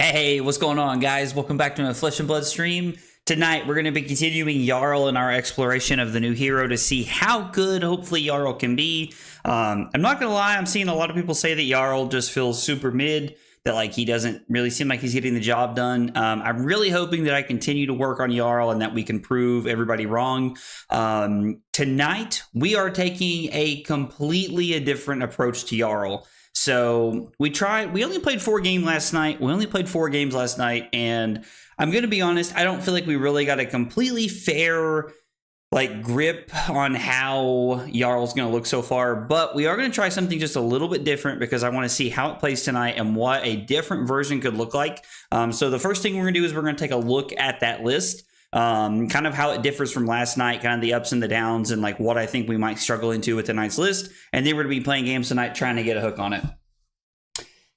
Hey, what's going on, guys? Welcome back to a Flesh and Blood stream. Tonight, we're going to be continuing Jarl in our exploration of the new hero to see how good, hopefully, Jarl can be. I'm not going to lie, I'm seeing a lot of people say that Jarl just feels super mid, that like he doesn't really seem like he's getting the job done. I'm really hoping that I continue to work on Jarl and that we can prove everybody wrong. Tonight, we are taking a completely different approach to Jarl. So we only played 4 games last night. And I'm going to be honest, I don't feel like we really got a completely fair grip on how Jarl's going to look so far, but we are going to try something just a little bit different because I want to see how it plays tonight and what a different version could look like. So the first thing we're going to do is we're going to take a look at that list. Kind of how it differs from last night, kind of the ups and the downs, and like what I think we might struggle into with tonight's list. And then we're going to be playing games tonight trying to get a hook on it.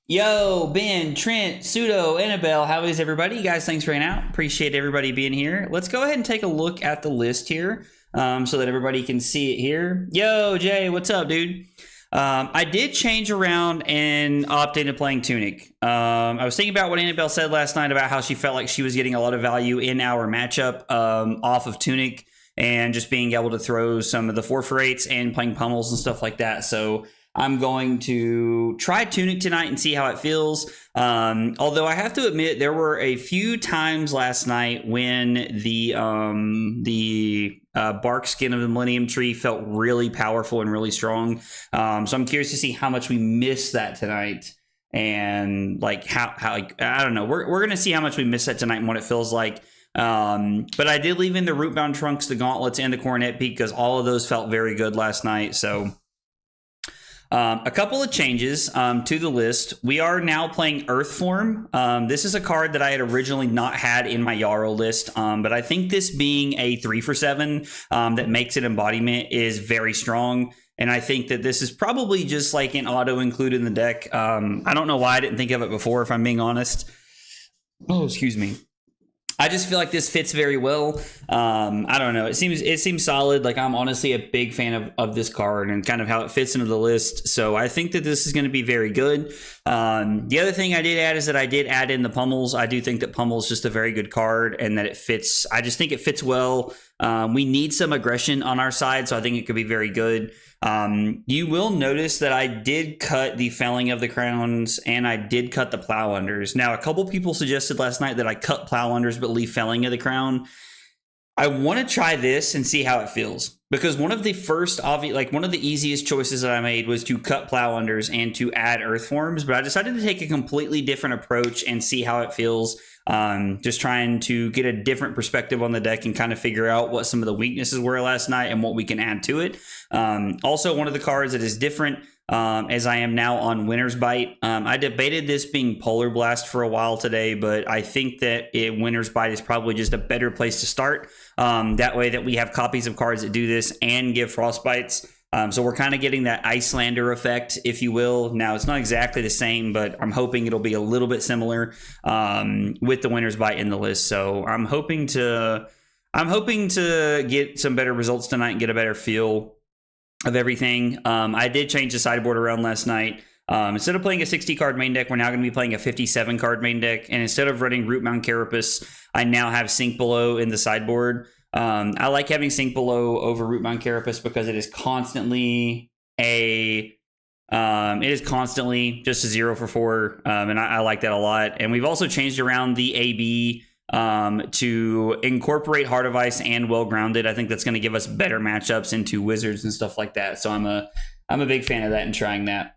Yo, Ben, Trent, Pseudo, Annabelle, how is everybody? You guys, thanks for hanging out. Appreciate everybody being here. Let's go ahead and take a look at the list here so that everybody can see it here. Yo, Jay, what's up, dude? I did change around and opt into playing Tunic. I was thinking about what Annabelle said last night about how she felt like she was getting a lot of value in our matchup off of Tunic and just being able to throw some of the 4-for-8s and playing pummels and stuff like that. So I'm going to try Tunic tonight and see how it feels. Although I have to admit, there were a few times last night when the bark skin of the Millennium Tree felt really powerful and really strong. So I'm curious to see how much we miss that tonight. And how I don't know. We're going to see how much we miss that tonight and what it feels like. But I did leave in the Rootbound Trunks, the Gauntlets, and the Coronet Peak because all of those felt very good last night. So a couple of changes to the list. We are now playing Earthform. This is a card that I had originally not had in my Jarl list, but I think this being a 3-for-7 that makes it embodiment is very strong. And I think that this is probably just like an auto include in the deck. I don't know why I didn't think of it before, if I'm being honest. Oh, excuse me. I just feel like this fits very well. I don't know. It seems solid. Like, I'm honestly a big fan of this card and kind of how it fits into the list. So I think that this is going to be very good. The other thing I did add is that I did add in the pummels. I do think that pummel is just a very good card and that it fits. I just think it fits well. We need some aggression on our side, so I think it could be very good. You will notice that I did cut the Felling of the Crowns and I did cut the Plow Unders. Now, a couple people suggested last night that I cut Plow Unders but leave Felling of the Crown. I want to try this and see how it feels, because one of the one of the easiest choices that I made was to cut Plow Unders and to add Earthforms, but I decided to take a completely different approach and see how it feels. Just trying to get a different perspective on the deck and kind of figure out what some of the weaknesses were last night and what we can add to it. Also, one of the cards that is different, as I am now on Winter's Bite. I debated this being Polar Blast for a while today, but I think that Winter's Bite is probably just a better place to start. That way that we have copies of cards that do this and give Frostbites. So we're kind of getting that Icelander effect, if you will. Now, it's not exactly the same, but I'm hoping it'll be a little bit similar with the Winter's Bite in the list. So I'm hoping to get some better results tonight and get a better feel of everything. I did change the sideboard around last night. Instead of playing a 60-card main deck, we're now going to be playing a 57-card main deck. And instead of running Rootbound Carapace, I now have Sink Below in the sideboard. I like having Sink Below over Rootbound Carapace because it is constantly just a 0 for 4, and I like that a lot. And we've also changed around the AB to incorporate Heart of Ice and Well Grounded. I think that's going to give us better matchups into Wizards and stuff like that. So I'm a big fan of that and trying that.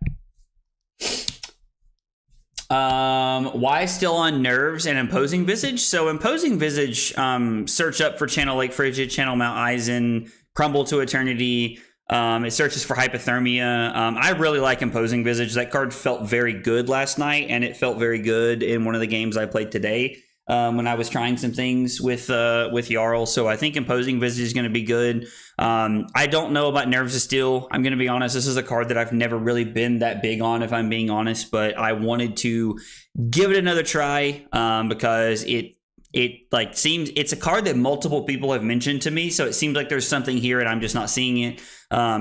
Why still on Nerves and Imposing Visage? So Imposing Visage, search up for Channel Lake Frigid, Channel Mount Eisen, Crumble to Eternity. It searches for Hypothermia. I really like Imposing Visage. That card felt very good last night, and it felt very good in one of the games I played today when I was trying some things with Jarl. So I think Imposing Visage is going to be good. I don't know about Nerves of Steel. I'm going to be honest. This is a card that I've never really been that big on, if I'm being honest. But I wanted to give it another try because it seems it's a card that multiple people have mentioned to me. So it seems like there's something here, and I'm just not seeing it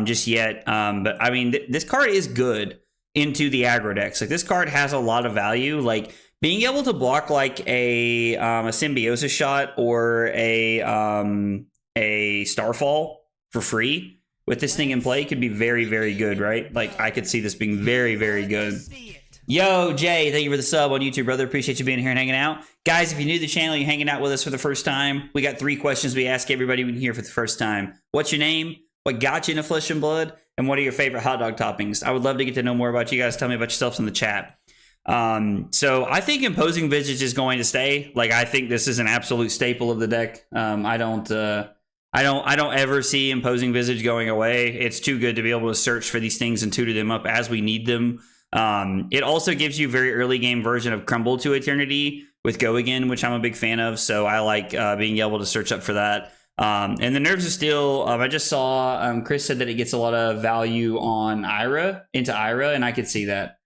just yet. But I mean, this card is good into the aggro decks. Like, this card has a lot of value. Like, Being able to block like a symbiosis shot or a starfall for free with this thing in play could be very, very good, right? Like, I could see this being very, very good. Yo, Jay, thank you for the sub on YouTube, brother. Appreciate you being here and hanging out. Guys, if you're new to the channel, you're hanging out with us for the first time, we got 3 questions we ask everybody when here for the first time. What's your name? What got you into Flesh and Blood? And what are your favorite hot dog toppings? I would love to get to know more about you guys. Tell me about yourselves in the chat. So I think Imposing Visage is going to stay. Like, I think this is an absolute staple of the deck. I don't ever see Imposing Visage going away. It's too good to be able to search for these things and tutor them up as we need them. It also gives you a very early game version of Crumble to Eternity with Go Again, which I'm a big fan of. So I like being able to search up for that. And the Nerves of Steel, I just saw Chris said that it gets a lot of value on Ira, into Ira, and I could see that.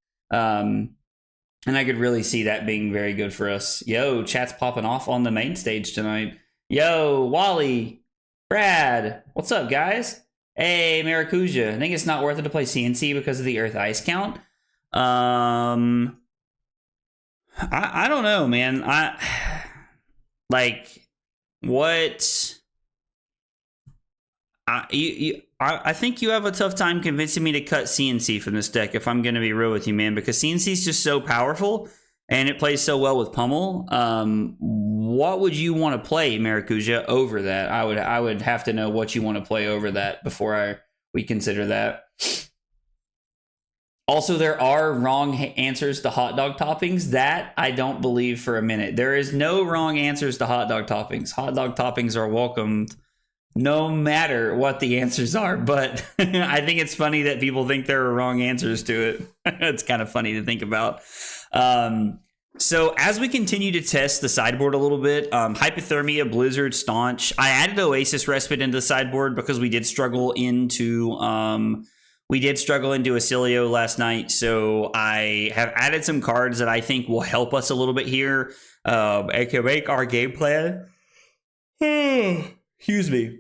And I could really see that being very good for us. Yo, chat's popping off on the main stage tonight. Yo, Wally, Brad, what's up, guys? Hey, Maracuja, I think it's not worth it to play CNC because of the Earth Ice count. I don't know, man. I think you have a tough time convincing me to cut CNC from this deck, if I'm going to be real with you, man, because CNC is just so powerful and it plays so well with Pummel. What would you want to play, Maracuja, over that? I would have to know what you want to play over that before we consider that. Also, there are wrong answers to hot dog toppings. That I don't believe for a minute. There is no wrong answers to hot dog toppings. Hot dog toppings are welcomed no matter what the answers are, but I think it's funny that people think there are wrong answers to it. It's kind of funny to think about. So as we continue to test the sideboard a little bit, Hypothermia, Blizzard, Staunch, I added Oasis Respite into the sideboard because we did struggle into Acilio last night. So I have added some cards that I think will help us a little bit here. I can make our game plan. Excuse me.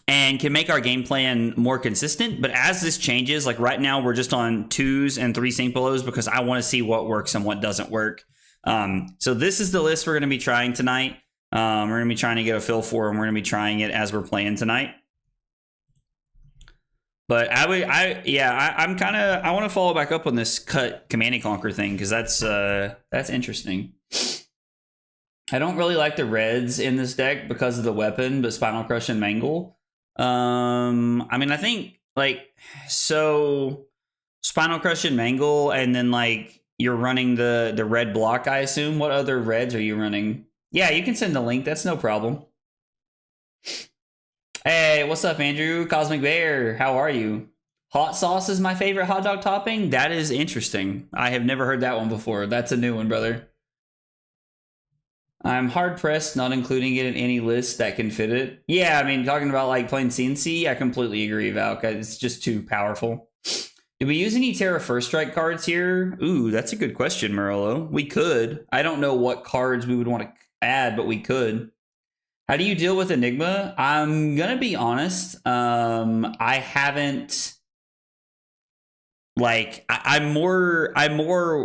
And can make our game plan more consistent. But as this changes, like right now, we're just on 2s and 3 St. Belows because I want to see what works and what doesn't work. So this is the list we're going to be trying tonight. We're going to be trying to get a feel for, and we're going to be trying it as we're playing tonight. But I want to follow back up on this cut Command and Conquer thing because that's interesting. I don't really like the reds in this deck because of the weapon, but Spinal Crush and Mangle. I mean, I think so Spinal Crush and Mangle, and then you're running the red block, I assume. What other reds are you running? Yeah, you can send the link. That's no problem. Hey, what's up, Andrew? Cosmic Bear, how are you? Hot sauce is my favorite hot dog topping? That is interesting. I have never heard that one before. That's a new one, brother. I'm hard-pressed not including it in any list that can fit it. Yeah, I mean, talking about playing CNC, I completely agree, Val. It's just too powerful. Do we use any Terra First Strike cards here? Ooh, that's a good question, Morello. We could. I don't know what cards we would want to add, but we could. How do you deal with Enigma? I'm gonna be honest. I haven't. I'm more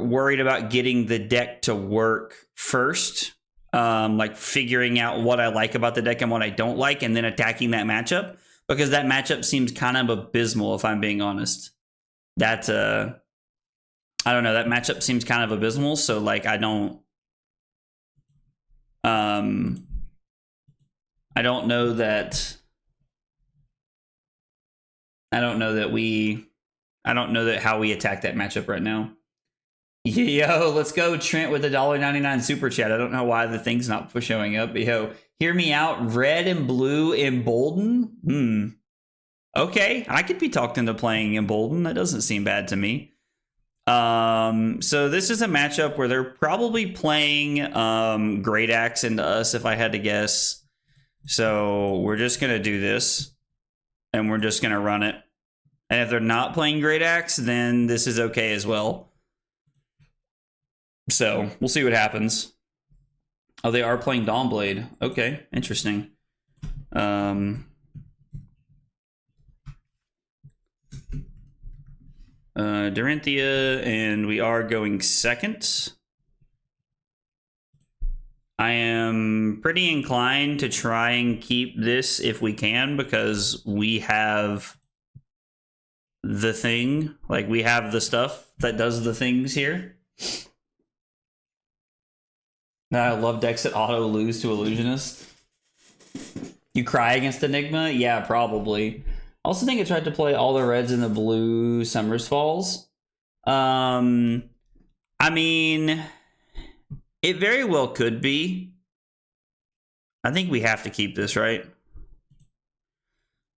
worried about getting the deck to work first. Figuring out what I like about the deck and what I don't like, and then attacking that matchup, because that matchup seems kind of abysmal, if I'm being honest. That I don't know, that matchup seems kind of abysmal, so I don't know that how we attack that matchup right now. Yo, let's go, Trent, with a $1.99 super chat. I don't know why the thing's not showing up. Yo, hear me out. Red and blue Embolden. Okay, I could be talked into playing Embolden. That doesn't seem bad to me. So this is a matchup where they're probably playing Great Axe into us, if I had to guess. So we're just gonna do this, and we're just gonna run it. And if they're not playing Great Axe, then this is okay as well. So we'll see what happens. Oh, they are playing Dawnblade. Okay, interesting. Dorinthia, and we are going second. I am pretty inclined to try and keep this if we can, because we have the thing. Like, we have the stuff that does the things here. I love decks that auto lose to Illusionist. You cry against Enigma? Yeah, probably. I also think I tried to play all the reds and the blue Summers Falls. I mean, it very well could be. I think we have to keep this, right?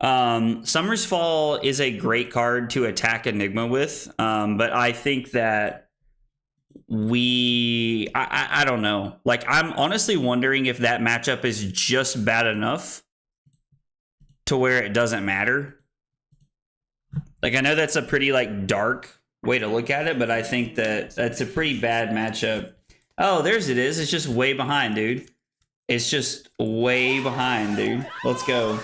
Summers Fall is a great card to attack Enigma with, but I think that I don't know. Like, I'm honestly wondering if that matchup is just bad enough to where it doesn't matter. Like, I know that's a pretty, like, dark way to look at it, but I think that that's a pretty bad matchup. Oh, there's it is. It's just way behind, dude. It's just way behind, dude. Let's go.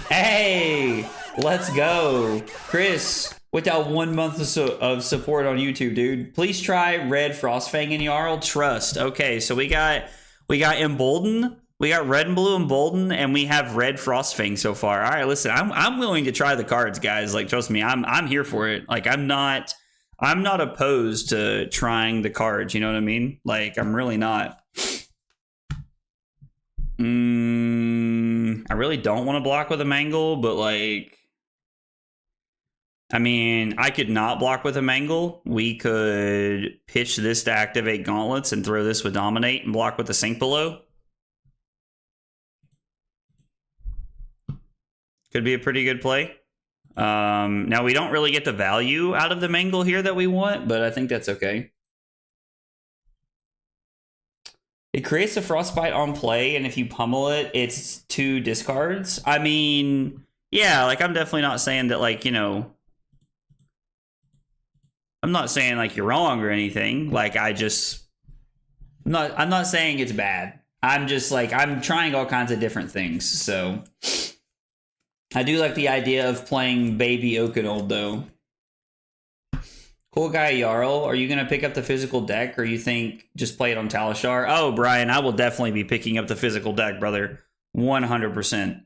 Hey, let's go. Chris, with that 1 month of support on YouTube, dude. Please try Red Frostfang and Jarl. Trust. Okay, so we got Embolden. We got Red and Blue Embolden, and we have Red Frostfang so far. All right, listen, I'm willing to try the cards, guys. Like, trust me, I'm here for it. Like, I'm not opposed to trying the cards. You know what I mean? Like, I'm really not. I really don't want to block with a Mangle, but like, I mean, I could not block with a Mangle. We could pitch this to activate Gauntlets and throw this with Dominate and block with the Sink Below. Could be a pretty good play. Now, we don't really get the value out of the Mangle here that we want, but I think that's okay. It creates a Frostbite on play, and if you pummel it, it's 2 discards. I mean, yeah, like, I'm definitely not saying that, like, you know, I'm not saying, like, you're wrong or anything. Like, I'm not saying it's bad. I'm just, like, I'm trying all kinds of different things, so. I do like the idea of playing Baby Okanold, though. Cool Guy Jarl, are you going to pick up the physical deck, or you think just play it on Talishar? Oh, Brian, I will definitely be picking up the physical deck, brother. 100%.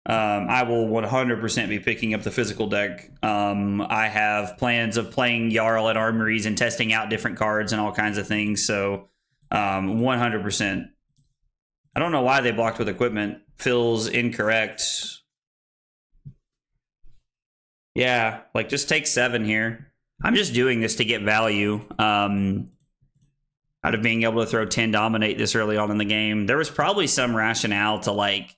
I will 100% be picking up the physical deck. I have plans of playing Jarl at Armories and testing out different cards and all kinds of things, so 100%. I don't know why they blocked with equipment. Feels incorrect. Yeah, like, just take 7 here. I'm just doing this to get value out of being able to throw 10 Dominate this early on in the game. There was probably some rationale to, like,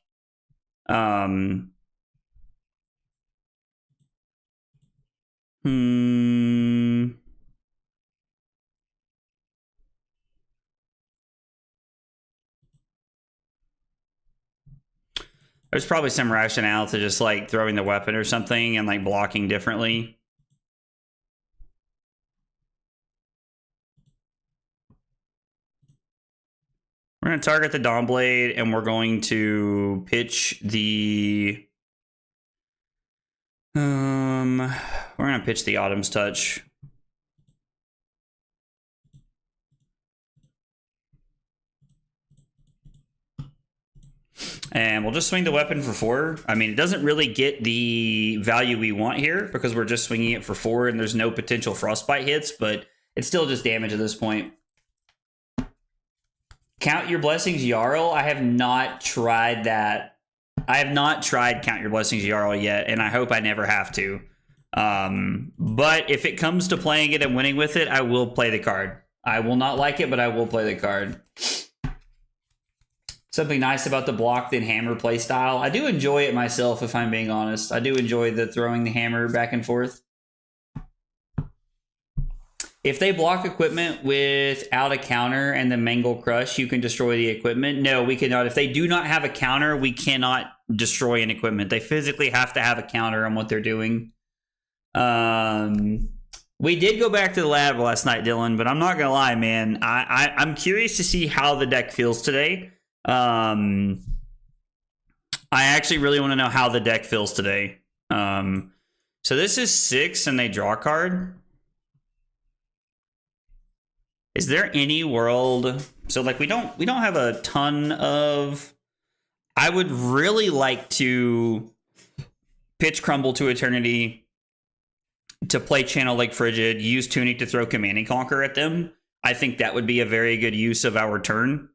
there's probably some rationale to just, like, throwing the weapon or something and, like, blocking differently. We're going to target the Dawnblade, and we're going to pitch the... we're going to pitch the Autumn's Touch. And we'll just swing the weapon for 4. I mean, it doesn't really get the value we want here because we're just swinging it for 4 and there's no potential Frostbite hits, but it's still just damage at this point. Count Your Blessings Jarl. I have not tried that. I have not tried Count Your Blessings Jarl yet, and I hope I never have to. But if it comes to playing it and winning with it, I will play the card. I will not like it, but I will play the card. Something nice about the blocked and hammer play style. I do enjoy it myself, if I'm being honest. I do enjoy the throwing the hammer back and forth. If they block equipment without a counter and the Mangle Crush, you can destroy the equipment. No, we cannot. If they do not have a counter, we cannot destroy an equipment. They physically have to have a counter on what they're doing. We did go back to the lab last night, Dylan, but I'm not going to lie, man. I'm curious to see how the deck feels today. I actually really want to know how the deck feels today. So this is 6 and they draw a card. Is there any world So like we don't have a ton of. I would really like to pitch Crumble to Eternity to play Channel Lake Frigid, use Tunic to throw Command and Conquer at them. I think that would be a very good use of our turn.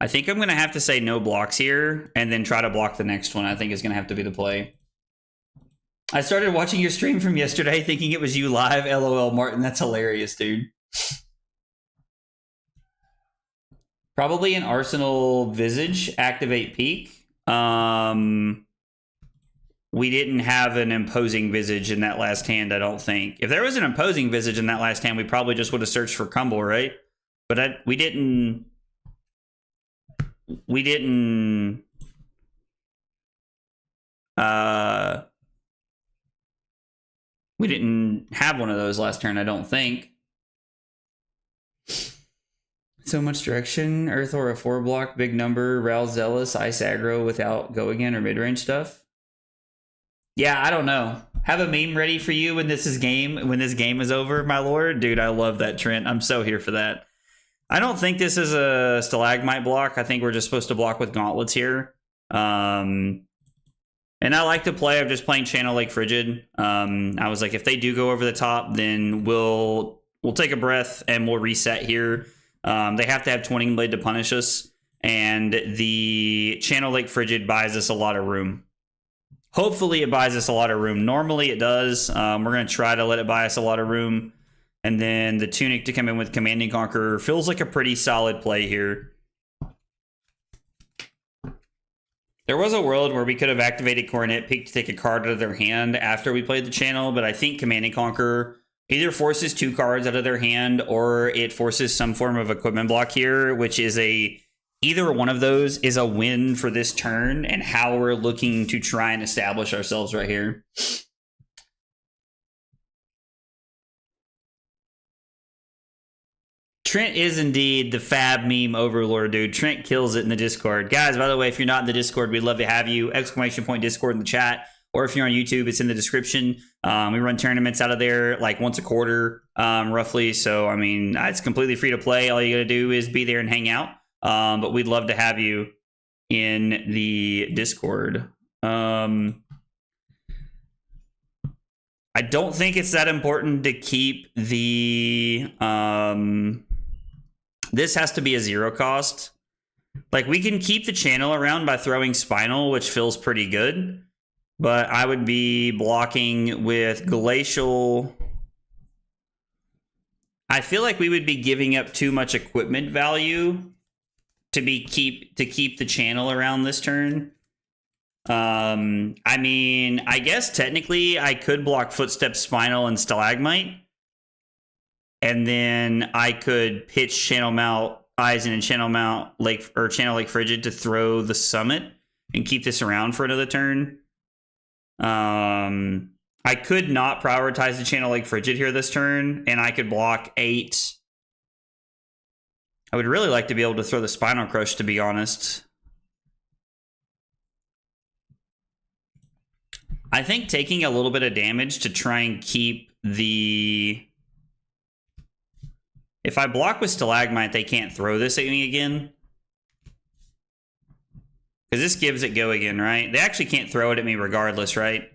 I think I'm going to have to say no blocks here and then try to block the next one. I think is going to have to be the play. I started watching your stream from yesterday thinking it was you live. LOL, Martin. That's hilarious, dude. Probably an Arsenal Visage, activate Peak. We didn't have an imposing Visage in that last hand, I don't think. If there was an imposing Visage in that last hand, we probably just would have searched for Crumble, right? But we didn't have one of those last turn, I don't think. So much direction. Earth Aura 4 block, big number, Rouse Zealous, Ice Aggro without go again or mid-range stuff. Yeah, I don't know. Have a meme ready for you when this game is over, my lord. Dude, I love that, Trent. I'm so here for that. I don't think this is a Stalagmite block. I think we're just supposed to block with Gauntlets here. And I like to play. I'm just playing Channel Lake Frigid. I was like, if they do go over the top, then we'll take a breath and we'll reset here. They have to have Twinning Blade to punish us. And the Channel Lake Frigid buys us a lot of room. Hopefully it buys us a lot of room. Normally it does. We're going to try to let it buy us a lot of room. And then the Tunic to come in with Command and Conquer feels like a pretty solid play here. There was a world where we could have activated Coronet Peak to take a card out of their hand after we played the channel, but I think Command and Conquer either forces 2 cards out of their hand or it forces some form of equipment block here, which is either one of those is a win for this turn and how we're looking to try and establish ourselves right here. Trent is indeed the fab meme overlord, dude. Trent kills it in the Discord. Guys, by the way, if you're not in the Discord, we'd love to have you. ! Discord in the chat. Or if you're on YouTube, it's in the description. We run tournaments out of there like once a quarter, roughly. So, I mean, it's completely free to play. All you got to do is be there and hang out. But we'd love to have you in the Discord. I don't think it's that important to keep the... this has to be a 0 cost. Like, we can keep the channel around by throwing Spinal, which feels pretty good. But I would be blocking with Glacial. I feel like we would be giving up too much equipment value to keep the channel around this turn. I mean, I guess technically I could block Footsteps, Spinal, and Stalagmite. And then I could pitch Channel Mount Eisen and Channel Lake Frigid to throw the Summit and keep this around for another turn. I could not prioritize the Channel Lake Frigid here this turn, and I could block 8. I would really like to be able to throw the Spinal Crush, to be honest. I think taking a little bit of damage to try and keep the... If I block with Stalagmite, they can't throw this at me again. Because this gives it go again, right? They actually can't throw it at me regardless, right?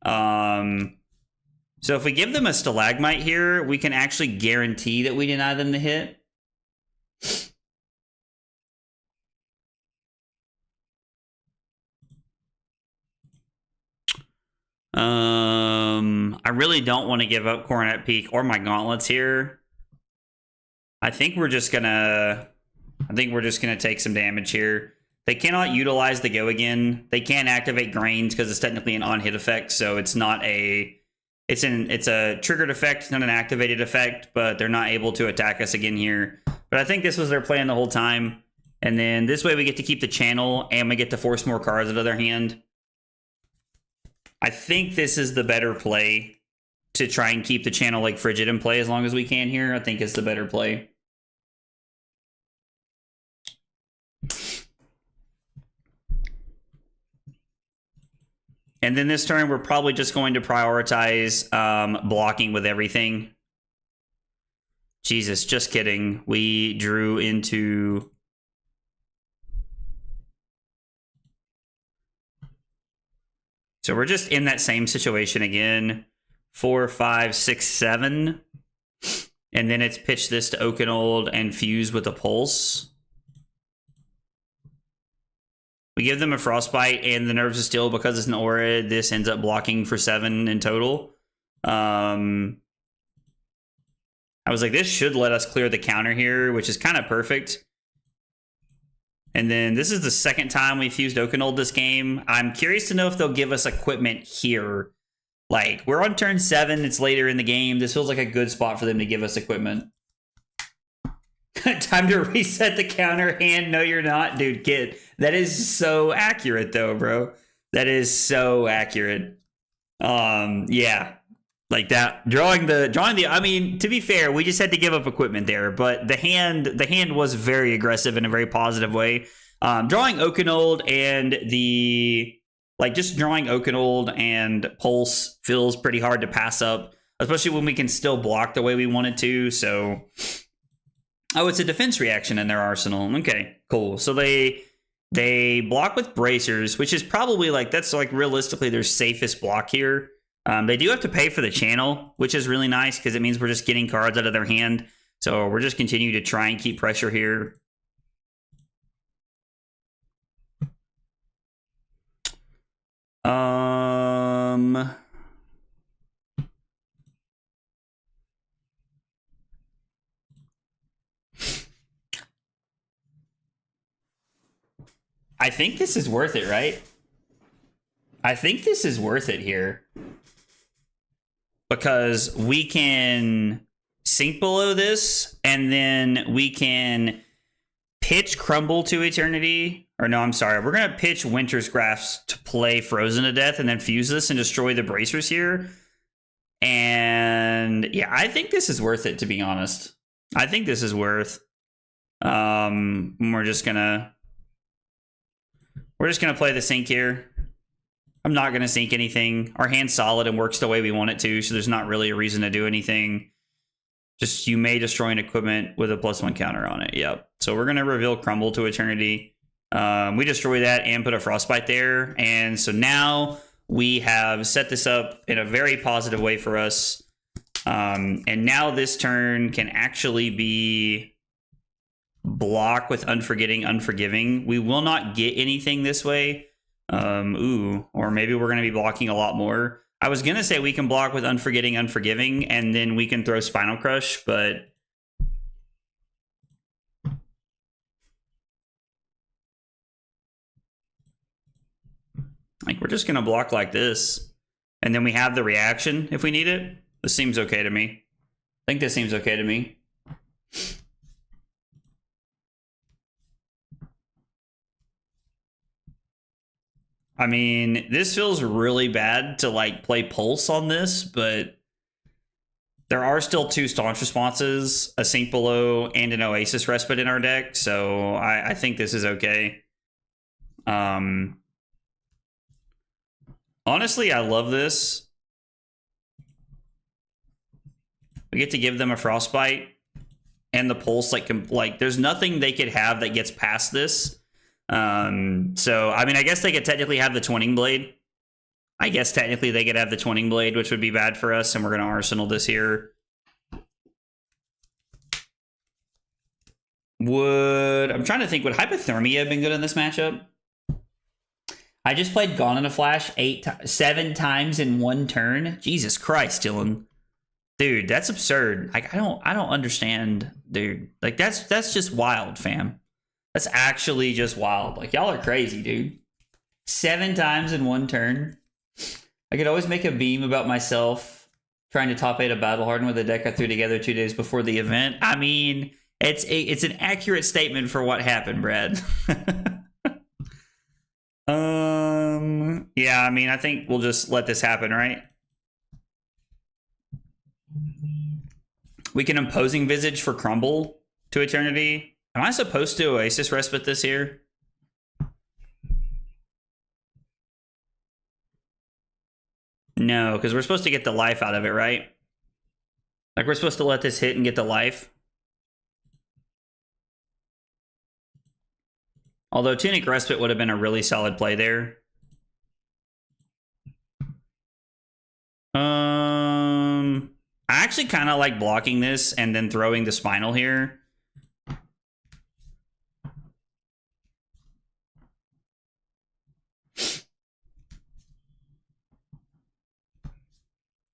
So if we give them a Stalagmite here, we can actually guarantee that we deny them the hit. I really don't want to give up Coronet Peak or my Gauntlets here. I think we're just gonna take some damage here. They cannot utilize the go again. They can't activate Grains because it's technically an on-hit effect, so it's not a... It's a triggered effect, not an activated effect, but they're not able to attack us again here. But I think this was their plan the whole time. And then this way we get to keep the channel and we get to force more cards out of their hand. I think this is the better play to try and keep the Channel Lake Frigid in play as long as we can here. I think it's the better play. And then this turn, we're probably just going to prioritize blocking with everything. Jesus, just kidding. We drew into... So we're just in that same situation again. 4, 5, 6, 7. And then it's pitch this to Oakenold and fuse with a Pulse. We give them a Frostbite and the Nerves of Steel because it's an aura. This ends up blocking for 7 in total. I was like, this should let us clear the counter here, which is kind of perfect. And then this is the second time we fused Oakenold this game. I'm curious to know if they'll give us equipment here. Like, we're on turn 7. It's later in the game. This feels like a good spot for them to give us equipment. Time to reset the counter hand. No, you're not, dude. Kid, that is so accurate, though, bro. That is so accurate. Yeah, like that. Drawing the. I mean, to be fair, we just had to give up equipment there, but the hand was very aggressive in a very positive way. Drawing Oakenold and just drawing Oakenold and Pulse feels pretty hard to pass up, especially when we can still block the way we wanted to. So. Oh, it's a defense reaction in their arsenal. Okay, cool. So they block with bracers, which is probably that's realistically their safest block here. They do have to pay for the channel, which is really nice because it means we're just getting cards out of their hand. So we're just continuing to try and keep pressure here. I think this is worth it, right? I think this is worth it here. Because we can sink below this, and then we can pitch Crumble to Eternity. Or no, I'm sorry. We're going to pitch Winter's Grasp to play Frozen to Death and then fuse this and destroy the bracers here. And yeah, I think this is worth it, to be honest. I think this is worth. We're just gonna play the sink here. I'm not gonna sink anything. Our hand's solid and works the way we want it to, so there's not really a reason to do anything. Just you may destroy an equipment with a +1 counter on it. Yep. So we're gonna reveal Crumble to Eternity. We destroy that and put a Frostbite there, and so now we have set this up in a very positive way for us. And now this turn can actually be block with Unforgetting, Unforgiving. We will not get anything this way. Or maybe we're going to be blocking a lot more. I was going to say we can block with Unforgetting, Unforgiving, and then we can throw Spinal Crush, but we're just going to block like this. And then we have the reaction if we need it. This seems okay to me. I think this seems okay to me. I mean, this feels really bad to play Pulse on this, but there are still 2 Staunch Responses, a Sink Below, and an Oasis Respite in our deck, so I think this is okay. Honestly, I love this. We get to give them a Frostbite and the Pulse. There's nothing they could have that gets past this. So, I mean, I guess they could technically have the Twinning Blade. I guess technically they could have the Twinning Blade, which would be bad for us, and we're going to Arsenal this here. I'm trying to think, would Hypothermia have been good in this matchup? I just played Gone in a Flash 7 times in 1 turn. Jesus Christ, Dylan. Dude, that's absurd. I don't understand, dude. That's just wild, fam. That's actually just wild. Y'all are crazy, dude. 7 times in 1 turn. I could always make a meme about myself trying to top 8 a Battle Harden with a deck I threw together 2 days before the event. I mean, it's an accurate statement for what happened, Brad. Yeah, I mean, I think we'll just let this happen, right? We can Imposing Visage for Crumble to Eternity. Am I supposed to Oasis Respite this here? No, because we're supposed to get the life out of it, right? We're supposed to let this hit and get the life. Although Tunic Respite would have been a really solid play there. I actually kind of like blocking this and then throwing the Spinal here.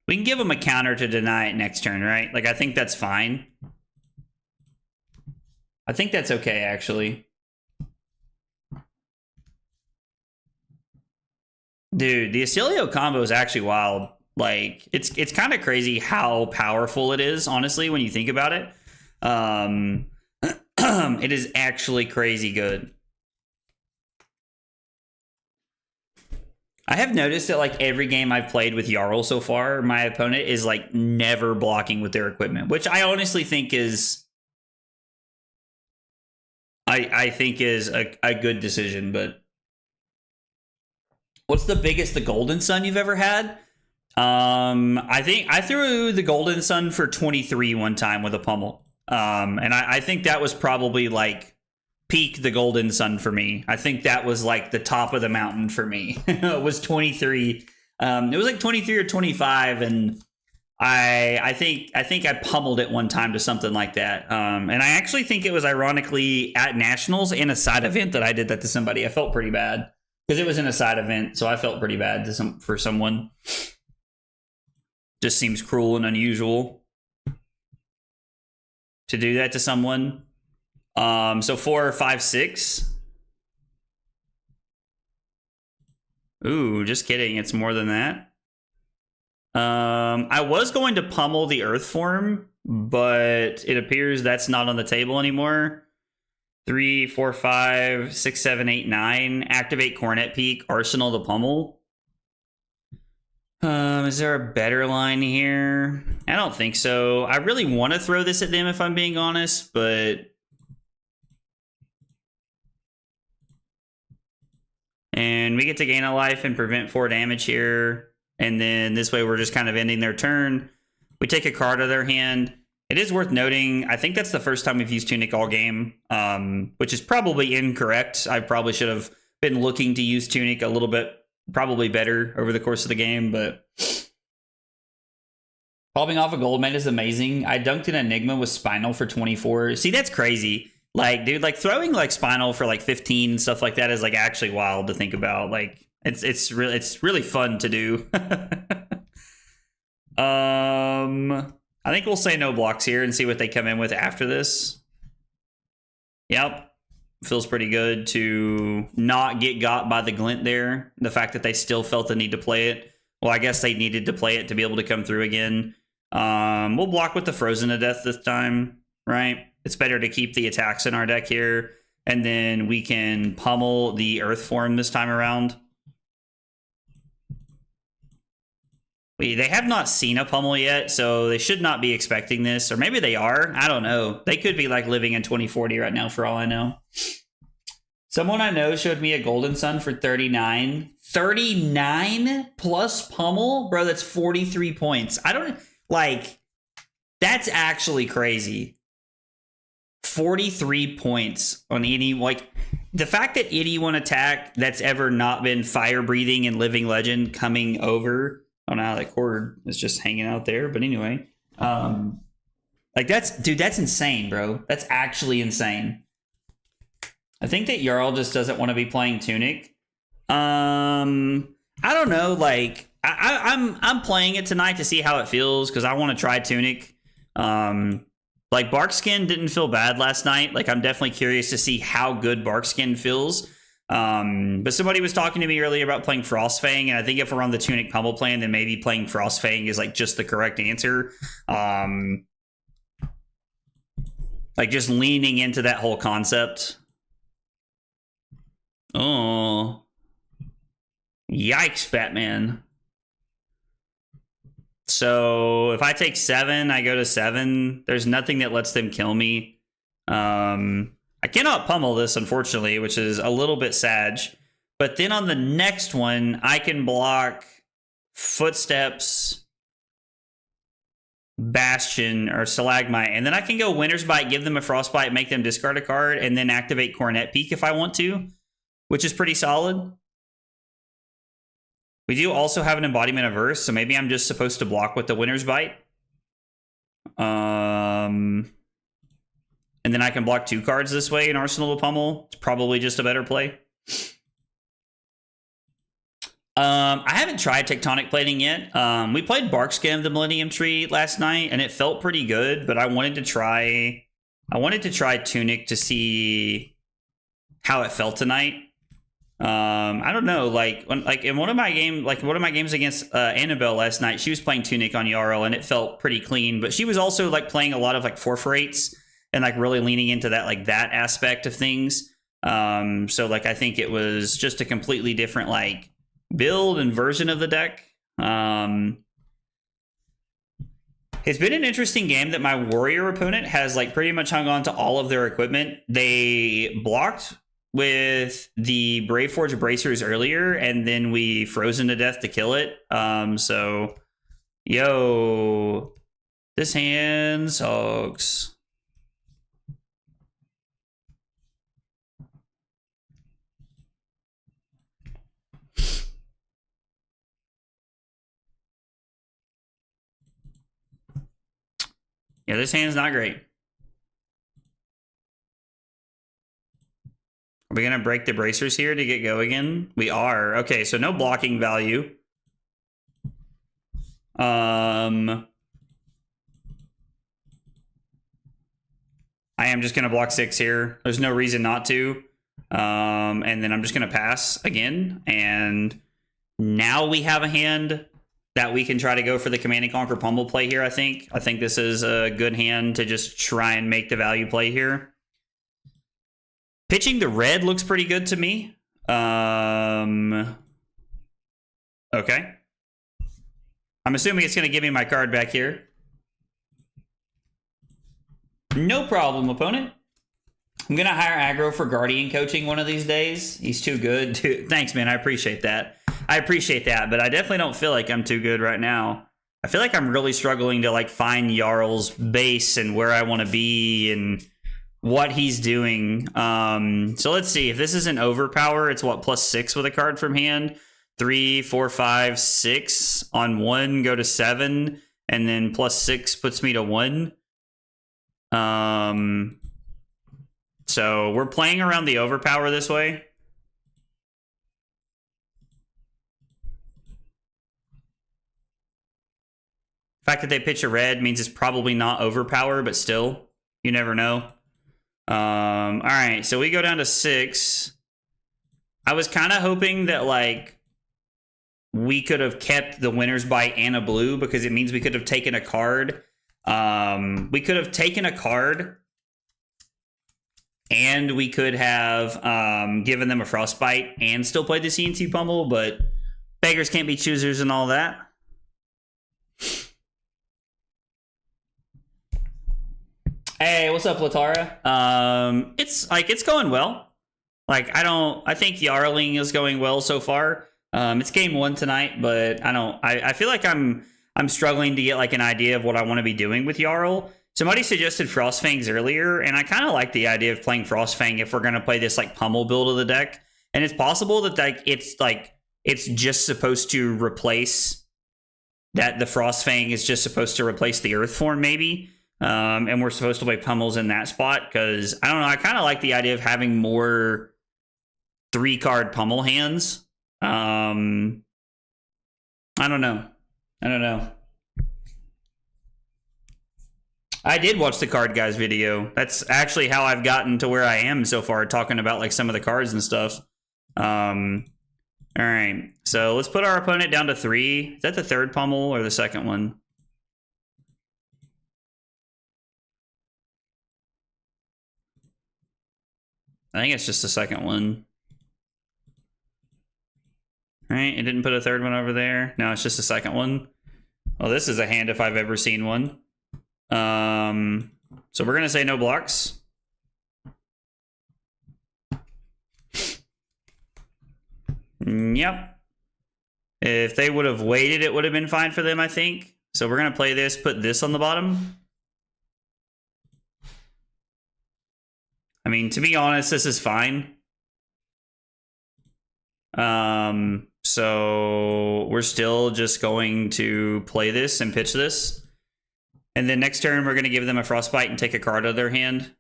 We can give him a counter to deny it next turn, right? Like, I think that's fine. I think that's okay, actually. Dude, the Acilio combo is actually wild. Like, it's kind of crazy how powerful it is, honestly, when you think about it. It is actually crazy good. I have noticed that, like, every game I've played with Jarl so far, my opponent is, like, never blocking with their equipment, which I honestly think is... I think is a good decision, but... What's the biggest the Golden Sun you've ever had? I think I threw the Golden Sun for 23 one time with a pummel. And I think that was probably like peak the Golden Sun for me. I think that was like the top of the mountain for me. It was 23. It was like 23 or 25, and I think I pummeled it one time to something like that. And I actually think it was ironically at Nationals in a side event that I did that to somebody. I felt pretty bad because it was in a side event, so I felt pretty bad for someone. Just seems cruel and unusual to do that to someone. So 4, 5, 6. Ooh, just kidding. It's more than that. I was going to pummel the Earth form, but it appears that's not on the table anymore. 3, 4, 5, 6, 7, 8, 9. Activate Cornet Peak, Arsenal the pummel. Is there a better line here? I don't think so. I really want to throw this at them if I'm being honest, but... And we get to gain a life and prevent 4 damage here. And then this way we're just kind of ending their turn. We take a card out of their hand. It is worth noting, I think that's the first time we've used Tunic all game, which is probably incorrect. I probably should have been looking to use Tunic a little bit probably better over the course of the game, but popping off a Goldman is amazing. I dunked an Enigma with Spinal for 24. See, that's crazy. Like, dude, like throwing like Spinal for like 15 and stuff like that is like actually wild to think about. Like, it's really fun to do. I think we'll say no blocks here and see what they come in with after this. Yep. Feels pretty good to not get got by the glint there. The fact that they still felt the need to play it. Well, I guess they needed to play it to be able to come through again. We'll block with the Frozen to Death this time, right? It's better to keep the attacks in our deck here. And then we can pummel the Earth form this time around. They have not seen a pummel yet, so they should not be expecting this. Or maybe they are. I don't know. They could be like living in 2040 right now for all I know. Someone I know showed me a Golden Sun for 39. 39 plus pummel? Bro, that's 43 points. I don't... Like, that's actually crazy. 43 points on any... Like, the fact that anyone attack that's ever not been fire-breathing and living legend coming over... I don't know how that cord is just hanging out there, but anyway. Like, that's... Dude, that's insane, bro. That's actually insane. I think that Jarl just doesn't want to be playing Tunic. I don't know, like... I'm playing it tonight to see how it feels, because I want to try Tunic. Like, Barkskin didn't feel bad last night. Like, I'm definitely curious to see how good Barkskin feels. But somebody was talking to me earlier about playing Frostfang, and I think if we're on the Tunic pummel plan, then maybe playing Frostfang is, like, just the correct answer. Like, just leaning into that whole concept. Oh. Yikes, Batman. So if I take 7, I go to 7. There's nothing that lets them kill me. I cannot pummel this, unfortunately, which is a little bit sad. But then on the next one, I can block Footsteps, Bastion or Stalagmite, and then I can go Winter's Bite, give them a Frostbite, make them discard a card, and then activate Coronet Peak if I want to, which is pretty solid. We do also have an Embodiment of Earth, so maybe I'm just supposed to block with the Winter's Bite. And then I can block 2 cards this way in Arsenal to Pummel. It's probably just a better play. I haven't tried Tectonic Plating yet. We played Barkskin of the Millennium Tree last night, and it felt pretty good, but I wanted to try Tunic to see how it felt tonight. I don't know, in one of my games against Annabelle last night, she was playing Tunic on Jarl, and it felt pretty clean, but she was also like playing a lot of like 4/8s and like really leaning into that that aspect of things. So like I think it was just a completely different like build and version of the deck. It's been an interesting game that my Warrior opponent has like pretty much hung on to all of their equipment. They blocked with the Braveforge Bracers earlier, and then we frozen to death to kill it. So, yo, this hand sucks. Yeah, this hand's not great. Are we going to break the bracers here to get go again? We are. Okay, so no blocking value. I am just going to block 6 here. There's no reason not to. And then I'm just going to pass again. And now we have a hand that we can try to go for the Command and Conquer Pummel play here, I think. I think this is a good hand to just try and make the value play here. Pitching the red looks pretty good to me. Okay. I'm assuming it's going to give me my card back here. No problem, opponent. I'm going to hire Aggro for Guardian coaching one of these days. He's too good. Thanks, man. I appreciate that. But I definitely don't feel like I'm too good right now. I feel like I'm really struggling to like find Jarl's base and where I want to be and what he's doing. So let's see. If this is an overpower, it's what, +6 with a card from hand? 3, 4, 5, 6 on 1, go to 7, and then +6 puts me to 1. So we're playing around the overpower this way. The fact that they pitch a red means it's probably not overpower, but still, you never know. All right, so we go down to 6. I was kind of hoping that like we could have kept the Winner's Bite and a blue because it means we could have taken a card. We could have taken a card and we could have given them a Frostbite and still played the CNC Pummel, but beggars can't be choosers and all that. Hey, what's up, Latara? It's going well. I think Yarling is going well so far. It's game 1 tonight, but I feel like I'm struggling to get like an idea of what I want to be doing with Jarl. Somebody suggested Frostfangs earlier, and I kind of like the idea of playing Frostfang if we're going to play this like pummel build of the deck. And it's possible that it's just supposed to replace that. The Frostfang is just supposed to replace the Earth form, maybe. And we're supposed to play pummels in that spot because I don't know. I kind of like the idea of having more 3-card pummel hands. I don't know. I did watch the Card Guys video. That's actually how I've gotten to where I am so far, talking about like some of the cards and stuff. All right, so let's put our opponent down to 3. Is that the 3rd pummel or the 2nd one? I think it's just the 2nd one. Right, it didn't put a 3rd one over there. No, it's just the 2nd one. Well, this is a hand if I've ever seen one. So we're going to say no blocks. Yep. If they would have waited, it would have been fine for them, I think. So we're going to play this, put this on the bottom. I mean, to be honest, this is fine. So we're still just going to play this and pitch this. And then next turn, we're going to give them a Frostbite and take a card out of their hand.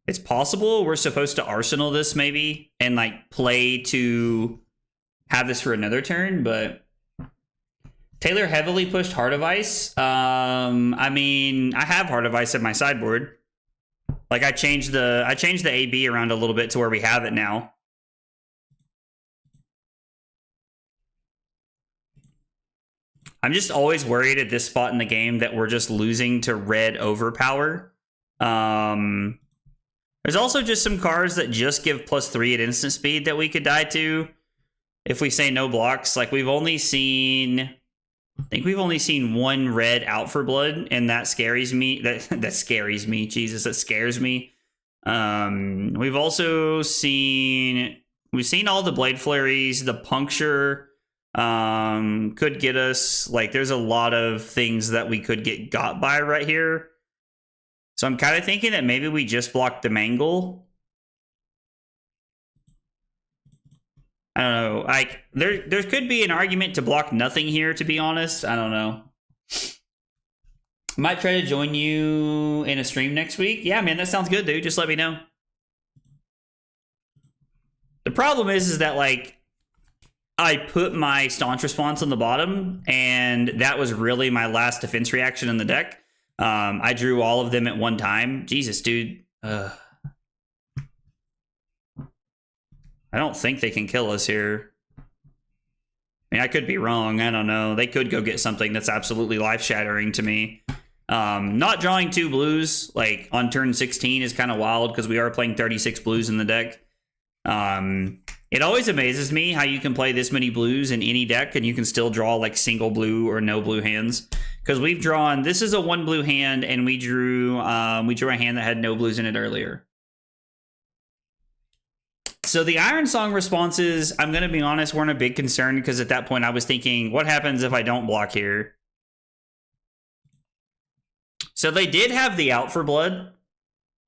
It's possible we're supposed to Arsenal this maybe and like play to have this for another turn, but Taylor heavily pushed Heart of Ice. I mean, I have Heart of Ice in my sideboard. Like I changed the AB around a little bit to where we have it now. I'm just always worried at this spot in the game that we're just losing to red overpower. There's also just some cards that just give +3 at instant speed that we could die to if we say no blocks. Like we've only seen, I think we've only seen one red out for blood, and that scares me. That scares me. Jesus, that scares me. We've also seen all the blade flurries, the puncture could get us. Like there's a lot of things that we could get got by right here. So I'm kind of thinking that maybe we just block the mangle. I don't know. Like there could be an argument to block nothing here, to be honest. I don't know. Might try to join you in a stream next week. Yeah, man, that sounds good, dude. Just let me know. The problem is that like I put my staunch response on the bottom, and that was really my last defense reaction in the deck. I drew all of them at one time. Jesus, dude. I don't think they can kill us here. I mean, I could be wrong. I don't know. They could go get something that's absolutely life-shattering to me. Not drawing 2 blues, like, on turn 16 is kind of wild because we are playing 36 blues in the deck. It always amazes me how you can play this many blues in any deck and you can still draw, like, single blue or no blue hands. Because we've drawn, this is a 1 blue hand, and we drew a hand that had no blues in it earlier. So the Iron Song responses, I'm going to be honest, weren't a big concern, because at that point I was thinking, what happens if I don't block here? So they did have the out for blood.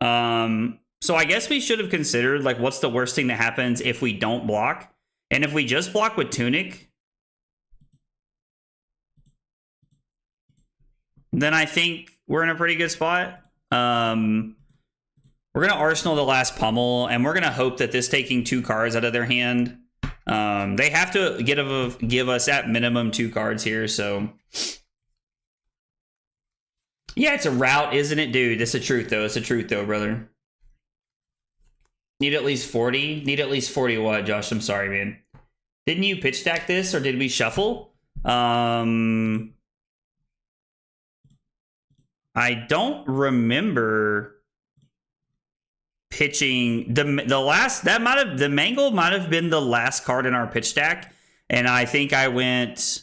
So I guess we should have considered, like, what's the worst thing that happens if we don't block? And if we just block with Tunic, then I think we're in a pretty good spot. We're going to Arsenal the last pummel, and we're going to hope that this taking 2 cards out of their hand. They have to give us at minimum 2 cards here, so... Yeah, it's a route, isn't it? Dude, it's the truth, though. It's the truth, though, brother. Need at least 40? Need at least 40 what, Josh? I'm sorry, man. Didn't you pitch stack this, or did we shuffle? I don't remember pitching the last. That might have, the mangle might have been the last card in our pitch stack, and I think I went.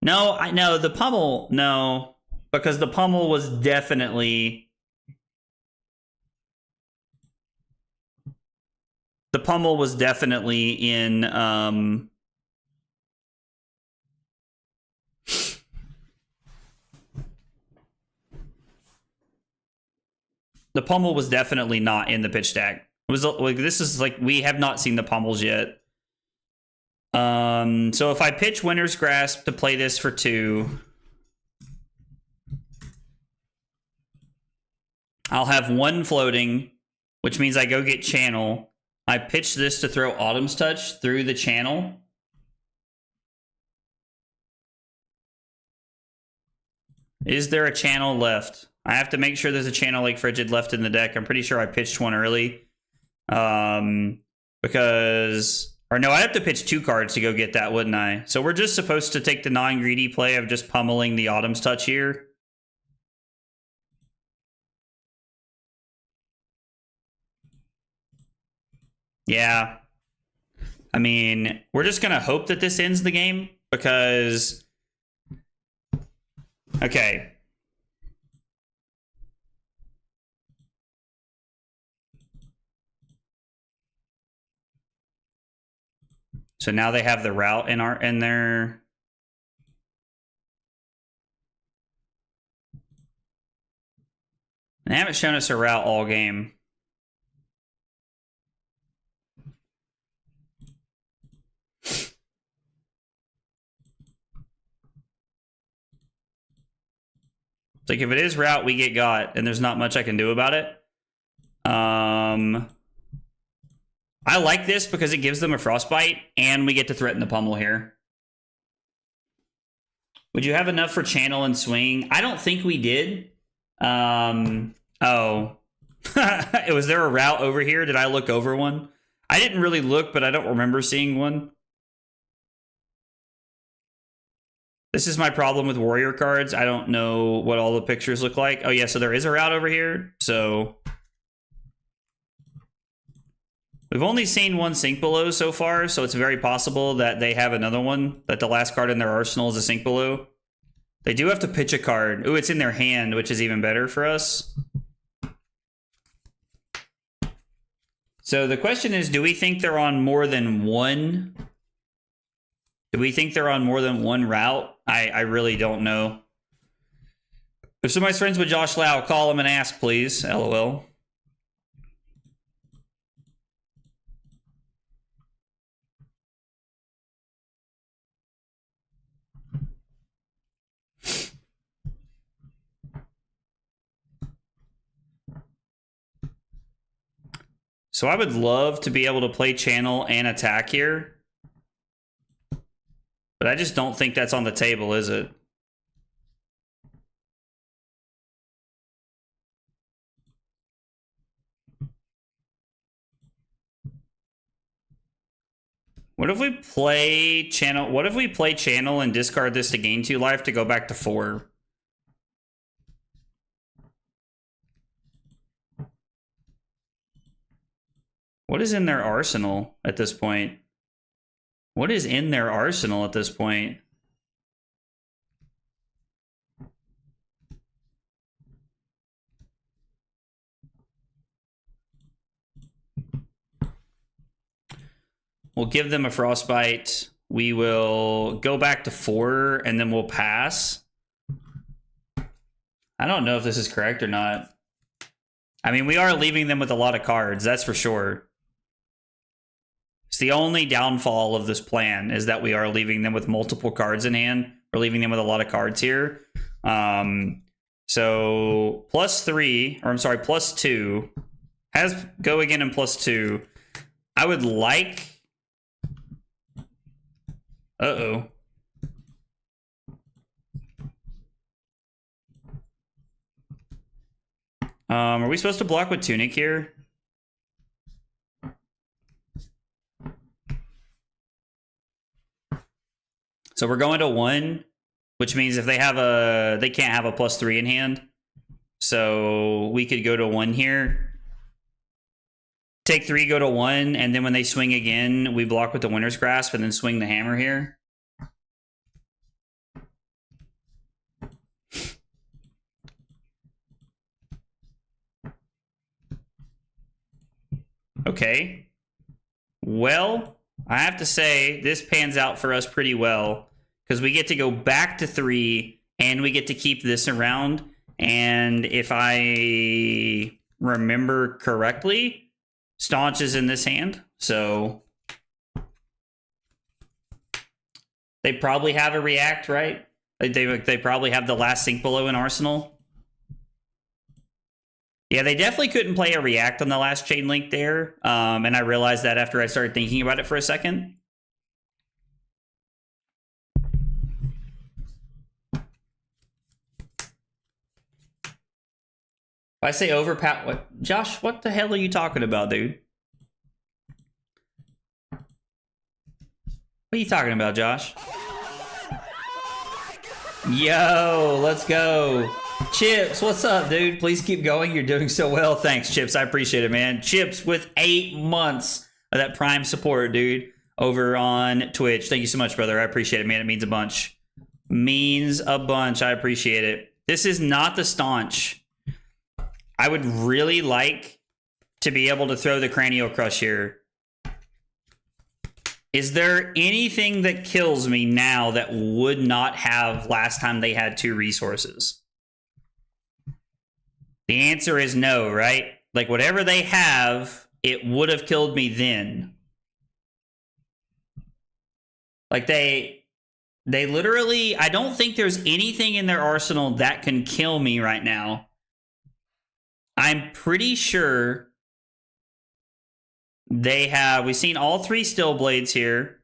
No, I know the pummel. No, because the pummel was definitely. The pummel was definitely in. The pummel was definitely not in the pitch stack. It was like, this is like, we have not seen the pummels yet. So if I pitch Winter's Grasp to play this for 2, I'll have 1 floating, which means I go get Channel. I pitch this to throw Autumn's Touch through the channel. Is there a channel left? I have to make sure there's a Channel Lake Frigid left in the deck. I'm pretty sure I pitched 1 early. Because... Or no, I'd have to pitch 2 cards to go get that, wouldn't I? So we're just supposed to take the non-greedy play of just pummeling the Autumn's Touch here. Yeah. I mean, we're just going to hope that this ends the game, because... Okay. So now they have the route in their... They haven't shown us a route all game. Like, if it is route, we get got, and there's not much I can do about it. I like this because it gives them a frostbite, and we get to threaten the pummel here. Would you have enough for channel and swing? I don't think we did. Oh. Was there a route over here? Did I look over one? I didn't really look, but I don't remember seeing one. This is my problem with warrior cards. I don't know what all the pictures look like. Oh yeah, so there is a route over here. So we've only seen one sink below so far, so it's very possible that they have another one, that the last card in their arsenal is a sink below. They do have to pitch a card. Ooh, it's in their hand, which is even better for us. So the question is, do we think they're on more than one? Do we think they're on more than one route? I really don't know. If somebody's friends with Josh Lau, call him and ask, please. LOL. So I would love to be able to play channel and attack here. But I just don't think that's on the table, is it? What if we play channel? What if we play channel and discard this to gain 2 life to go back to 4? What is in their arsenal at this point? What is in their arsenal at this point? We'll give them a frostbite. We will go back to 4 and then we'll pass. I don't know if this is correct or not. I mean, we are leaving them with a lot of cards, that's for sure. It's the only downfall of this plan is that we are leaving them with multiple cards in hand. We're leaving them with a lot of cards here. So +3, or I'm sorry, +2 has go again and +2. I would like. Uh-oh. Are we supposed to block with Tunic here? So we're going to 1, which means if they have a, they can't have a +3 in hand. So we could go to 1 here. Take 3, go to 1, and then when they swing again, we block with the Winter's Grasp and then swing the hammer here. Okay. Well, I have to say, this pans out for us pretty well, because we get to go back to 3, and we get to keep this around. And if I remember correctly, Staunch is in this hand, so they probably have a react, right? They probably have the last sink below in Arsenal. Yeah, they definitely couldn't play a react on the last chain link there. And I realized that after I started thinking about it for a second. If I say overpower, what, Josh, what the hell are you talking about, dude? What are you talking about, Josh? Yo, let's go. Chips, what's up, dude? Please keep going. You're doing so well. Thanks, Chips. I appreciate it, man. Chips with 8 months of that Prime support, dude, over on Twitch. Thank you so much, brother. I appreciate it, man. It means a bunch. Means a bunch. I appreciate it. This is not the Staunch. I would really like to be able to throw the Cranial Crush here. Is there anything that kills me now that would not have last time they had 2 resources? The answer is no, right? Like, whatever they have, it would have killed me then. Like, they literally... I don't think there's anything in their arsenal that can kill me right now. I'm pretty sure they have... We've seen all 3 Still Blades here.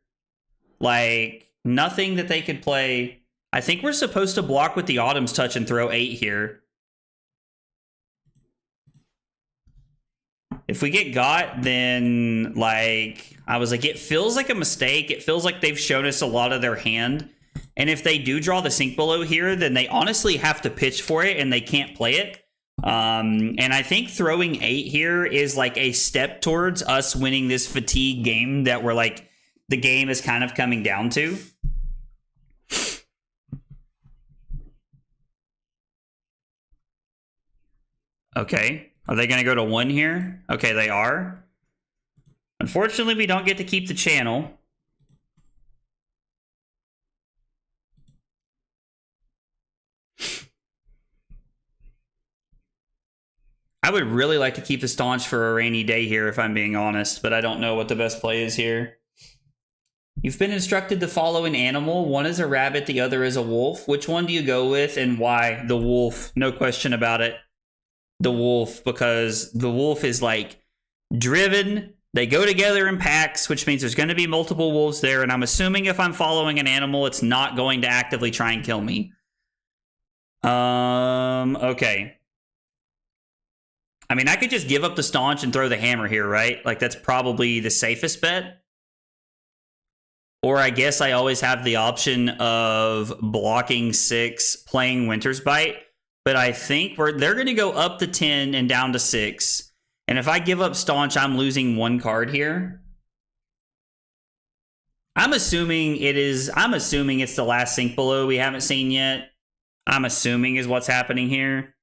Like, nothing that they could play. I think we're supposed to block with the Autumn's Touch and throw 8 here. If we get got, then, like, I was like, it feels like a mistake. It feels like they've shown us a lot of their hand. And if they do draw the Sink Below here, then they honestly have to pitch for it and they can't play it. And I think throwing 8 here is like a step towards us winning this fatigue game that we're like, the game is kind of coming down to. Okay. Are they going to go to 1 here? Okay, they are. Unfortunately, we don't get to keep the channel. I would really like to keep the Staunch for a rainy day here, if I'm being honest, but I don't know what the best play is here. You've been instructed to follow an animal. One is a rabbit, the other is a wolf. Which one do you go with and why? The wolf. No question about it. The wolf, because the wolf is like driven. They go together in packs, which means there's going to be multiple wolves there. And I'm assuming if I'm following an animal, it's not going to actively try and kill me. Okay. I mean, I could just give up the Staunch and throw the Hammer here, right? Like, that's probably the safest bet. Or I guess I always have the option of blocking 6, playing Winter's Bite. But I think they're going to go up to 10 and down to 6. And if I give up Staunch, I'm losing 1 card here. I'm assuming it's the last Sink Below we haven't seen yet. I'm assuming is what's happening here.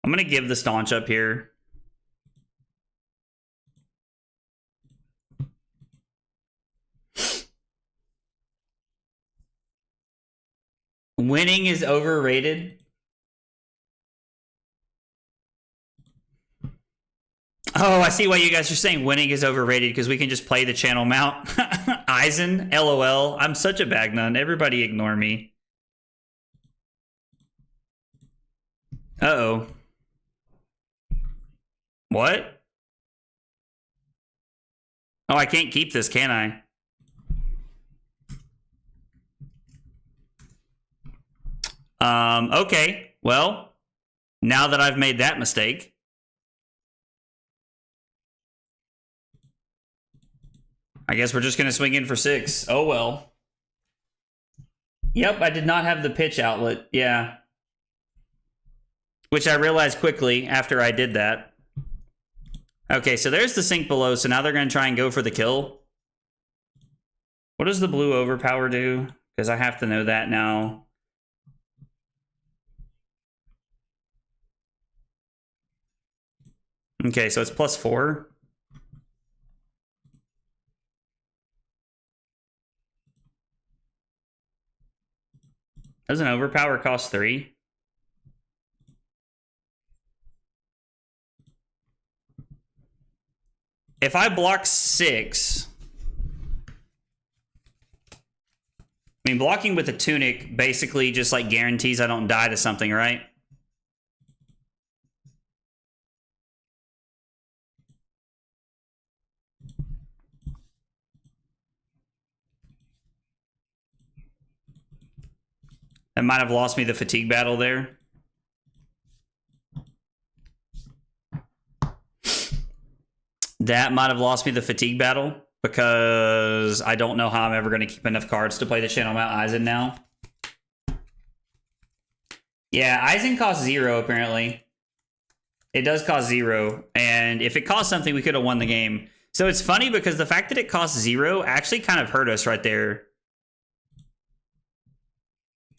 I'm going to give the Staunch up here. Winning is overrated. Oh, I see why you guys are saying winning is overrated, because we can just play the channel mount. Eisen, LOL. I'm such a bagnun. Everybody ignore me. Uh-oh. What? Oh, I can't keep this, can I? Okay. Well, now that I've made that mistake... I guess we're just going to swing in for 6. Oh, well. Yep, I did not have the pitch outlet. Yeah. Which I realized quickly after I did that. Okay, so there's the Sink Below. So now they're going to try and go for the kill. What does the blue overpower do? Because I have to know that now. Okay, so it's +4. Doesn't overpower cost 3? If I block 6... I mean, blocking with a Tunic basically just like guarantees I don't die to something, right? That might have lost me the fatigue battle there. That might have lost me the fatigue battle because I don't know how I'm ever going to keep enough cards to play the Channel Mount Eisen now. Yeah, Eisen costs 0 apparently. It does cost 0. And if it cost something, we could have won the game. So it's funny because the fact that it costs 0 actually kind of hurt us right there.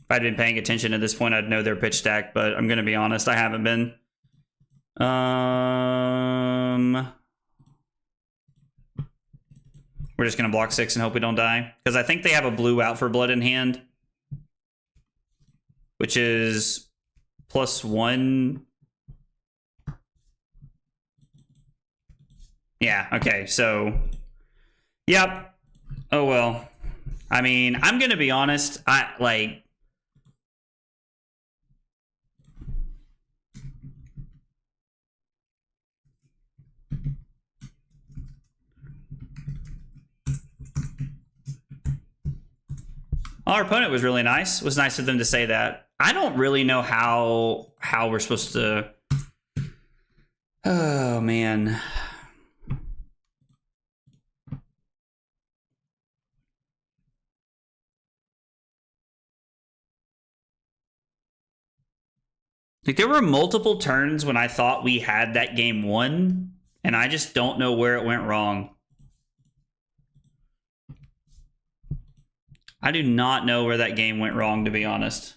If I'd been paying attention at this point, I'd know their pitch stack, but I'm going to be honest, I haven't been. We're just going to block 6 and hope we don't die. Because I think they have a blue out for Blood in hand. Which is +1. Yeah, okay, so... Yep. Oh, well. I mean, I'm gonna be honest. Like... Our opponent was really nice. It was nice of them to say that. I don't really know how we're supposed to... Oh, man. Like, there were multiple turns when I thought we had that game won, and I just don't know where it went wrong. I do not know where that game went wrong, to be honest.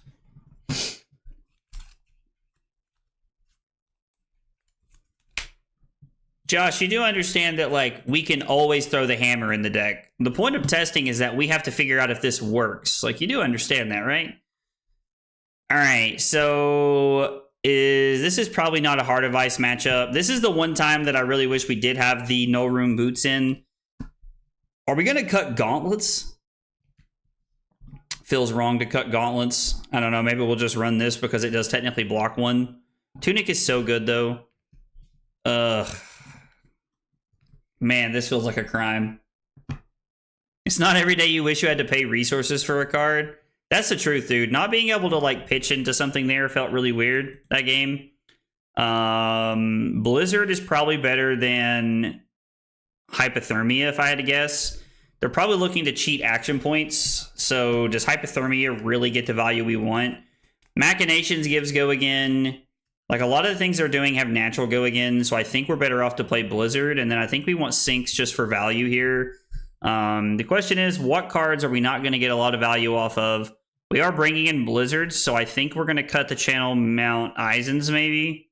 Josh, you do understand that, like, we can always throw the hammer in the deck. The point of testing is that we have to figure out if this works. Like, you do understand that, right? All right, so this is probably not a Heart of Ice matchup. This is the one time that I really wish we did have the No Room Boots in. Are we going to cut Gauntlets? Feels wrong to cut Gauntlets. I don't know. Maybe we'll just run this because it does technically block one. Tunic is so good, though. Ugh. Man, this feels like a crime. It's not every day you wish you had to pay resources for a card. That's the truth, dude. Not being able to, like, pitch into something there felt really weird, that game. Blizzard is probably better than Hypothermia, if I had to guess. They're probably looking to cheat action points. So does Hypothermia really get the value we want? Machinations gives go again. Like, a lot of the things they're doing have natural go again. So I think we're better off to play Blizzard. And then I think we want Sinks just for value here. The question is, what cards are we not going to get a lot of value off of? We are bringing in Blizzards, so I think we're going to cut the channel Mount Eisens, maybe.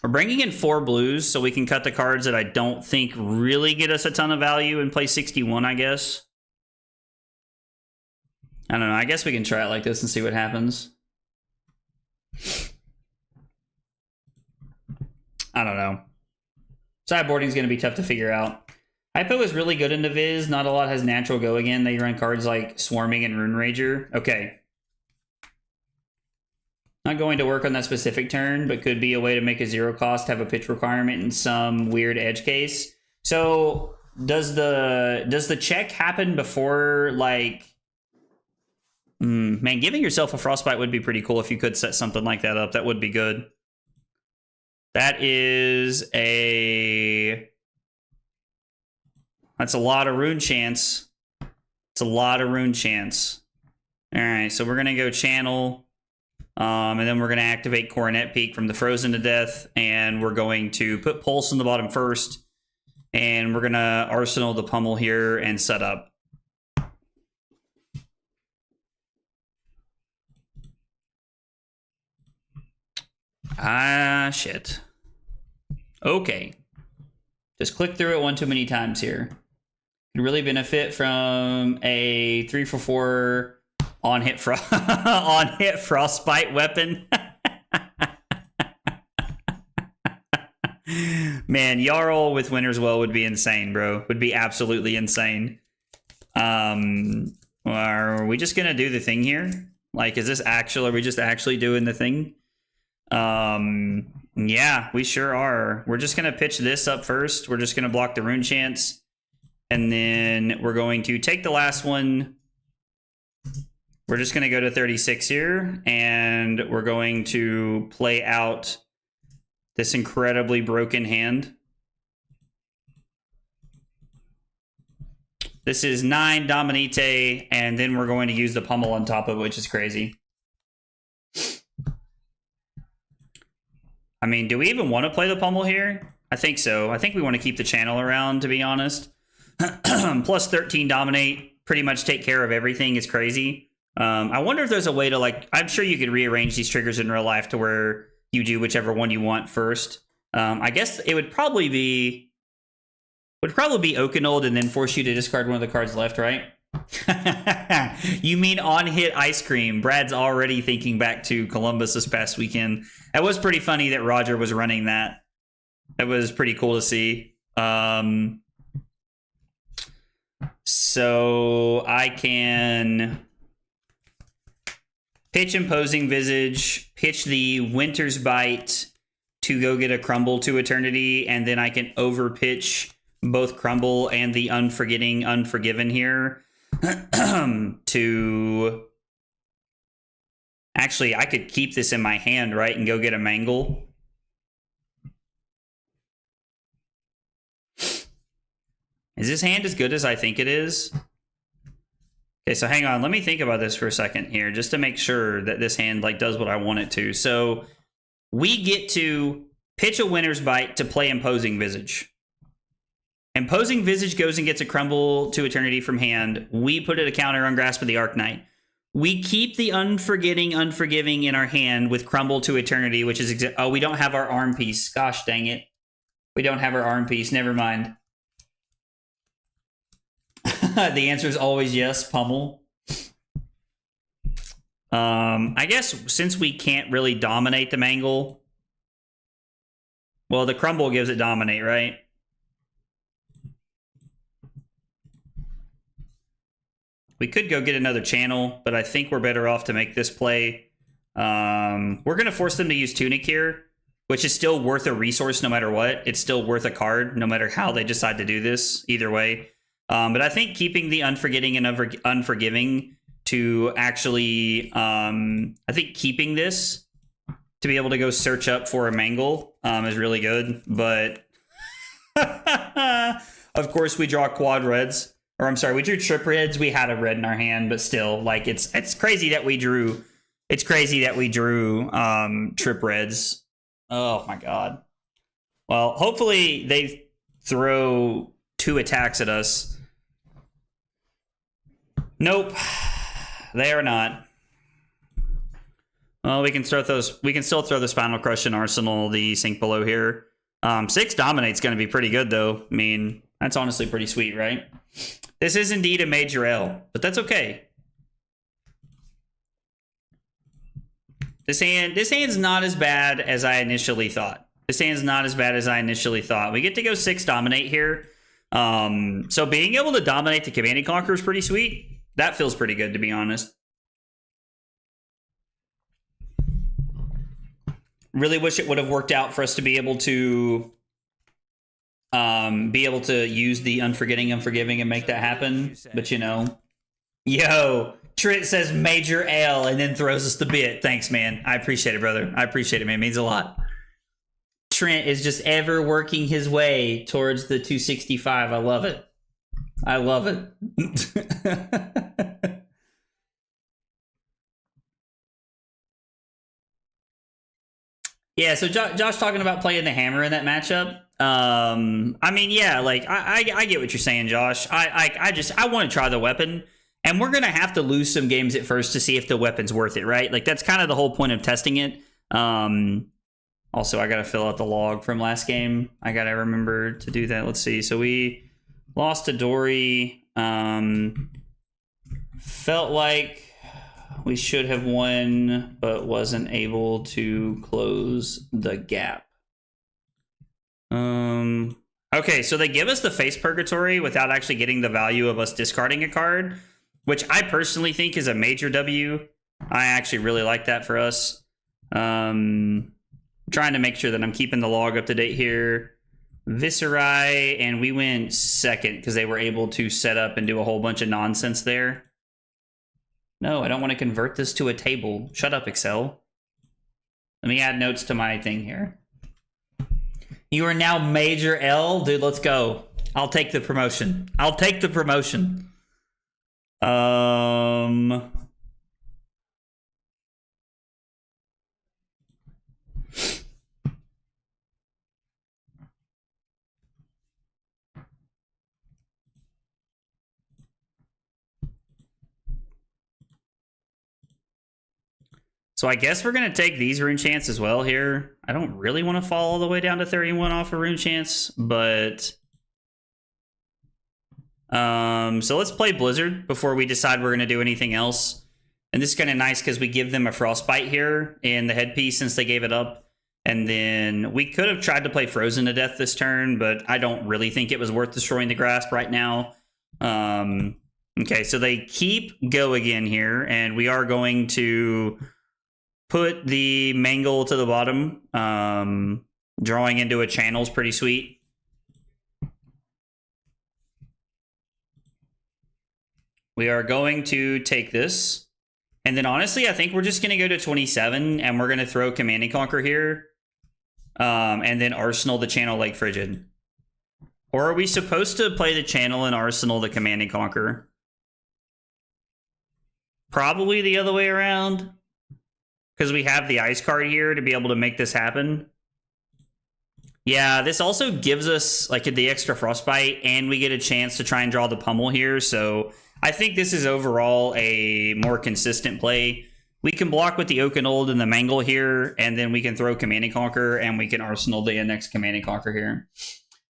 We're bringing in 4 blues, so we can cut the cards that I don't think really get us a ton of value and play 61, I guess. I don't know. I guess we can try it like this and see what happens. I don't know. Sideboarding is going to be tough to figure out. Hypo is really good into Viz. Not a lot has natural go again. They run cards like Swarming and Rune Rager. Okay. Not going to work on that specific turn, but could be a way to make a 0 cost, have a pitch requirement in some weird edge case. So does the check happen before, like... man, giving yourself a Frostbite would be pretty cool if you could set something like that up. That would be good. That is a... That's a lot of rune chance. It's a lot of rune chance. All right, so we're going to go channel. And then we're going to activate Coronet Peak from the Frozen to Death. And we're going to put Pulse in the bottom first. And we're going to Arsenal the Pummel here and set up. Ah, shit. Okay. Just click through it one too many times here. Could really benefit from a 3/4 on hit Frostbite weapon. Man, Jarl with Winter's Well would be insane, bro. Would be absolutely insane. Are we just gonna do the thing here? Like, is this actual? Are we just actually doing the thing? Yeah, we sure are. We're just gonna pitch this up first. We're just gonna block the rune chance. And then we're going to take the last one. We're just going to go to 36 here. And we're going to play out this incredibly broken hand. This is 9 Dominite. And then we're going to use the pummel on top of it, which is crazy. I mean, do we even want to play the pummel here? I think so. I think we want to keep the channel around, to be honest. Plus 13 Dominate, pretty much take care of everything is crazy. I wonder if there's a way to, like, I'm sure you could rearrange these triggers in real life to where you do whichever one you want first. I guess it would probably be Oakenold and then force you to discard one of the cards left, right? You mean on hit ice cream? Brad's already thinking back to Columbus this past weekend. That was pretty funny that Roger was running that. That was pretty cool to see. So I can pitch Imposing Visage, pitch the Winter's Bite to go get a Crumble to Eternity, and then I can overpitch both Crumble and the Unforgetting Unforgiven here to... Actually, I could keep this in my hand, right, and go get a Mangle. Is this hand as good as I think it is? Okay, so hang on. Let me think about this for a second here, just to make sure that this hand like does what I want it to. So we get to pitch a Winter's Bite to play Imposing Visage. Imposing Visage goes and gets a Crumble to Eternity from hand. We put it a counter on Grasp of the Arknight. We keep the Unforgetting Unforgiving in our hand with Crumble to Eternity, which is... oh, we don't have our arm piece. Gosh dang it. We don't have our arm piece. Never mind. The answer is always yes, Pummel. I guess since we can't really dominate the Mangle... Well, the Crumble gives it Dominate, right? We could go get another channel, but I think we're better off to make this play. We're going to force them to use Tunic here, which is still worth a resource no matter what. It's still worth a card no matter how they decide to do this, either way. But I think keeping the Unforgetting and Unforgiving to actually... I think keeping this to be able to go search up for a Mangle is really good. But of course we draw quad reds. Or I'm sorry, we drew trip reds. We had a red in our hand, but still, like it's crazy that we drew. It's crazy that we drew trip reds. Oh my god. Well, hopefully they throw 2 attacks at us. Nope, they are not. Well, we can start those. We can still throw the Spinal Crush in Arsenal, the Sink Below here. 6 Dominate's going to be pretty good, though. I mean, that's honestly pretty sweet, right? This is indeed a major L, but that's okay. This hand's not as bad as I initially thought. This hand's not as bad as I initially thought. We get to go 6 Dominate here. So being able to dominate the Command and Conquer is pretty sweet. That feels pretty good, to be honest. Really wish it would have worked out for us to be able to use the Unforgetting, Unforgiving and make that happen. But you know, yo, Trent says major L and then throws us the bit. Thanks, man. I appreciate it, brother. I appreciate it, man. It means a lot. Trent is just ever working his way towards the 265. I love it. I love it. Yeah, so Josh talking about playing the hammer in that matchup. I mean, yeah, like I get what you're saying, Josh. I want to try the weapon, and we're gonna have to lose some games at first to see if the weapon's worth it, right? Like that's kind of the whole point of testing it. Also, I gotta fill out the log from last game. I gotta remember to do that. Let's see. So we lost to Dory. Felt like we should have won, but wasn't able to close the gap. Okay, so they give us the Face Purgatory without actually getting the value of us discarding a card, which I personally think is a major W. I actually really like that for us. Trying to make sure that I'm keeping the log up to date here. Viserai, and we went second because they were able to set up and do a whole bunch of nonsense there. No, I don't want to convert this to a table. Shut up, Excel. Let me add notes to my thing here. You are now major L? Dude, let's go. I'll take the promotion. I'll take the promotion. So I guess we're going to take these Rune Chants as well here. I don't really want to fall all the way down to 31 off a Rune Chants, but So let's play Blizzard before we decide we're going to do anything else. And this is kind of nice because we give them a Frostbite here in the headpiece since they gave it up. And then we could have tried to play Frozen to Death this turn, but I don't really think it was worth destroying the Grasp right now. Okay, so they keep Go again here, and we are going to put the Mangle to the bottom. Drawing into a channel is pretty sweet. We are going to take this. And then honestly, I think we're just going to go to 27, and we're going to throw Command and Conquer here. And then Arsenal the Channel Lake Frigid. Or are we supposed to play the Channel and Arsenal the Command and Conquer? Probably the other way around. Because we have the Ice card here to be able to make this happen. Yeah, this also gives us like the extra Frostbite, and we get a chance to try and draw the Pummel here. So I think this is overall a more consistent play. We can block with the Oak and Old and the Mangle here, and then we can throw Command and Conquer, and we can Arsenal the next Command and Conquer here.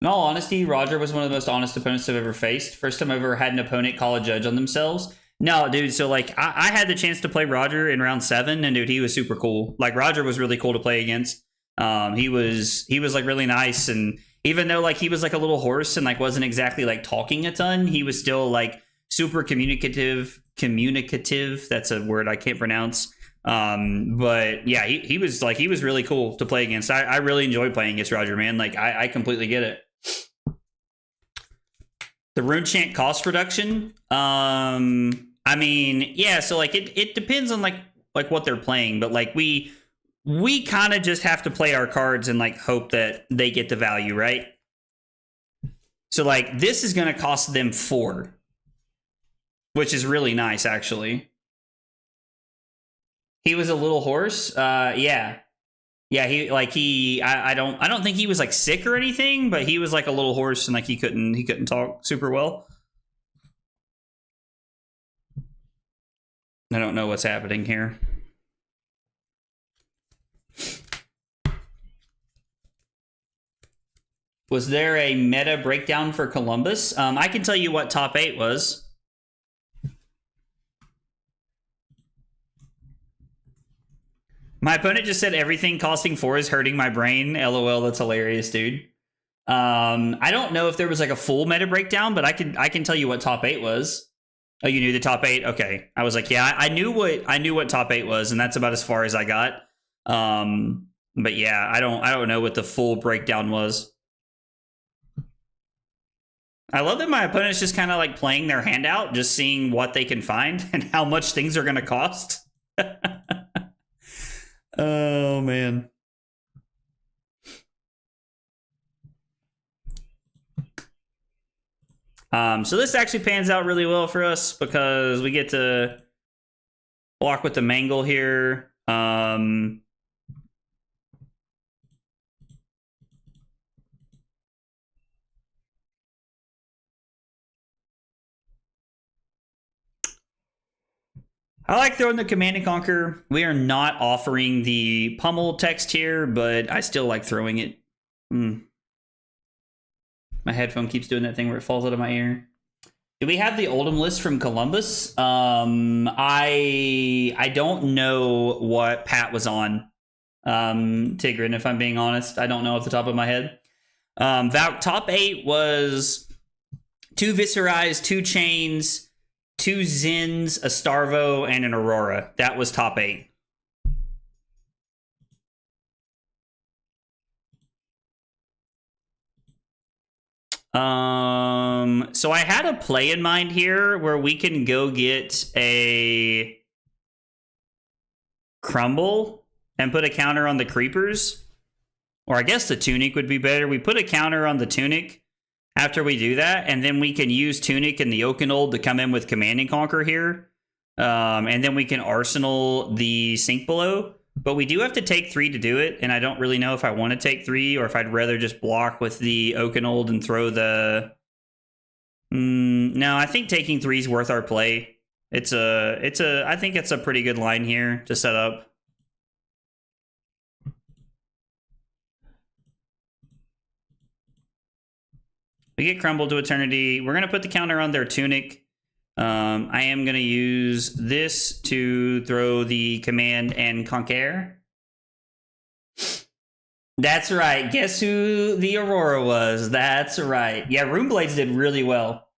In all honesty, Roger was one of the most honest opponents I've ever faced. First time I've ever had an opponent call a judge on themselves. No, dude, so like I had the chance to play Roger in round 7, and dude, he was super cool. Like Roger was really cool to play against. He was like really nice, and even though like he was like a little hoarse and like wasn't exactly like talking a ton, he was still like super communicative. That's a word I can't pronounce. But yeah, he was really cool to play against. I really enjoyed playing against Roger, man. Like I completely get it. The Rune Chant cost reduction. I mean, yeah, so like it depends on like what they're playing, but like we kind of just have to play our cards and like hope that they get the value, right? So like this is going to cost them 4. Which is really nice, actually. He was a little hoarse. Yeah. I don't think he was like sick or anything, but he was like a little hoarse and like he couldn't talk super well. I don't know what's happening here. Was there a meta breakdown for Columbus? I can tell you what top 8 was. My opponent just said everything costing 4 is hurting my brain. LOL, that's hilarious, dude. I don't know if there was like a full meta breakdown, but I can tell you what top 8 was. Oh, you knew the top 8? Okay. I was like, yeah, I knew what top 8 was, and that's about as far as I got. But yeah, I don't know what the full breakdown was. I love that my opponent's just kind of like playing their hand out, just seeing what they can find and how much things are going to cost. Oh, man. So this actually pans out really well for us because we get to block with the Mangle here. I like throwing the Command and Conquer. We are not offering the Pummel text here, but I still like throwing it. My headphone keeps doing that thing where it falls out of my ear. Do we have the Oldham list from Columbus? I don't know what Pat was on. Tigran, if I'm being honest. I don't know off the top of my head. Top 8 was 2 Viscerize, 2 Chains, 2 Zins, a Starvo, and an Aurora. That was top 8. So I had a play in mind here where we can go get a Crumble and put a counter on the Creepers. Or I guess the Tunic would be better. We put a counter on the Tunic after we do that, and then we can use Tunic and the Oakenold to come in with Command and Conquer here. And then we can Arsenal the Sink Below. But we do have to take 3 to do it, and I don't really know if I want to take 3 or if I'd rather just block with the Oakenold and throw the... No, I think taking 3 is worth our play. I think it's a pretty good line here to set up. We get Crumble to Eternity. We're going to put the counter on their Tunic. I am going to use this to throw the Command and Conquer. That's right. Guess who the Aurora was? That's right. Yeah, Runeblades did really well.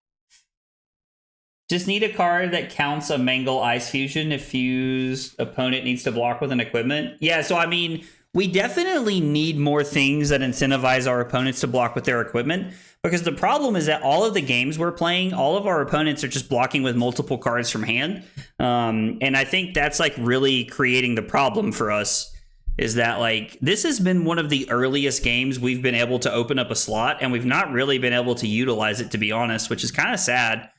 Just need a card that counts a Mangle Ice Fusion if fused opponent needs to block with an equipment. Yeah, so I mean, we definitely need more things that incentivize our opponents to block with their equipment, because the problem is that all of the games we're playing, all of our opponents are just blocking with multiple cards from hand. And I think that's like really creating the problem for us, is that like this has been one of the earliest games we've been able to open up a slot, and we've not really been able to utilize it, to be honest, which is kind of sad.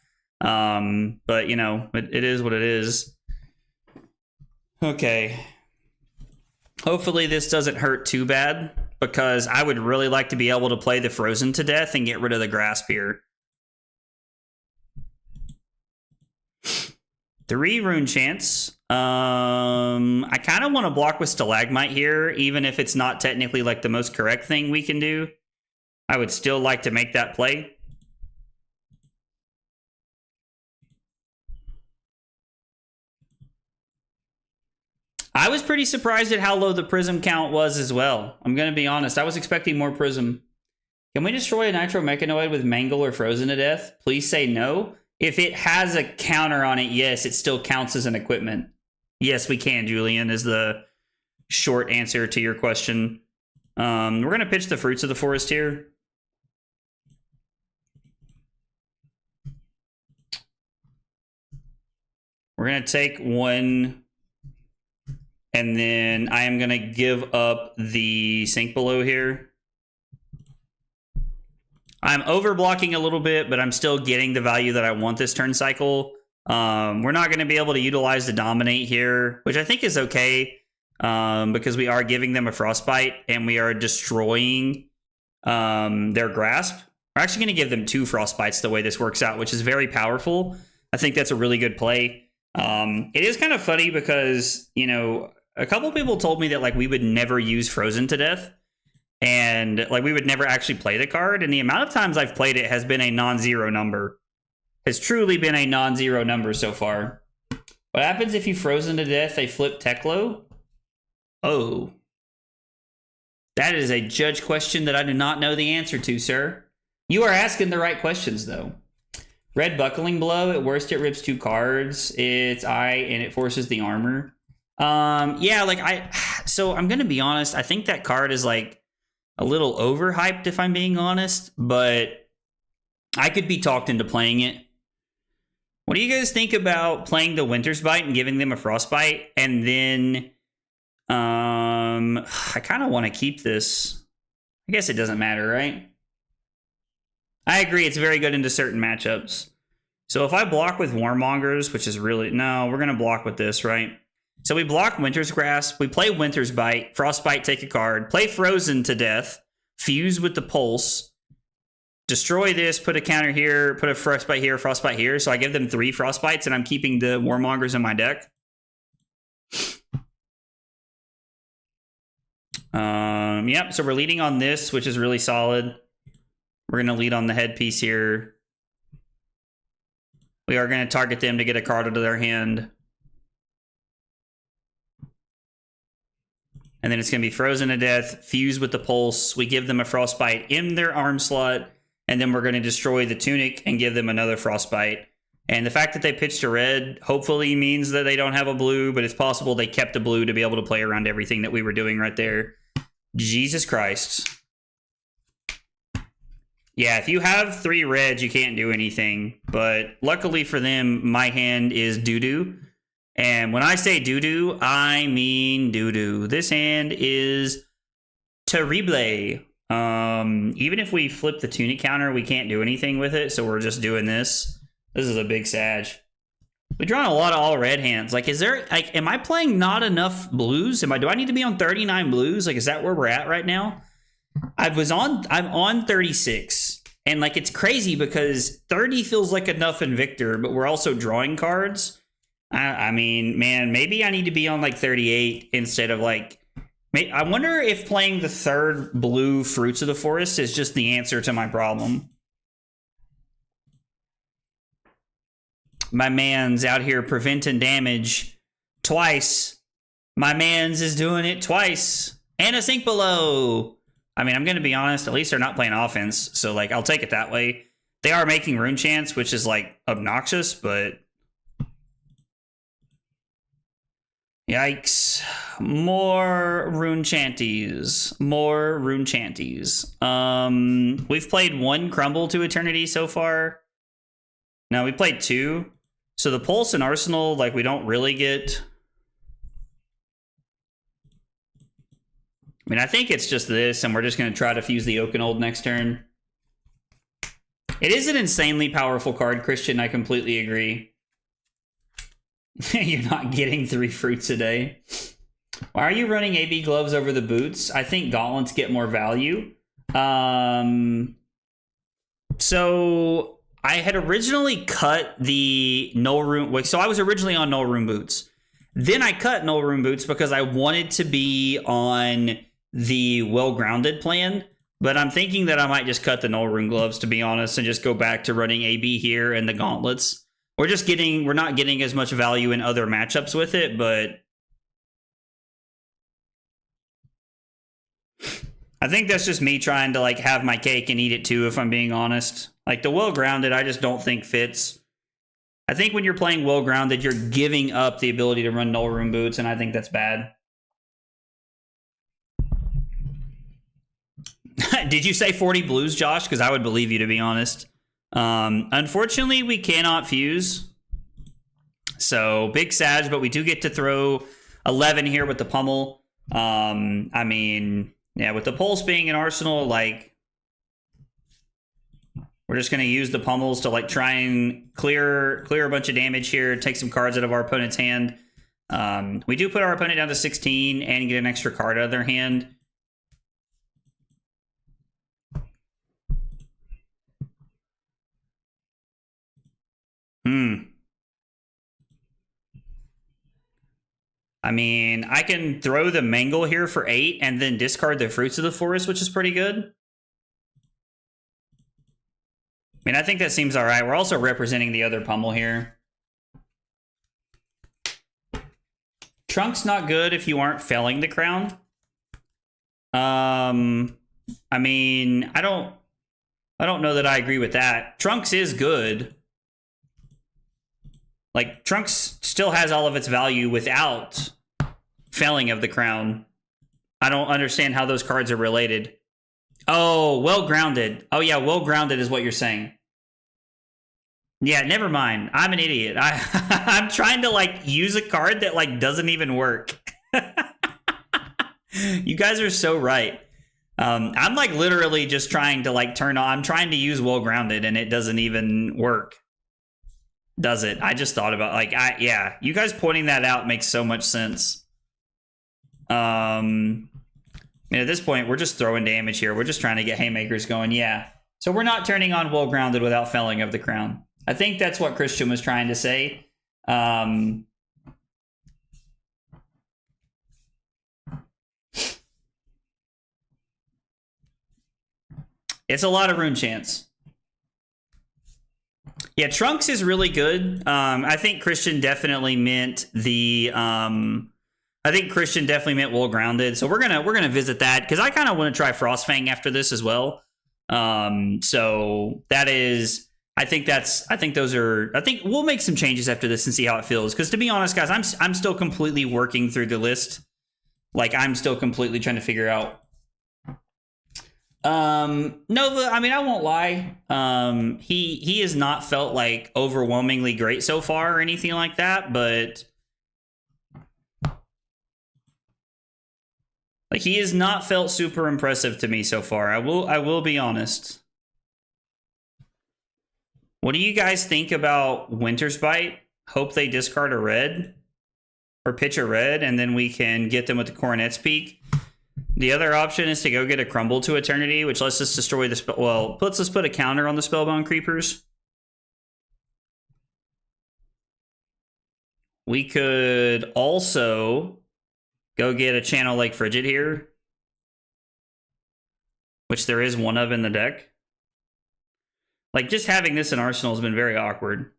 But you know, it is what it is. Okay. Hopefully this doesn't hurt too bad, because I would really like to be able to play the Frozen to death and get rid of the Grasp here. 3 Rune Chance. I kind of want to block with Stalagmite here, even if it's not technically like the most correct thing we can do. I would still like to make that play. I was pretty surprised at how low the Prism count was as well. I'm going to be honest. I was expecting more Prism. Can we destroy a Nitro Mechanoid with Mangle or Frozen to death? Please say no. If it has a counter on it, yes, it still counts as an equipment. Yes, we can, Julian, is the short answer to your question. We're going to pitch the Fruits of the Forest here. We're going to take 1... and then I am going to give up the Sink Below here. I'm overblocking a little bit, but I'm still getting the value that I want this turn cycle. We're not going to be able to utilize the Dominate here, which I think is okay, because we are giving them a Frostbite and we are destroying their Grasp. We're actually going to give them 2 Frostbites the way this works out, which is very powerful. I think that's a really good play. It is kind of funny because, you know, a couple people told me that like we would never use Frozen to death, and like we would never actually play the card, and the amount of times I've played it has been a non-zero number. Has truly been a non-zero number so far. What happens if you Frozen to death, they flip Teklo? Oh. That is a judge question that I do not know the answer to, sir. You are asking the right questions, though. Red Buckling Blow, at worst it rips 2 cards. It's and it forces the armor. Yeah, like so I'm gonna be honest, I think that card is like a little overhyped, if I'm being honest, but I could be talked into playing it. What do you guys think about playing the Winter's Bite and giving them a Frostbite, and then I kind of want to keep this. I guess it doesn't matter, right? I agree, it's very good into certain matchups. So if I block with Warmongers, which is really... No, we're going to block with this, right? So we block Winter's Grasp, we play Winter's Bite, Frostbite, take a card, play Frozen to death, fuse with the Pulse, destroy this, put a counter here, put a Frostbite here. So I give them 3 Frostbites, and I'm keeping the Warmongers in my deck. Yep, so we're leading on this, which is really solid. We're going to lead on the headpiece here. We are going to target them to get a card out of their hand. And then it's going to be Frozen to death, fuse with the Pulse. We give them a Frostbite in their arm slot, and then we're going to destroy the Tunic and give them another Frostbite. And the fact that they pitched a red hopefully means that they don't have a blue, but it's possible they kept a blue to be able to play around everything that we were doing right there. Jesus Christ. Yeah, if you have 3 reds, you can't do anything. But luckily for them, my hand is doo-doo. And when I say doo-doo, I mean doo-doo. This hand is terrible. Even if we flip the Tunic counter, we can't do anything with it, so we're just doing this. This is a big Sag. We've drawn a lot of all red hands. Like, is there, like, am I playing not enough blues? Do I need to be on 39 blues? Like, is that where we're at right now? I'm on 36. And, like, it's crazy because 30 feels like enough in Victor, but we're also drawing cards. I mean, man, maybe I need to be on, like, 38 instead of, like... I wonder if playing the 3rd blue Fruits of the Forest is just the answer to my problem. My man's out here preventing damage twice. My man's is doing it twice. And a sink below. I mean, I'm going to be honest. At least they're not playing offense. So, like, I'll take it that way. They are making rune chants, which is, like, obnoxious, but... Yikes. More rune chanties. More rune chanties. We've played 1 Crumble to Eternity so far. No, we played 2. So the Pulse and Arsenal, like, we don't really get... I mean, I think it's just this, and we're just going to try to fuse the Oakenold next turn. It is an insanely powerful card, Christian. I completely agree. You're not getting 3 fruits a day. Why are you running AB gloves over the boots? I think gauntlets get more value. So I had originally cut the null rune. So I was originally on null rune boots. Then I cut null rune boots because I wanted to be on the well-grounded plan. But I'm thinking that I might just cut the null rune gloves, to be honest, and just go back to running AB here and the gauntlets. We're not getting as much value in other matchups with it, but I think that's just me trying to like have my cake and eat it too, if I'm being honest. Like the well-grounded, I just don't think fits. I think when you're playing well-grounded, you're giving up the ability to run null rune boots, and I think that's bad. Did you say 40 blues, Josh? Because I would believe you, to be honest. Unfortunately, we cannot fuse. So, big Sag, but we do get to throw 11 here with the pummel. I mean, yeah, with the pulse being an arsenal, like, we're just going to use the pummels to, like, try and clear a bunch of damage here, take some cards out of our opponent's hand. We do put our opponent down to 16 and get an extra card out of their hand. I mean, I can throw the Mangle here for 8 and then discard the Fruits of the Forest, which is pretty good. I mean, I think that seems all right. We're also representing the other pummel here. Trunk's not good if you aren't felling the crown. I mean, I don't know that I agree with that. Trunks is good. Like, Trunks still has all of its value without felling of the crown. I don't understand how those cards are related. Oh, well-grounded. Oh, yeah, well-grounded is what you're saying. Yeah, never mind. I'm an idiot. I'm trying to, like, use a card that, like, doesn't even work. You guys are so right. I'm, like, literally just trying to, like, I'm trying to use well-grounded, and it doesn't even work. Does it? I just thought about, like, yeah, you guys pointing that out makes so much sense. I mean, at this point, we're just throwing damage here. We're just trying to get haymakers going. Yeah. So we're not turning on well-grounded without felling of the crown. I think that's what Christian was trying to say. It's a lot of rune chance. Yeah, Trunks is really good. I think Christian definitely meant the I think Christian definitely meant well-grounded. So we're gonna visit that because I kind of want to try Frostfang after this as well. So that is, I think we'll make some changes after this and see how it feels. Because to be honest, guys, I'm still completely working through the list. Like, I'm still completely trying to figure out. No, I mean, I won't lie. He has not felt like overwhelmingly great so far or anything like that, but like, he has not felt super impressive to me so far. I will be honest. What do you guys think about Winter's Bite? Hope they discard a red or pitch a red, and then we can get them with the Coronet's Peak. The other option is to go get a Crumble to Eternity, which lets us destroy the spell. Well, lets us put a counter on the Spellbound Creepers. We could also go get a Channel Lake Frigid here, which there is one of in the deck. Like, just having this in Arsenal has been very awkward.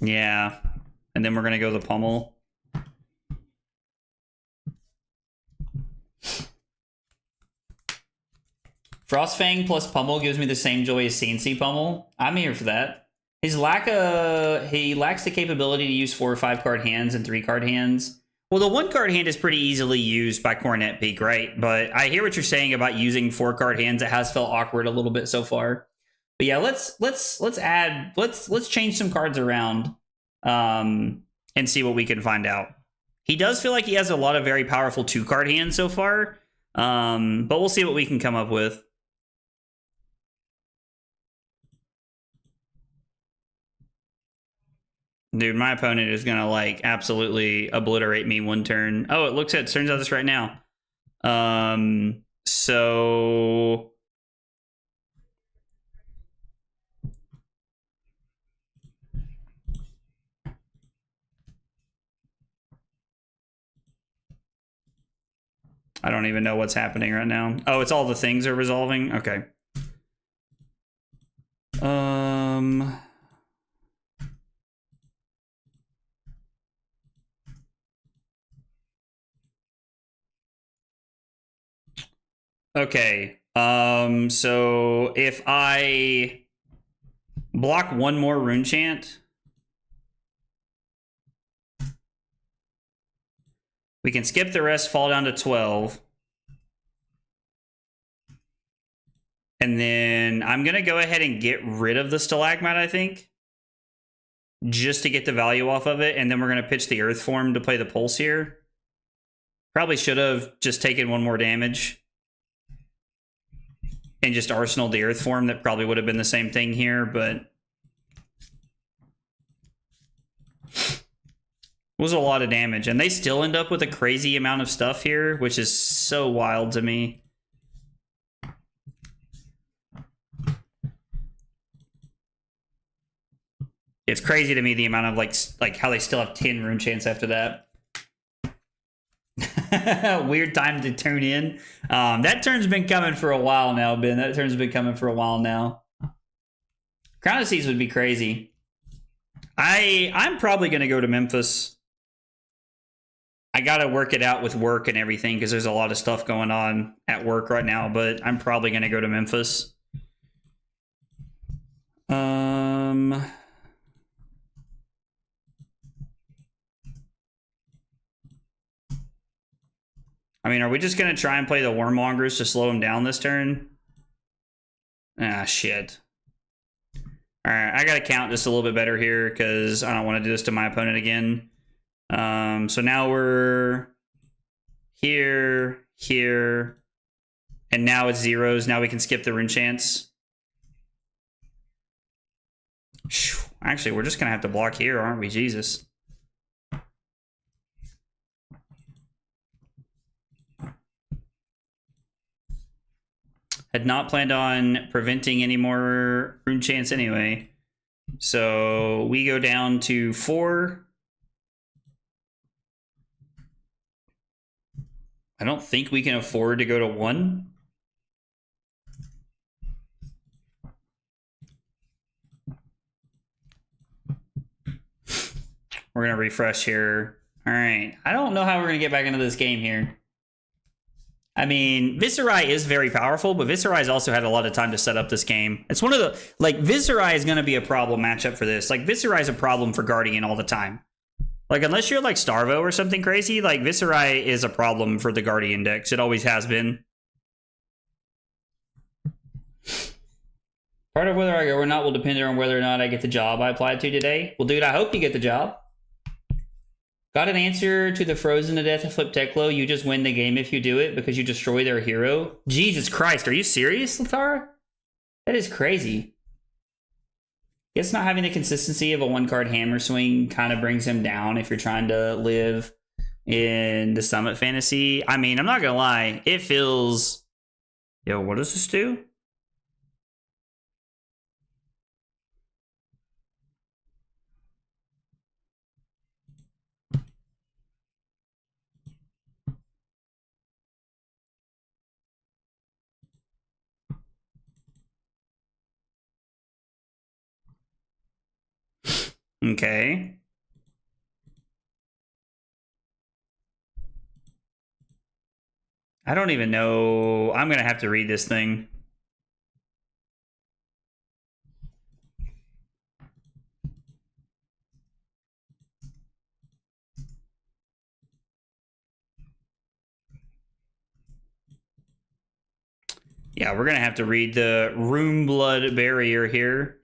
Yeah. And then we're going to go the Pummel. Frostfang plus Pummel gives me the same joy as CNC Pummel. I'm here for that. He lacks the capability to use 4 or 5 card hands and 3 card hands. Well, the 1 card hand is pretty easily used by Cornet Peak, right? But I hear what you're saying about using 4 card hands. It has felt awkward a little bit so far. But yeah, let's change some cards around and see what we can find out. He does feel like he has a lot of very powerful 2 card hands so far. But we'll see what we can come up with. Dude, my opponent is gonna like absolutely obliterate me one turn. Oh, it turns out this right now. So I don't even know what's happening right now. Oh, it's all the things are resolving? Okay. Okay. So if I block 1 more Rune Chant, we can skip the rest, fall down to 12. And then I'm going to go ahead and get rid of the Stalagmite, I think. Just to get the value off of it. And then we're going to pitch the Earth Form to play the Pulse here. Probably should have just taken 1 more damage. And just Arsenal the Earth Form. That probably would have been the same thing here, but... it was a lot of damage. And they still end up with a crazy amount of stuff here, which is so wild to me. It's crazy to me the amount of like how they still have 10 Rune Chants after that. Weird time to tune in. That turn's been coming for a while now, Ben. That turn's been coming for a while now. Crown of Seas would be crazy. I'm probably gonna go to Memphis. I gotta work it out with work and everything because there's a lot of stuff going on at work right now, but I'm probably gonna go to Memphis. I mean, are we just going to try and play the Wormmongers to slow him down this turn? Ah, shit. All right, I got to count just a little bit better here because I don't want to do this to my opponent again. So now we're here, here, and now it's zeros. Now we can skip the Rune Chants. Actually, we're just going to have to block here, aren't we? Jesus. Had not planned on preventing any more Rune Chants anyway. So we go down to 4. I don't think we can afford to go to 1. We're going to refresh here. All right. I don't know how we're going to get back into this game here. I mean, Viserai is very powerful, but Viserai's also had a lot of time to set up this game. It's one of the... like, Viserai is going to be a problem matchup for this. Like, Viserai is a problem for Guardian all the time. Like, unless you're, like, Starvo or something crazy, like, Viserai is a problem for the Guardian decks. It always has been. Part of whether I go or not will depend on whether or not I get the job I applied to today. Well, dude, I hope you get the job. Got an answer to the frozen to death of Flip Teklo. You just win the game if you do it because you destroy their hero. Jesus Christ, are you serious, Latara? That is crazy. Guess not having the consistency of a 1-card hammer swing kind of brings him down if you're trying to live in the Summit Fantasy. I mean, I'm not gonna lie. It feels... Yo, what does this do? Okay. I don't even know. I'm going to have to read this thing. Yeah, we're going to have to read the Rune Blood Barrier here.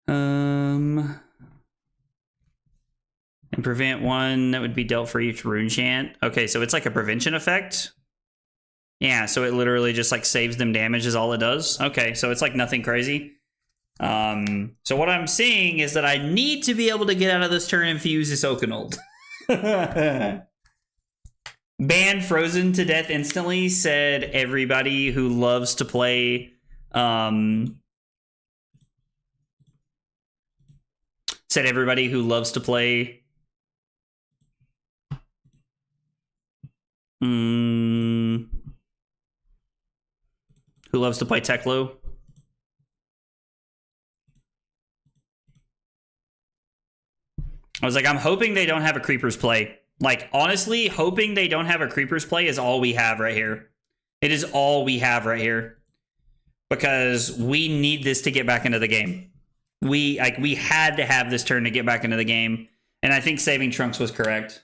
And prevent one that would be dealt for each rune chant. Okay, so it's like a prevention effect. Yeah, so it literally just like saves them damage is all it does. Okay, so it's like nothing crazy. So what I'm seeing is that I need to be able to get out of this turn and fuse this Oakenold. Ban Frozen to death instantly, said everybody who loves to play said everybody who loves to play who loves to play Teklo. I was like, I'm hoping they don't have a Creepers play. Like, honestly, hoping they don't have a Creepers play is all we have right here. It is all we have right here. Because we need this to get back into the game. We had to have this turn to get back into the game. And I think saving Trunks was correct.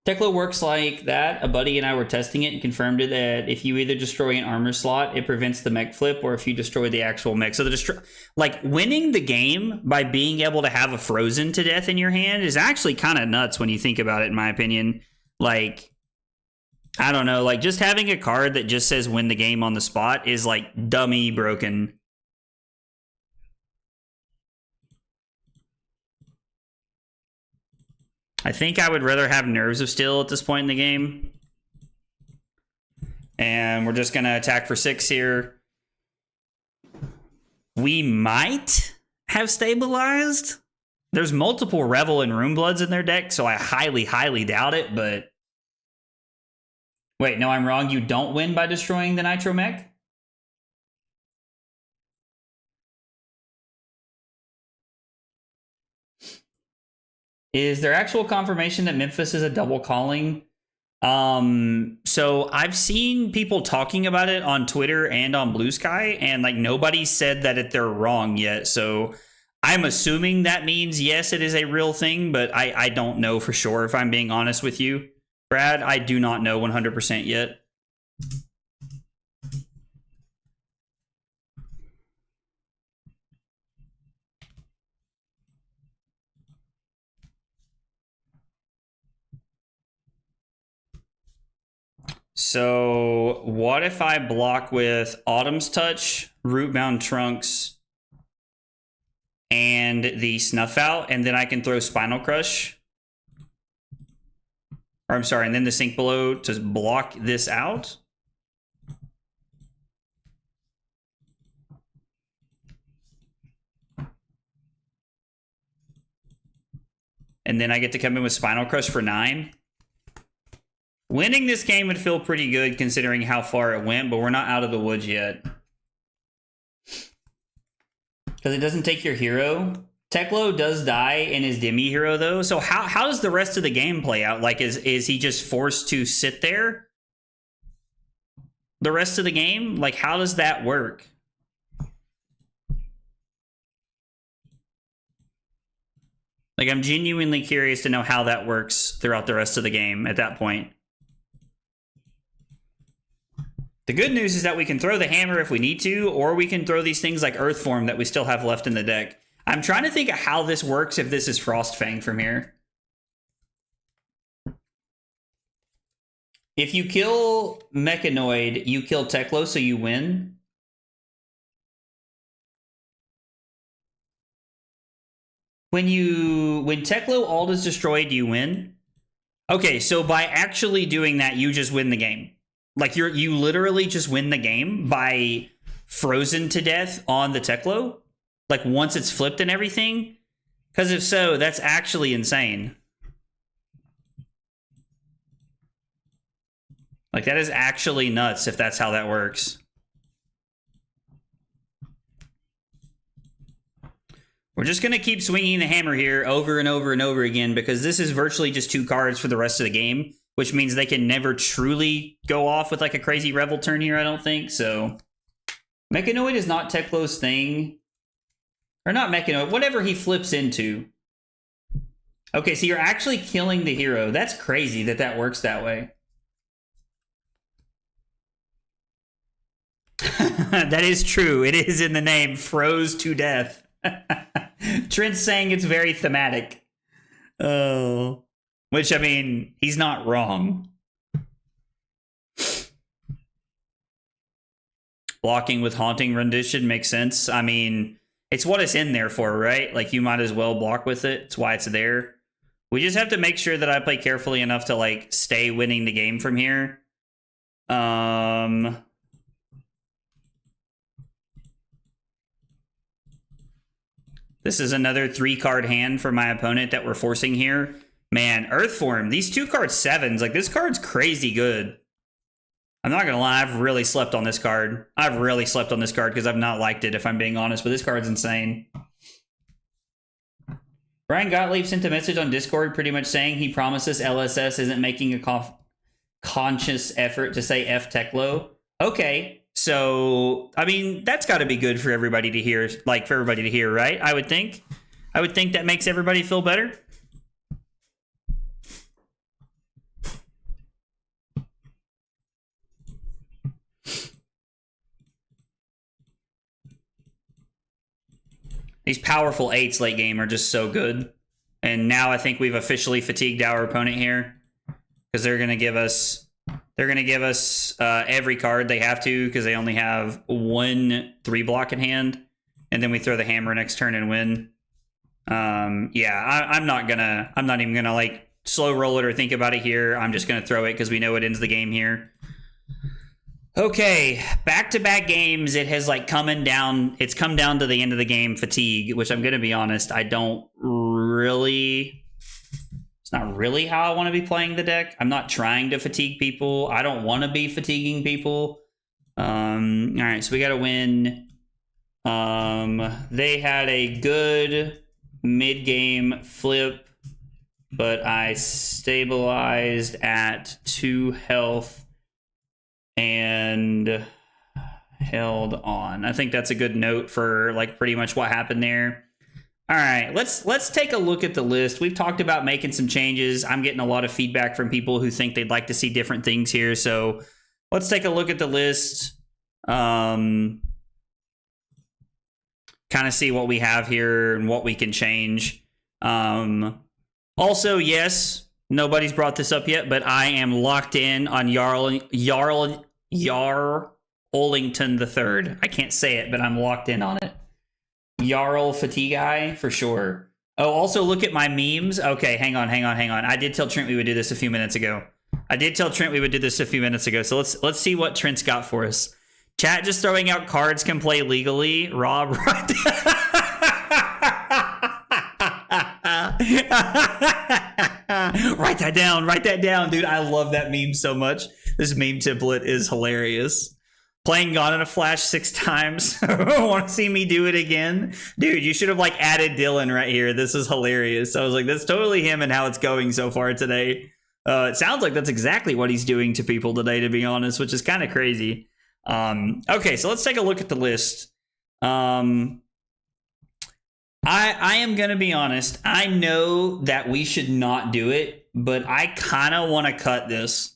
Teklo works like that. A buddy and I were testing it and confirmed it that if you either destroy an armor slot, it prevents the mech flip, or if you destroy the actual mech. So like winning the game by being able to have a Frozen to death in your hand is actually kind of nuts when you think about it, in my opinion. Like, I don't know, like just having a card that just says win the game on the spot is like dummy broken. I think I would rather have Nerves of Steel at this point in the game. And we're just going to attack for 6 here. We might have stabilized. There's multiple Revel and Runebloods in their deck, so I highly, highly doubt it, but... Wait, no, I'm wrong. You don't win by destroying the Nitro Mech? Is there actual confirmation that Memphis is a double calling? So I've seen people talking about it on Twitter and on Blue Sky, and like nobody said that they're wrong yet. So I'm assuming that means yes, it is a real thing, but I don't know for sure, if I'm being honest with you. Brad, I do not know 100% yet. So what if I block with Autumn's Touch, Rootbound Trunks, and the Snuff Out, and then I can throw Spinal Crush? Or I'm sorry, and then the Sink Below to block this out? And then I get to come in with Spinal Crush for 9? Winning this game would feel pretty good considering how far it went, but we're not out of the woods yet. Because it doesn't take your hero. Teklo does die in his Demi hero though, so how does the rest of the game play out? Like, is he just forced to sit there the rest of the game? Like, how does that work? Like, I'm genuinely curious to know how that works throughout the rest of the game at that point. The good news is that we can throw the hammer if we need to, or we can throw these things like Earthform that we still have left in the deck. I'm trying to think of how this works if this is Frostfang from here. If you kill Mechanoid, you kill Teklo, so you win. When Teklo ult is destroyed, you win. Okay, so by actually doing that, you just win the game. Like, you literally just win the game by frozen to death on the Teklo? Like, once it's flipped and everything? Because if so, that's actually insane. Like, that is actually nuts if that's how that works. We're just going to keep swinging the hammer here over and over and over again because this is virtually just 2 cards for the rest of the game, which means they can never truly go off with like a crazy Revel turn here, I don't think. So Mechanoid is not Teklo's thing. Or not Mechanoid, whatever he flips into. Okay, so you're actually killing the hero. That's crazy that that works that way. That is true. It is in the name, froze to death. Trent's saying it's very thematic. Oh. Which, I mean, he's not wrong. Blocking with Haunting Rendition makes sense. I mean, it's what it's in there for, right? Like, you might as well block with it. It's why it's there. We just have to make sure that I play carefully enough to, like, stay winning the game from here. This is another 3-card hand for my opponent that we're forcing here. Man, Earthform, these 2-card 7s, like this card's crazy good. I'm not gonna lie, I've really slept on this card. I've really slept on this card because I've not liked it, if I'm being honest, but this card's insane. Brian Gottlieb sent a message on Discord pretty much saying he promises LSS isn't making a conscious effort to say F Teklo. Okay. So, I mean, that's got to be good for everybody to hear, like, for everybody to hear, right? I would think. I would think that makes everybody feel better. These powerful 8s late game are just so good. And now I think we've officially fatigued our opponent here. Because they're going to give us... They're going to give us every card they have to because they only have 1 3-block in hand. And then we throw the hammer next turn and win. Yeah, I'm not even going to like slow roll it or think about it here. I'm just going to throw it because we know it ends the game here. Okay, back-to-back games. It has like come down to the end of the game fatigue, which I'm going to be honest, I don't really... It's not really how I want to be playing the deck. I'm not trying to fatigue people. I don't want to be fatiguing people. All right, so we got to win. They had a good mid-game flip, but I stabilized at 2 health and held on. I think that's a good note for like pretty much what happened there. All right, let's take a look at the list. We've talked about making some changes. I'm getting a lot of feedback from people who think they'd like to see different things here. So let's take a look at the list. Kind of see what we have here and what we can change. Also, yes, nobody's brought this up yet, but I am locked in on Jarl Olington III. I can't say it, but I'm locked in on it. Jarl Fatigue Eye for sure. Oh, also look at my memes. Okay, hang on. I did tell Trent we would do this a few minutes ago. So let's see what Trent's got for us. Chat just throwing out cards can play legally. Rob, right? Write that down, dude. I love that meme so much. This meme template is hilarious. Playing Gone in a Flash 6 times. Want to see me do it again? Dude, you should have like added Dylan right here. This is hilarious. I was like, that's totally him and how it's going so far today. It sounds like that's exactly what he's doing to people today, to be honest, which is kind of crazy. Okay, so let's take a look at the list. I am going to be honest. I know that we should not do it, but I kind of want to cut this.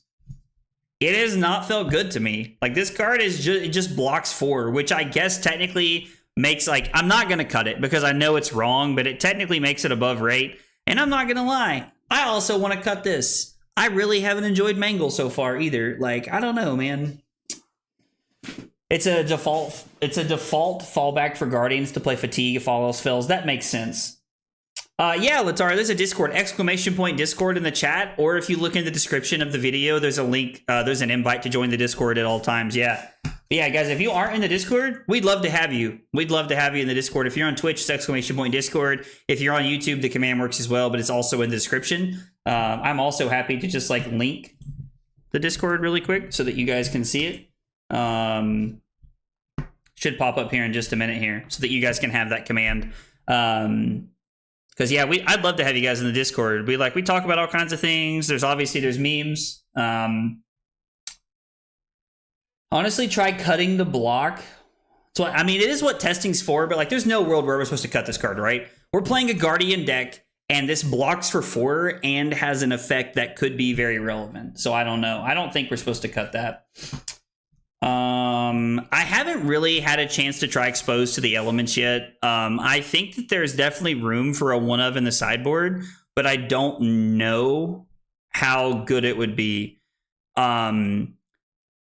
It has not felt good to me. Like, this card is just blocks 4, which I guess technically makes, like, I'm not going to cut it because I know it's wrong, but it technically makes it above rate. And I'm not going to lie. I also want to cut this. I really haven't enjoyed Mangle so far either. Like, I don't know, man. It's a default fallback for Guardians to play Fatigue if all else fails. That makes sense. Yeah, Latar, there's a Discord, ! Discord in the chat, or if you look in the description of the video, there's a link, there's an invite to join the Discord at all times, yeah. But yeah, guys, if you aren't in the Discord, we'd love to have you. We'd love to have you in the Discord. If you're on Twitch, it's ! Discord. If you're on YouTube, the command works as well, but it's also in the description. I'm also happy to just, like, link the Discord really quick so that you guys can see it. Should pop up here in just a minute here so that you guys can have that command. Because yeah, I'd love to have you guys in the Discord. We talk about all kinds of things. There's memes. Honestly, try cutting the block. So I mean, it is what testing's for, but like, there's no world where we're supposed to cut this card, right? We're playing a Guardian deck, and this blocks for 4 and has an effect that could be very relevant. So I don't know. I don't think we're supposed to cut that. I haven't really had a chance to try Exposed to the Elements yet. I think that there's definitely room for a 1-of in the sideboard, but I don't know how good it would be.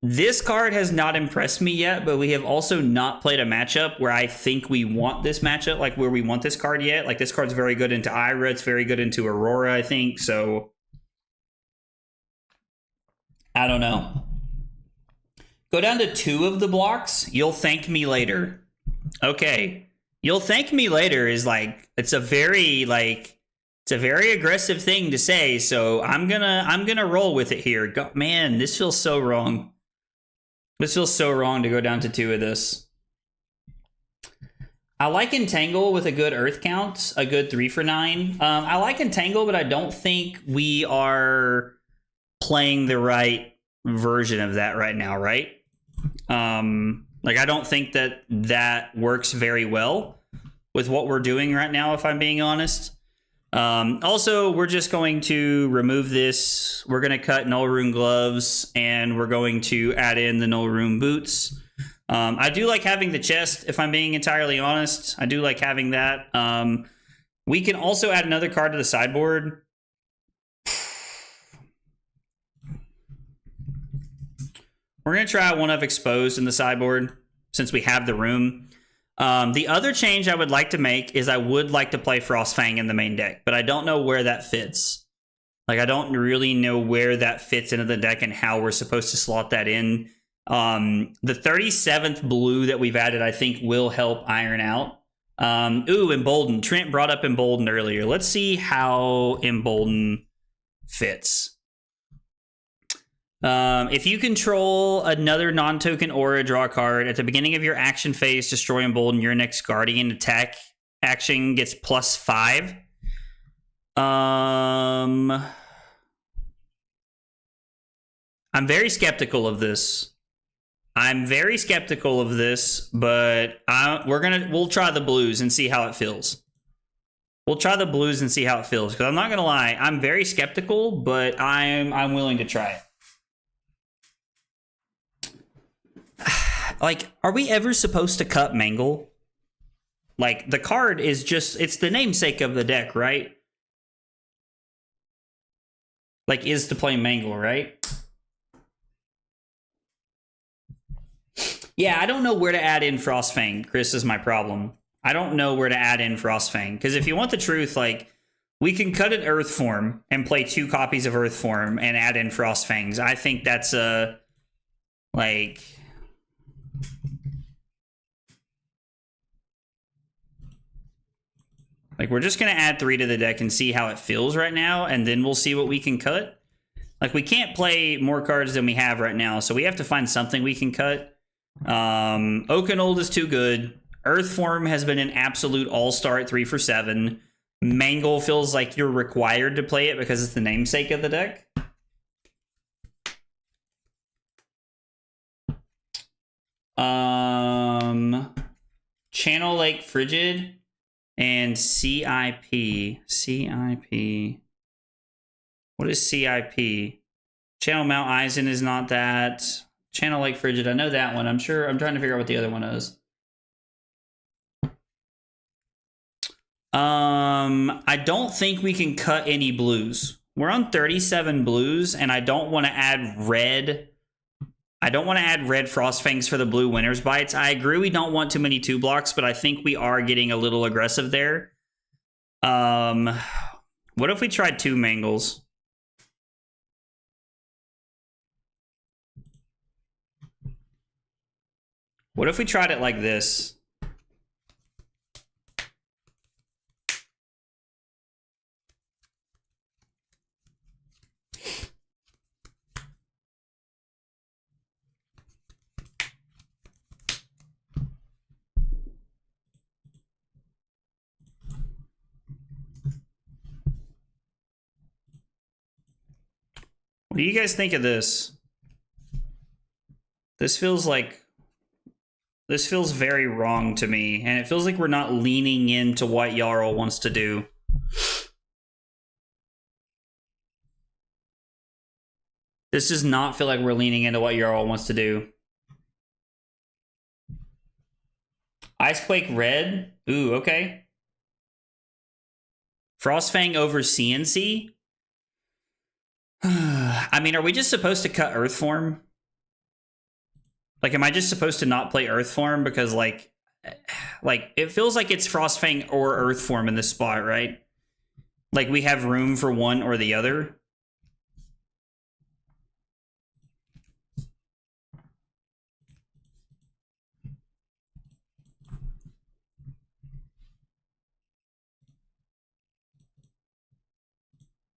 This card has not impressed me yet, but we have also not played a matchup where I think we want this matchup, like where we want this card yet. Like, this card's very good into Ira. It's very good into Aurora, I think. So, I don't know. Go down to 2 of the blocks. You'll thank me later. Okay. You'll thank me later is like, it's a very aggressive thing to say. So I'm gonna roll with it here. Man, this feels so wrong. This feels so wrong to go down to 2 of this. I like Entangle with a good Earth count, a good 3 for 9. I like Entangle, but I don't think we are playing the right version of that right now, right? Like, I don't think that works very well with what we're doing right now, if I'm being honest. Also, we're just going to remove this. We're going to cut Null Rune Gloves, and we're going to add in the Null Rune Boots. I do like having the chest, if I'm being entirely honest. I do like having that. We can also add another card to the sideboard. We're going to try 1-of Exposed in the sideboard, since we have the room. The other change I would like to make is I would like to play Frostfang in the main deck, but I don't know where that fits. Like, I don't really know where that fits into the deck and how we're supposed to slot that in. The 37th blue that we've added, I think, will help iron out. Embolden. Trent brought up Embolden earlier. Let's see how Embolden fits. If you control another non-token aura, draw a card. At the beginning of your action phase, destroy Embolden. Your next Guardian attack action gets +5. I'm very skeptical of this. But we'll try the blues and see how it feels. Because I'm not gonna lie, I'm very skeptical, but I'm willing to try it. Like, are we ever supposed to cut Mangle? Like, the card is just, it's the namesake of the deck, right? Like, is to play Mangle, right? Yeah, I don't know where to add in Frostfang, Chris, is my problem. I don't know where to add in Frostfang. Because if you want the truth, like, we can cut an Earth form and play 2 copies of Earth form and add in Frostfangs. I think that's a, like... Like, we're just going to add 3 to the deck and see how it feels right now, and then we'll see what we can cut. Like, we can't play more cards than we have right now, so we have to find something we can cut. Oakenold is too good. Earthform has been an absolute all-star at 3 for 7. Mangle feels like you're required to play it because it's the namesake of the deck. Channel Lake Frigid and CIP. What is CIP? Channel Mount Eisen is not that. Channel Lake Frigid, I know that one. I'm trying to figure out what the other one is. I don't think we can cut any blues. We're on 37 blues, and I don't want to add red. I don't want to add red Frostfangs for the blue Winter's Bites. I agree we don't want too many 2 blocks, but I think we are getting a little aggressive there. What if we tried 2 Mangles? What if we tried it like this? What do you guys think of this? This feels very wrong to me, and it feels like we're not leaning into what Jarl wants to do. This does not feel like we're leaning into what Jarl wants to do. Icequake Red? Ooh, okay. Frostfang over CNC? I mean, are we just supposed to cut Earthform? Like, am I just supposed to not play Earthform? Because, like, it feels like it's Frostfang or Earthform in this spot, right? Like, we have room for one or the other.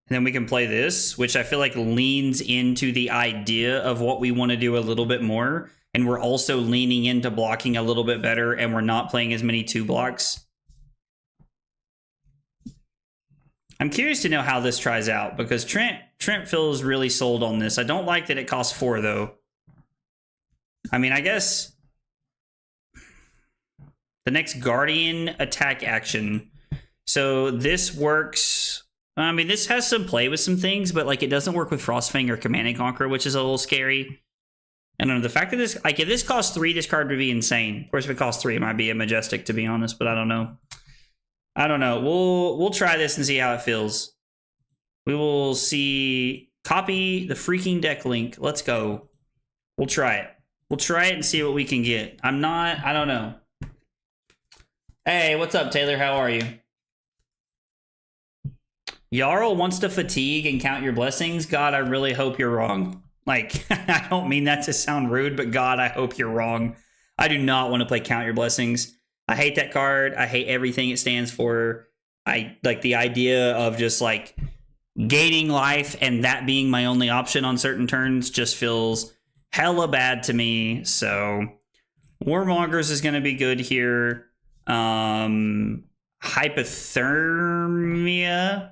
And then we can play this, which I feel like leans into the idea of what we want to do a little bit more. And we're also leaning into blocking a little bit better, and we're not playing as many 2-blocks. I'm curious to know how this tries out, because Trent feels really sold on this. I don't like that it costs 4, though. I mean, I guess the next Guardian attack action. So this works... I mean, this has some play with some things, but, like, it doesn't work with Frostfang or Command and Conquer, which is a little scary. I don't know, the fact that this... Like, if this costs 3, this card would be insane. Of course, if it costs 3, it might be a Majestic, to be honest, but I don't know. I don't know. We'll try this and see how it feels. We will see... Copy the freaking deck link. Let's go. We'll try it. We'll try it and see what we can get. I don't know. Hey, what's up, Taylor? How are you? Jarl wants to fatigue and count your blessings. God, I really hope you're wrong. Like, I don't mean that to sound rude, but God, I hope you're wrong. I do not want to play Count Your Blessings. I hate that card. I hate everything it stands for. I like the idea of just like gaining life and that being my only option on certain turns just feels hella bad to me. So Warmongers is going to be good here. Hypothermia.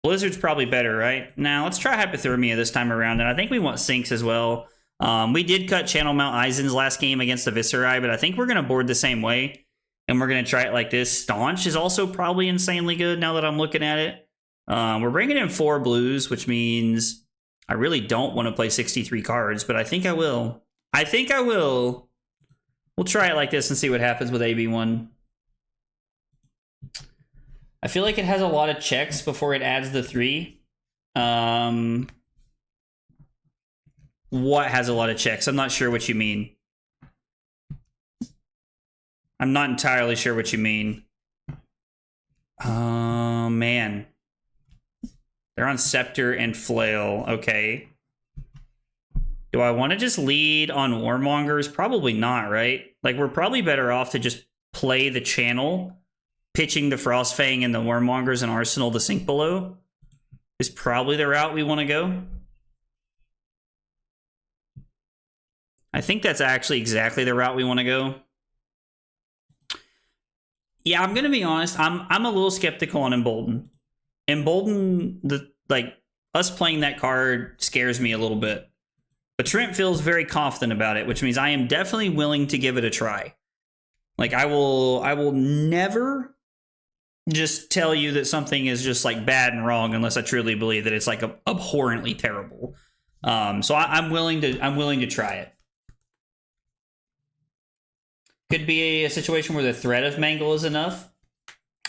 Blizzard's probably better, right? Now, let's try Hypothermia this time around, and I think we want Sinks as well. We did cut Channel Mount Eisen's last game against the Viscerai, but I think we're going to board the same way, and we're going to try it like this. Staunch is also probably insanely good now that I'm looking at it. We're bringing in 4 blues, which means I really don't want to play 63 cards, but I think I will. We'll try it like this and see what happens with AB1. I feel like it has a lot of checks before it adds the 3. What has a lot of checks? I'm not sure what you mean. I'm not entirely sure what you mean. Oh, man. They're on Scepter and Flail. Okay. Do I want to just lead on Warmongers? Probably not, right? Like, we're probably better off to just play the channel. Pitching the Frostfang and the Warmongers and Arsenal to sink below is probably the route we want to go. I think that's actually exactly the route we want to go. Yeah, I'm gonna be honest. I'm a little skeptical on Embolden. Embolden, us playing that card scares me a little bit. But Trent feels very confident about it, which means I am definitely willing to give it a try. Like I will never just tell you that something is just like bad and wrong unless I truly believe that it's like abhorrently terrible. So I'm willing to try it. Could be a situation where the threat of Mangle is enough.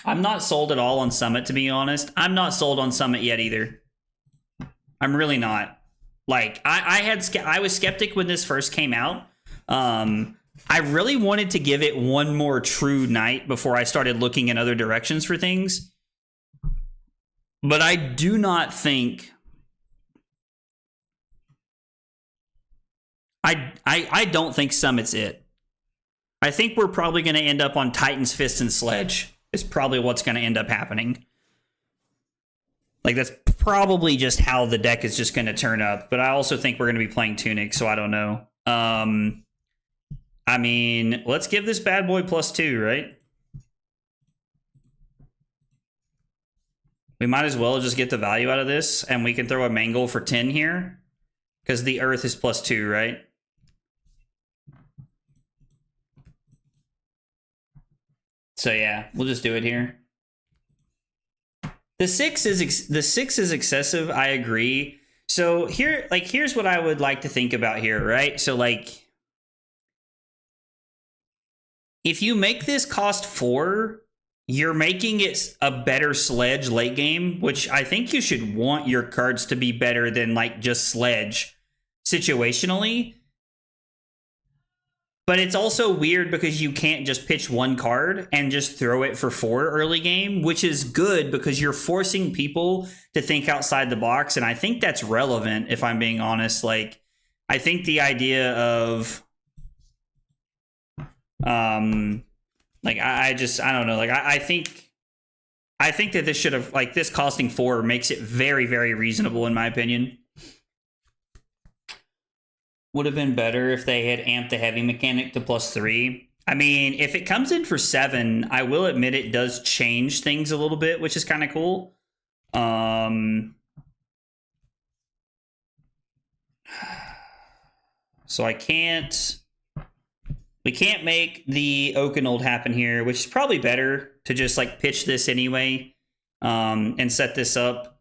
I'm not sold at all on Summit, to be honest. I'm not sold on Summit yet either. I'm really not. Like I was skeptic when this first came out. I really wanted to give it one more true night before I started looking in other directions for things. But I do not think... I don't think Summit's it. I think we're probably going to end up on Titan's Fist and Sledge. Is probably what's going to end up happening. Like, that's probably just how the deck is just going to turn up. But I also think we're going to be playing Tunic, so I don't know. I mean, let's give this bad boy +2, right? We might as well just get the value out of this, and we can throw a mangle for 10 here, because the earth is +2, right? So yeah, we'll just do it here. The 6 is excessive, I agree. So here, like, here's what I would like to think about here, right? So like, if you make this cost 4, you're making it a better sledge late game, which I think you should want your cards to be better than like just sledge situationally. But it's also weird because you can't just pitch one card and just throw it for 4 early game, which is good because you're forcing people to think outside the box. And I think that's relevant, if I'm being honest. Like, I think the idea of, like, I don't know. Like, I think that this should have, like, this costing 4 makes it very, very reasonable in my opinion. Would have been better if they had amped the heavy mechanic to +3. I mean, if it comes in for 7, I will admit it does change things a little bit, which is kind of cool. So we can't make the Oakenold happen here, which is probably better to just like pitch this anyway, and set this up.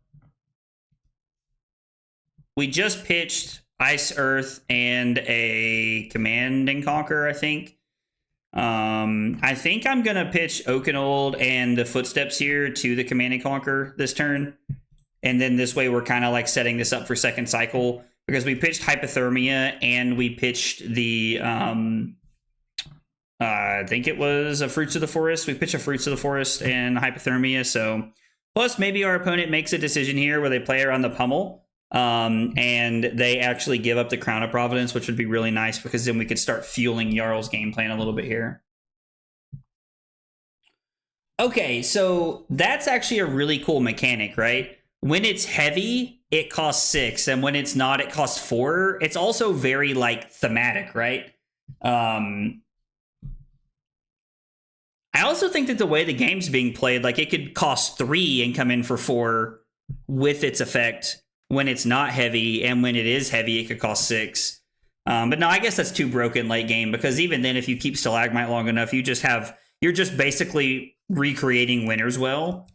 We just pitched Ice, Earth, and a Command and Conquer, I think. I think I'm going to pitch Oakenold and the Footsteps here to the Command and Conquer this turn. And then this way we're kind of like setting this up for second cycle, because we pitched Hypothermia and we pitched the, I think it was a Fruits of the Forest. We pitched a Fruits of the Forest and Hypothermia. So plus maybe our opponent makes a decision here where they play around the Pummel. And they actually give up the Crown of Providence, which would be really nice because then we could start fueling Jarl's game plan a little bit here. Okay, so that's actually a really cool mechanic, right? When it's heavy, it costs 6, and when it's not, it costs 4. It's also very, like, thematic, right? I also think that the way the game's being played, like, it could cost 3 and come in for 4 with its effect when it's not heavy, and when it is heavy, it could cost 6. But no, I guess that's too broken late game, because even then, if you keep Stalagmite long enough, you're just basically recreating Winter's Well.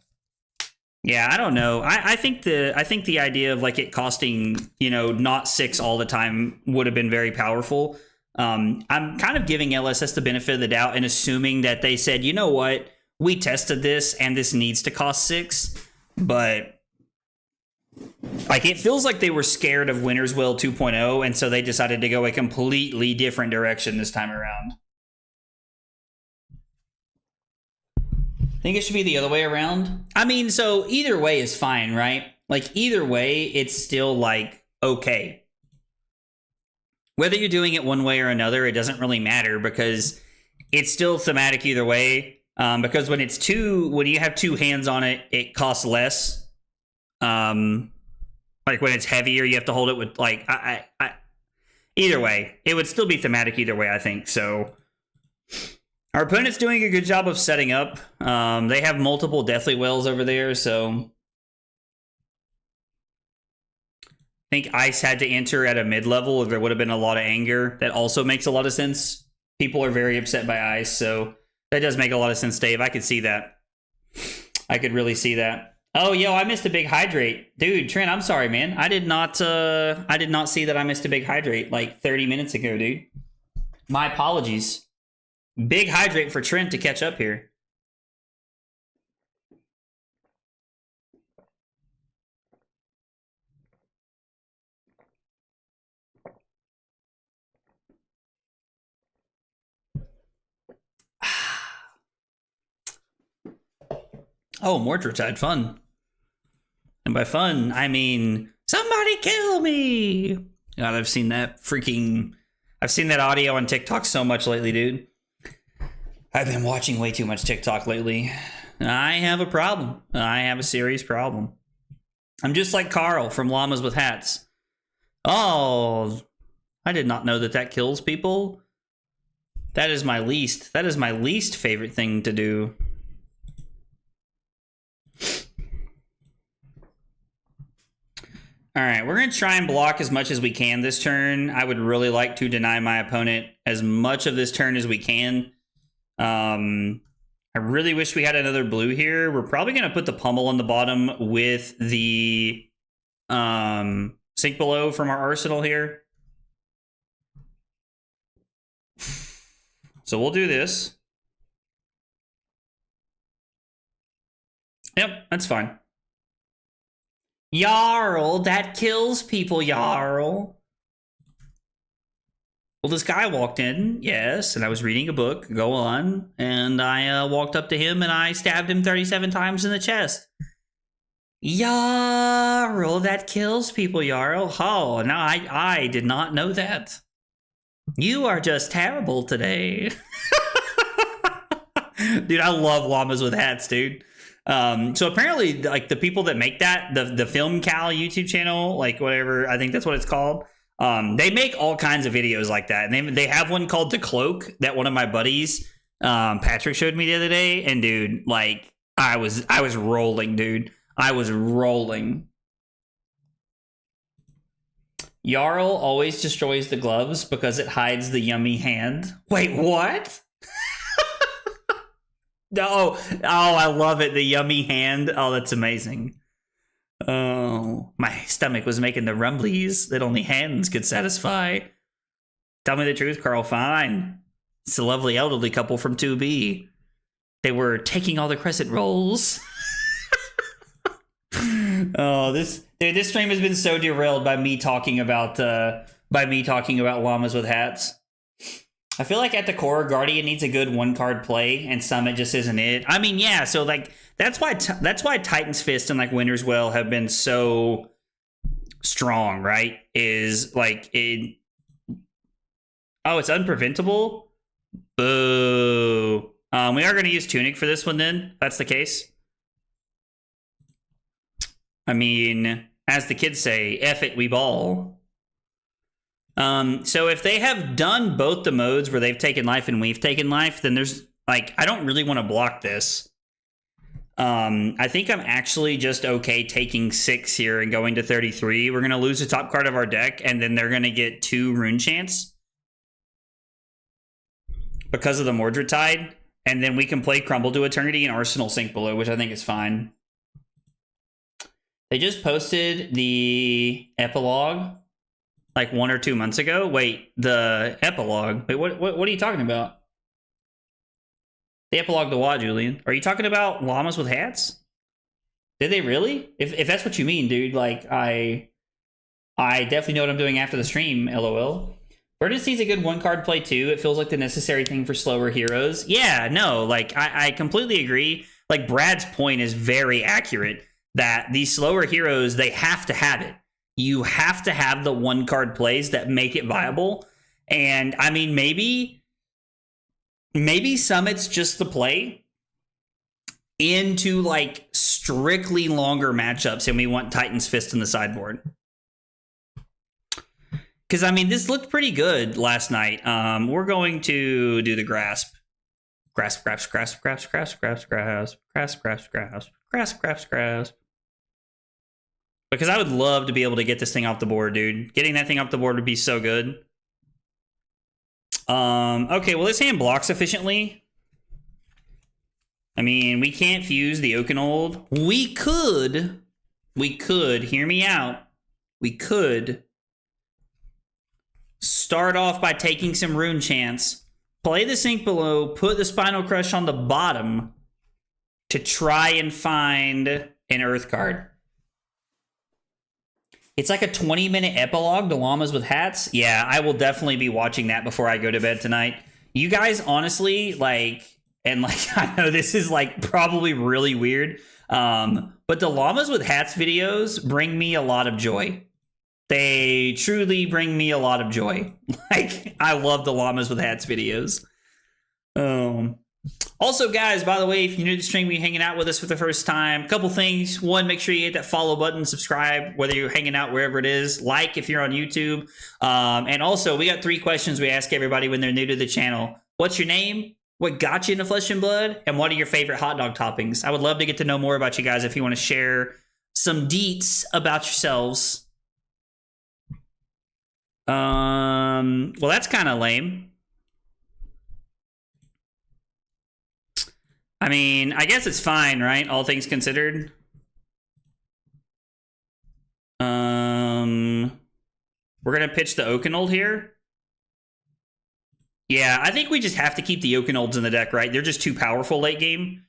Yeah, I don't know. I think the idea of like it costing, not 6 all the time would have been very powerful. I'm kind of giving LSS the benefit of the doubt and assuming that they said, you know what, we tested this and this needs to cost 6, but like it feels like they were scared of Winter's Will 2.0, and so they decided to go a completely different direction this time around. I think it should be the other way around. I mean, so either way is fine, right? Like either way, it's still like okay. Whether you're doing it one way or another, it doesn't really matter because it's still thematic either way. Because when you have 2 hands on it, it costs less. Like when it's heavier, you have to hold it with like either way, it would still be thematic either way, I think. So our opponent's doing a good job of setting up. They have multiple Deathly Wells over there, so I think Ice had to enter at a mid-level, or there would have been a lot of anger. That also makes a lot of sense. People are very upset by Ice, so that does make a lot of sense, Dave. I could see that. I could really see that. Oh, yo, I missed a big hydrate. Dude, Trent, I'm sorry, man. I did not see that I missed a big hydrate like 30 minutes ago, dude. My apologies. Big hydrate for Trent to catch up here. Oh, Mordredtide, fun. And by fun, I mean, somebody kill me. God, I've seen that audio on TikTok so much lately, dude. I've been watching way too much TikTok lately. I have a problem. I have a serious problem. I'm just like Carl from Llamas with Hats. Oh, I did not know that kills people. That is my least favorite thing to do. All right, we're going to try and block as much as we can this turn. I would really like to deny my opponent as much of this turn as we can. I really wish we had another blue here. We're probably going to put the pummel on the bottom with the sink below from our arsenal here. So we'll do this. Yep, that's fine. Jarl, that kills people, Jarl. Well, this guy walked in, yes, and I was reading a book, go on, and I walked up to him and I stabbed him 37 times in the chest. Jarl, that kills people, Jarl. Oh, no, I did not know that. You are just terrible today. Dude, I love llamas with hats, dude. So apparently, like, the people that make that, the Film Cal YouTube channel, like, whatever, I think that's what it's called, they make all kinds of videos like that. And they have one called The Cloak that one of my buddies, Patrick, showed me the other day. And, dude, like, I was rolling, dude. I was rolling. Jarl always destroys the gloves because it hides the yummy hand. Wait, what? Oh, I love it. The yummy hand. Oh, that's amazing. Oh, my stomach was making the rumblies that only hands could satisfy. Tell me the truth, Carl. Fine. It's a lovely elderly couple from 2B. They were taking all the crescent rolls. Oh, this stream has been so derailed by me talking about llamas with hats. I feel like at the core, Guardian needs a good one-card play, and Summit just isn't it. I mean, yeah, so, like, that's why Titan's Fist and, like, Winter's Well have been so strong, right? Is, like, it... Oh, it's unpreventable? Boo. We are going to use Tunic for this one, then, if that's the case. I mean, as the kids say, F it, we ball. So if they have done both the modes where they've taken life and we've taken life, then there's, like, I don't really want to block this. I think I'm actually just okay taking 6 here and going to 33. We're going to lose the top card of our deck, and then they're going to get 2 Rune Chants because of the Mordred Tide, and then we can play Crumble to Eternity and Arsenal Sink Below, which I think is fine. They just posted the epilogue like 1 or 2 months ago. Wait, the epilogue. Wait, what are you talking about? The epilogue to what, Julian? Are you talking about llamas with hats? Did they really? If that's what you mean, dude, like, I definitely know what I'm doing after the stream, LOL. Vertice's a good one-card play, too. It feels like the necessary thing for slower heroes. Yeah, no, like, I completely agree. Like, Brad's point is very accurate, that these slower heroes, they have to have it. You have to have the one-card plays that make it viable. And, I mean, maybe Summit's just the play into, like, strictly longer matchups, and we want Titan's Fist in the sideboard. Because, I mean, this looked pretty good last night. We're going to do the grasp. Grasp. Because I would love to be able to get this thing off the board, dude. Getting that thing off the board would be so good. Okay, well, this hand blocks efficiently. I mean, we can't fuse the Oakenold. We could, hear me out. We could start off by taking some Rune Chants, play the Sink Below, put the Spinal Crush on the bottom to try and find an Earth card. It's like a 20-minute epilogue to Llamas with Hats. Yeah, I will definitely be watching that before I go to bed tonight. You guys, honestly, like, and like, I know this is like probably really weird, but the Llamas with Hats videos bring me a lot of joy. They truly bring me a lot of joy. Like, I love the Llamas with Hats videos. Also, guys, by the way, if you're new to the stream, you're hanging out with us for the first time, a couple things. One, make sure you hit that follow button, subscribe, whether you're hanging out wherever it is. Like if you're on YouTube. And also, we got 3 questions we ask everybody when they're new to the channel. What's your name? What got you into Flesh and Blood? And what are your favorite hot dog toppings? I would love to get to know more about you guys if you want to share some deets about yourselves. Well, that's kind of lame. I mean, I guess it's fine, right? All things considered. We're gonna pitch the Oakenold here. Yeah, I think we just have to keep the Oakenolds in the deck, right? They're just too powerful late game.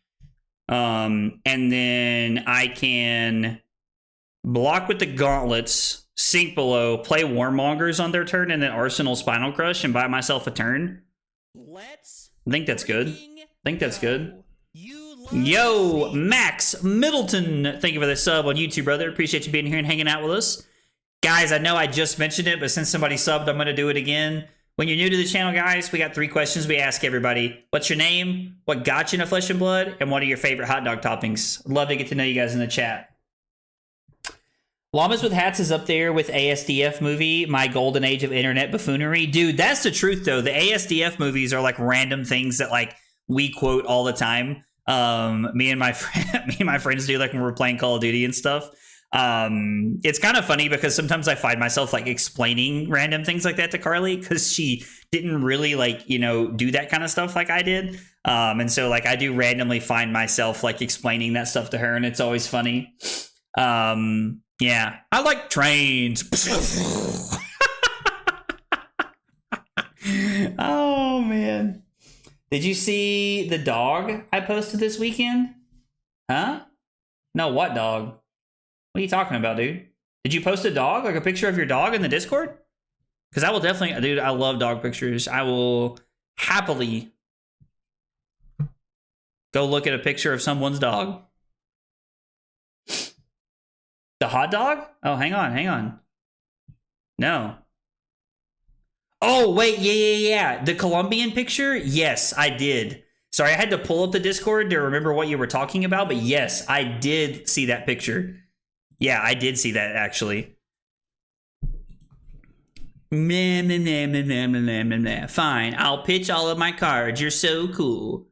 And then I can block with the Gauntlets, sink below, play Warmongers on their turn, and then Arsenal Spinal Crush and buy myself a turn. I think that's good. I think that's good. Yo, Max Middleton, thank you for the sub on YouTube, brother. Appreciate you being here and hanging out with us. Guys, I know I just mentioned it, but since somebody subbed, I'm going to do it again. When you're new to the channel, guys, we got 3 questions we ask everybody. What's your name? What got you into Flesh and Blood? And what are your favorite hot dog toppings? I'd love to get to know you guys in the chat. Llamas with Hats is up there with ASDF movie, My Golden Age of Internet Buffoonery. Dude, that's the truth, though. The ASDF movies are like random things that like we quote all the time. Me and my friends do, like when we're playing Call of Duty and stuff. It's kind of funny because sometimes I find myself like explaining random things like that to Carly because she didn't really like, you know, do that kind of stuff like I did. And so like I do randomly find myself like explaining that stuff to her, and it's always funny. Yeah, I like trains. Oh man. Did you see the dog I posted this weekend? Huh? No, what dog? What are you talking about, dude? Did you post a dog? Like a picture of your dog in the Discord? Because I will definitely... Dude, I love dog pictures. I will happily go look at a picture of someone's dog. The hot dog? Oh, hang on. No. Oh, wait, yeah. The Colombian picture? Yes, I did. Sorry, I had to pull up the Discord to remember what you were talking about, but yes, I did see that picture. Yeah, I did see that, actually. Fine, I'll pitch all of my cards. You're so cool.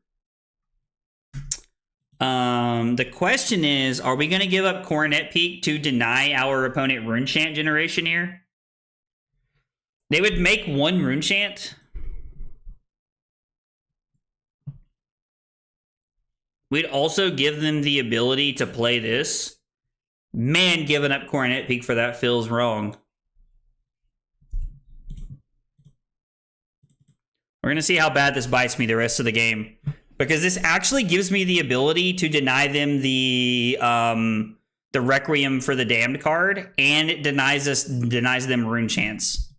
The question is, are we going to give up Coronet Peak to deny our opponent Rune Chant generation here? They would make 1 Rune Chant. We'd also give them the ability to play this. Man, giving up Coronet Peak for that feels wrong. We're going to see how bad this bites me the rest of the game. Because this actually gives me the ability to deny them the Requiem for the Damned card, and it denies them Rune Chants.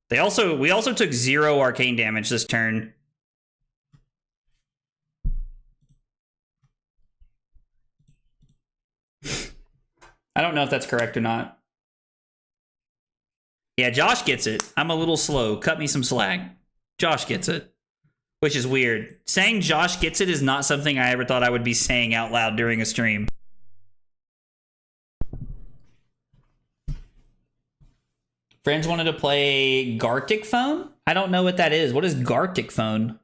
We also took 0 arcane damage this turn. I don't know if that's correct or not. Yeah, Josh gets it. I'm a little slow. Cut me some slack. Josh gets it. Which is weird. Saying Josh gets it is not something I ever thought I would be saying out loud during a stream. Friends wanted to play Gartic Phone? I don't know what that is. What is Gartic Phone?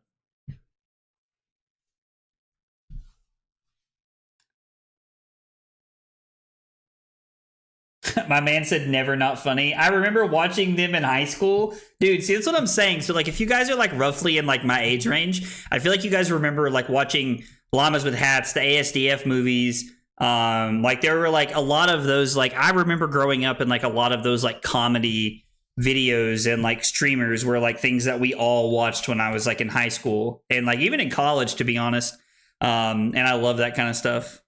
My man said never not funny. I remember watching them in high school. Dude, see, that's what I'm saying. So, like, if you guys are, like, roughly in, like, my age range, I feel like you guys remember, like, watching Llamas with Hats, the ASDF movies. Like, there were, like, a lot of those, like, I remember growing up in, like, a lot of those, like, comedy videos and, like, streamers were, like, things that we all watched when I was, like, in high school. And, like, even in college, to be honest. And I love that kind of stuff.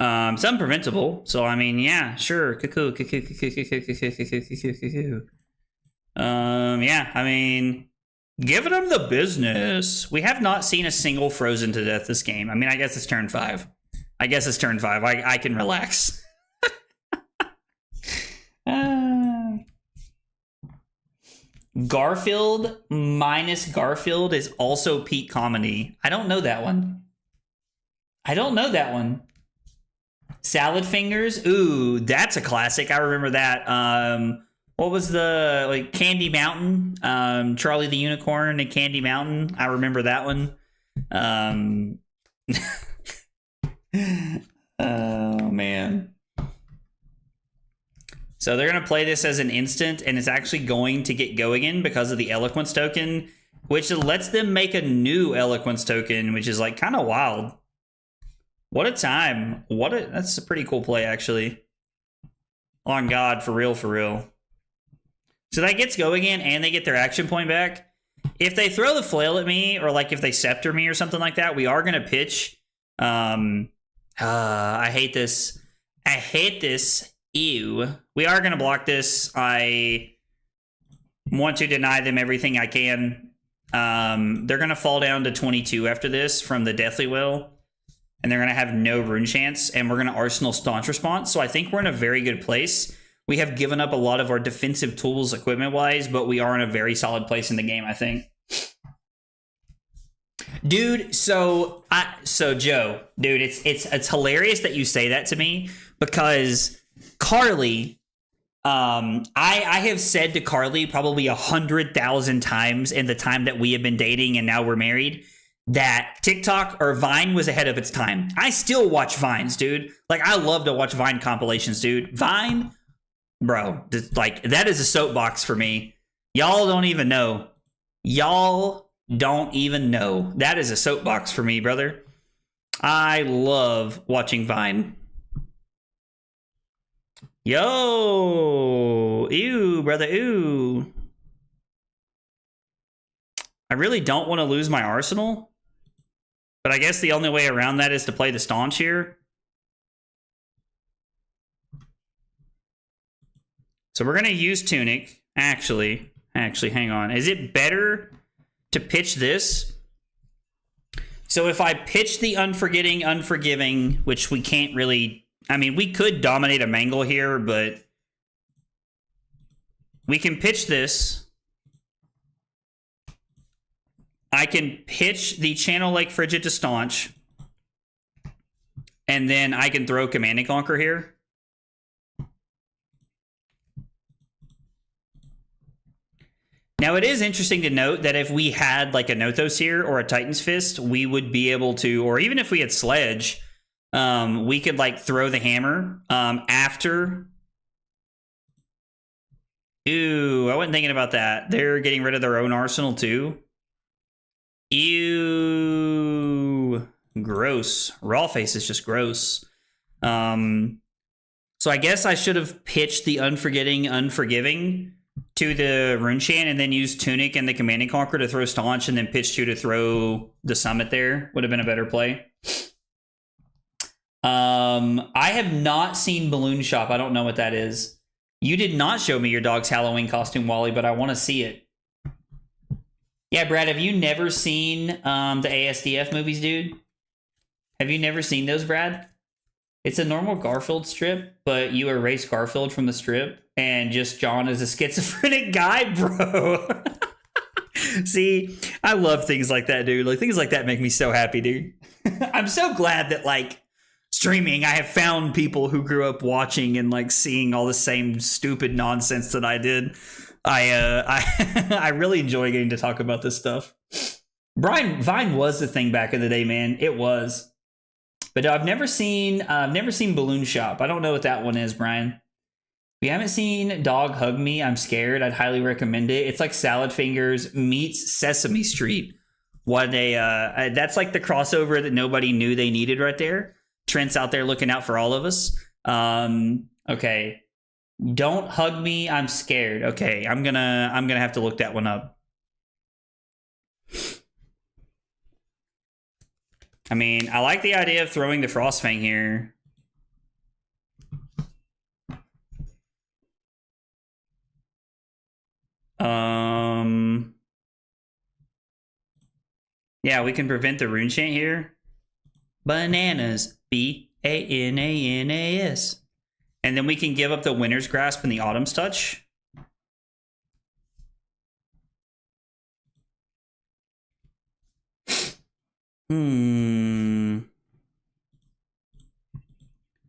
It's unpreventable, so I mean, yeah, sure. Cuckoo. Yeah, I mean, giving them the business. We have not seen a single frozen to death this game. I mean, I guess it's turn 5. I can relax. Garfield minus Garfield is also peak comedy. I don't know that one. Salad Fingers. Ooh, that's a classic. I remember that. What was the like Candy Mountain? Charlie the Unicorn and Candy Mountain. I remember that one. Oh man. So they're gonna play this as an instant, and it's actually going to get go again because of the Eloquence token, which lets them make a new Eloquence token, which is like kind of wild. What a time. That's a pretty cool play, actually. On God, for real, for real. So that gets go again, and they get their action point back. If they throw the flail at me, or like if they scepter me or something like that, we are going to pitch. I hate this. I hate this. Ew. We are going to block this. I want to deny them everything I can. They're going to fall down to 22 after this from the Deathly Will. And they're going to have no rune chance, and we're going to Arsenal Staunch Response. So I think we're in a very good place. We have given up a lot of our defensive tools equipment-wise, but we are in a very solid place in the game, I think. Dude, so Joe, dude, it's hilarious that you say that to me, because Carly, I have said to Carly probably 100,000 times in the time that we have been dating and now we're married, that TikTok or Vine was ahead of its time. I still watch Vines, dude. Like, I love to watch Vine compilations, dude. Vine, bro, like, that is a soapbox for me. Y'all don't even know. Y'all don't even know. That is a soapbox for me, brother. I love watching Vine. Yo, ew, brother, ew. I really don't want to lose my arsenal, but I guess the only way around that is to play the Staunch here. So we're going to use Tunic. Actually, hang on. Is it better to pitch this? So if I pitch the Unforgetting, Unforgiving, which we can't really... I mean, we could dominate a Mangle here, but we can pitch this. I can pitch the Channel Lake Frigid to Staunch, and then I can throw Command and Conquer here. Now, it is interesting to note that if we had like a Nothos here or a Titan's Fist, we would be able to, or even if we had Sledge, we could like throw the hammer after. Ooh, I wasn't thinking about that. They're getting rid of their own arsenal too. Ew, gross. Raw face is just gross. So I guess I should have pitched the Unforgetting, Unforgiving to the Rune Chant and then used Tunic and the Command and Conquer to throw Staunch, and then pitch 2 to throw the Summit there. Would have been a better play. I have not seen Balloon Shop. I don't know what that is. You did not show me your dog's Halloween costume, Wally, but I want to see it. Yeah, Brad, have you never seen the ASDF movies, dude? Have you never seen those, Brad? It's a normal Garfield strip, but you erase Garfield from the strip, and just John is a schizophrenic guy, bro. See, I love things like that, dude. Like, things like that make me so happy, dude. I'm so glad that, like, streaming, I have found people who grew up watching and, like, seeing all the same stupid nonsense that I did. I really enjoy getting to talk about this stuff. Vine was the thing back in the day, man. It was. But I've never seen Balloon Shop. I don't know what that one is, Brian. If you haven't seen Dog Hug Me, I'm Scared, I'd highly recommend it. It's like Salad Fingers meets Sesame Street. What a that's like the crossover that nobody knew they needed right there. Trent's out there looking out for all of us. Okay. Don't hug me, I'm scared. Okay, I'm gonna have to look that one up. I mean, I like the idea of throwing the Frostfang here. Yeah, we can prevent the Rune Chant here. Bananas. B-A-N-A-N-A-S. And then we can give up the Winter's Grasp and the Autumn's Touch.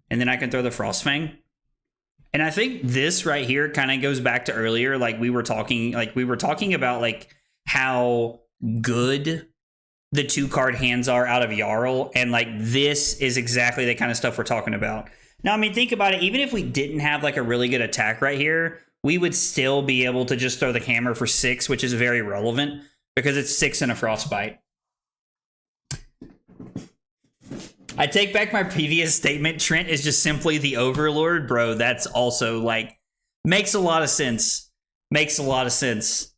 and then I can throw the Frostfang. And I think this right here kind of goes back to earlier, like we were talking about like how good the 2-card hands are out of Jarl, and like this is exactly the kind of stuff we're talking about. Now, I mean, think about it. Even if we didn't have like a really good attack right here, we would still be able to just throw the hammer for 6, which is very relevant because it's 6 and a Frostbite. I take back my previous statement. Trent is just simply the Overlord. Bro, that's also like, makes a lot of sense. Makes a lot of sense.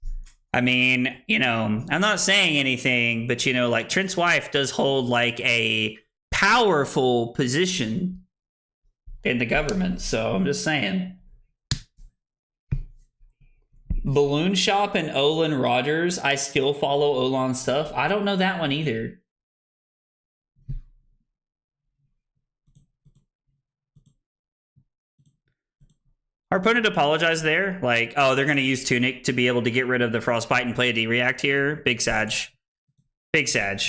I mean, you know, I'm not saying anything, but you know, like Trent's wife does hold like a powerful position in the government. So I'm just saying. Balloon Shop and Olin Rogers. I still follow Olan's stuff. I don't know that one either. Our opponent apologized there. Like, oh, they're going to use Tunic to be able to get rid of the Frostbite and play a D-React here. Big Sag. Big Sag.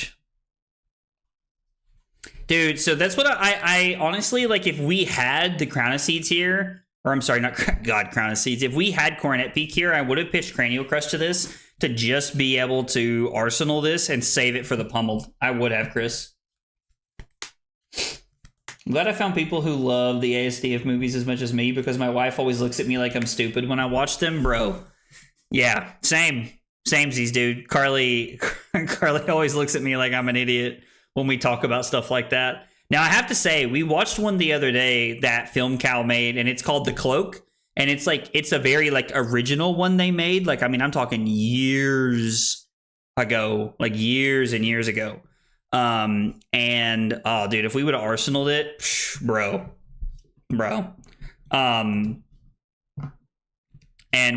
Dude, so that's what I honestly, like, if we had the Crown of Seeds here, or I'm sorry, not Crown of Seeds. If we had Coronet Peak here, I would have pitched Cranial Crush to this to just be able to arsenal this and save it for the pummeled. I would have, Chris. I'm glad I found people who love the ASDF movies as much as me, because my wife always looks at me like I'm stupid when I watch them, bro. Yeah, same. Samesies, dude. Carly always looks at me like I'm an idiot when we talk about stuff like that. Now, I have to say, we watched one the other day that Film Cow made, and it's called The Cloak. And it's like, it's a very like original one they made. Like, I mean, I'm talking years ago, like years and years ago. And oh, dude, if we would have arsenaled it, bro. And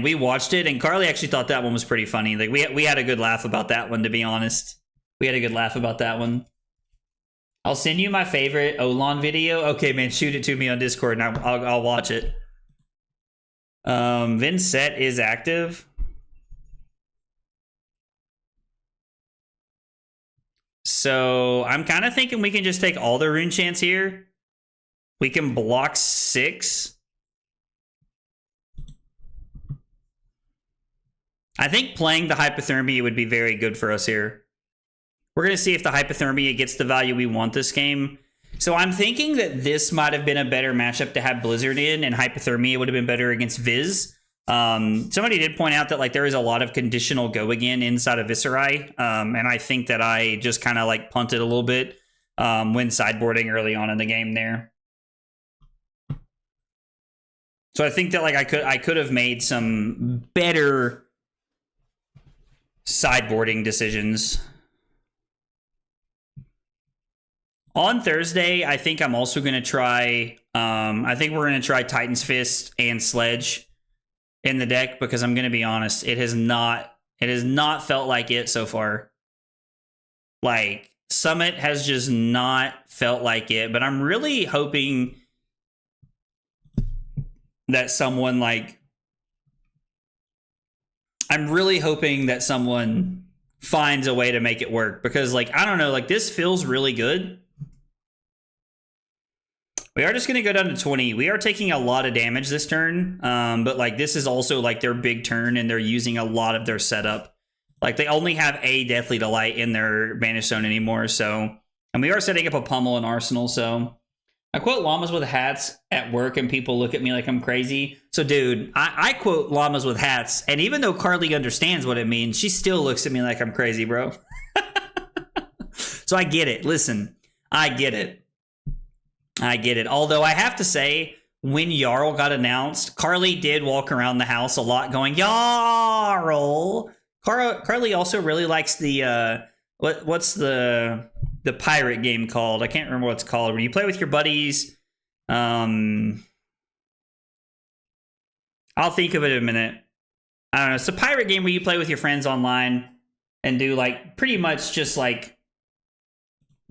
we watched it, and Carly actually thought that one was pretty funny. Like we had a good laugh about that one, to be honest. We had a good laugh about that one. I'll send you my favorite Olan video. Okay, man, shoot it to me on Discord, and I'll watch it. Vincent is active. So I'm kind of thinking we can just take all the rune chants here. We can block 6. I think playing the Hypothermia would be very good for us here. We're going to see if the Hypothermia gets the value we want this game. So I'm thinking that this might have been a better matchup to have Blizzard in, and Hypothermia would have been better against Viz. Somebody did point out that like there is a lot of conditional go again inside of Viserai, and I think that I just kind of like punted a little bit when sideboarding early on in the game there. So I think that like I could have made some better sideboarding decisions. On Thursday, I think I'm also going to try, I think we're going to try Titan's Fist and Sledge in the deck, because I'm going to be honest, it has not felt like it so far. Like, Summit has just not felt like it, but I'm really hoping that someone finds a way to make it work, because like, I don't know, like this feels really good. We are just going to go down to 20. We are taking a lot of damage this turn, but like this is also like their big turn, and they're using a lot of their setup. Like they only have a Deathly Delight in their Banish Zone anymore, so... And we are setting up a Pummel and Arsenal, so... I quote llamas with hats at work, and people look at me like I'm crazy. So, dude, I quote llamas with hats, and even though Carly understands what it means, she still looks at me like I'm crazy, bro. So I get it. Listen, I get it. Although I have to say, when Jarl got announced, Carly did walk around the house a lot going, Jarl! Carly also really likes the, what's the pirate game called? I can't remember what it's called. When you play with your buddies, I'll think of it in a minute. I don't know. It's a pirate game where you play with your friends online and do like pretty much just like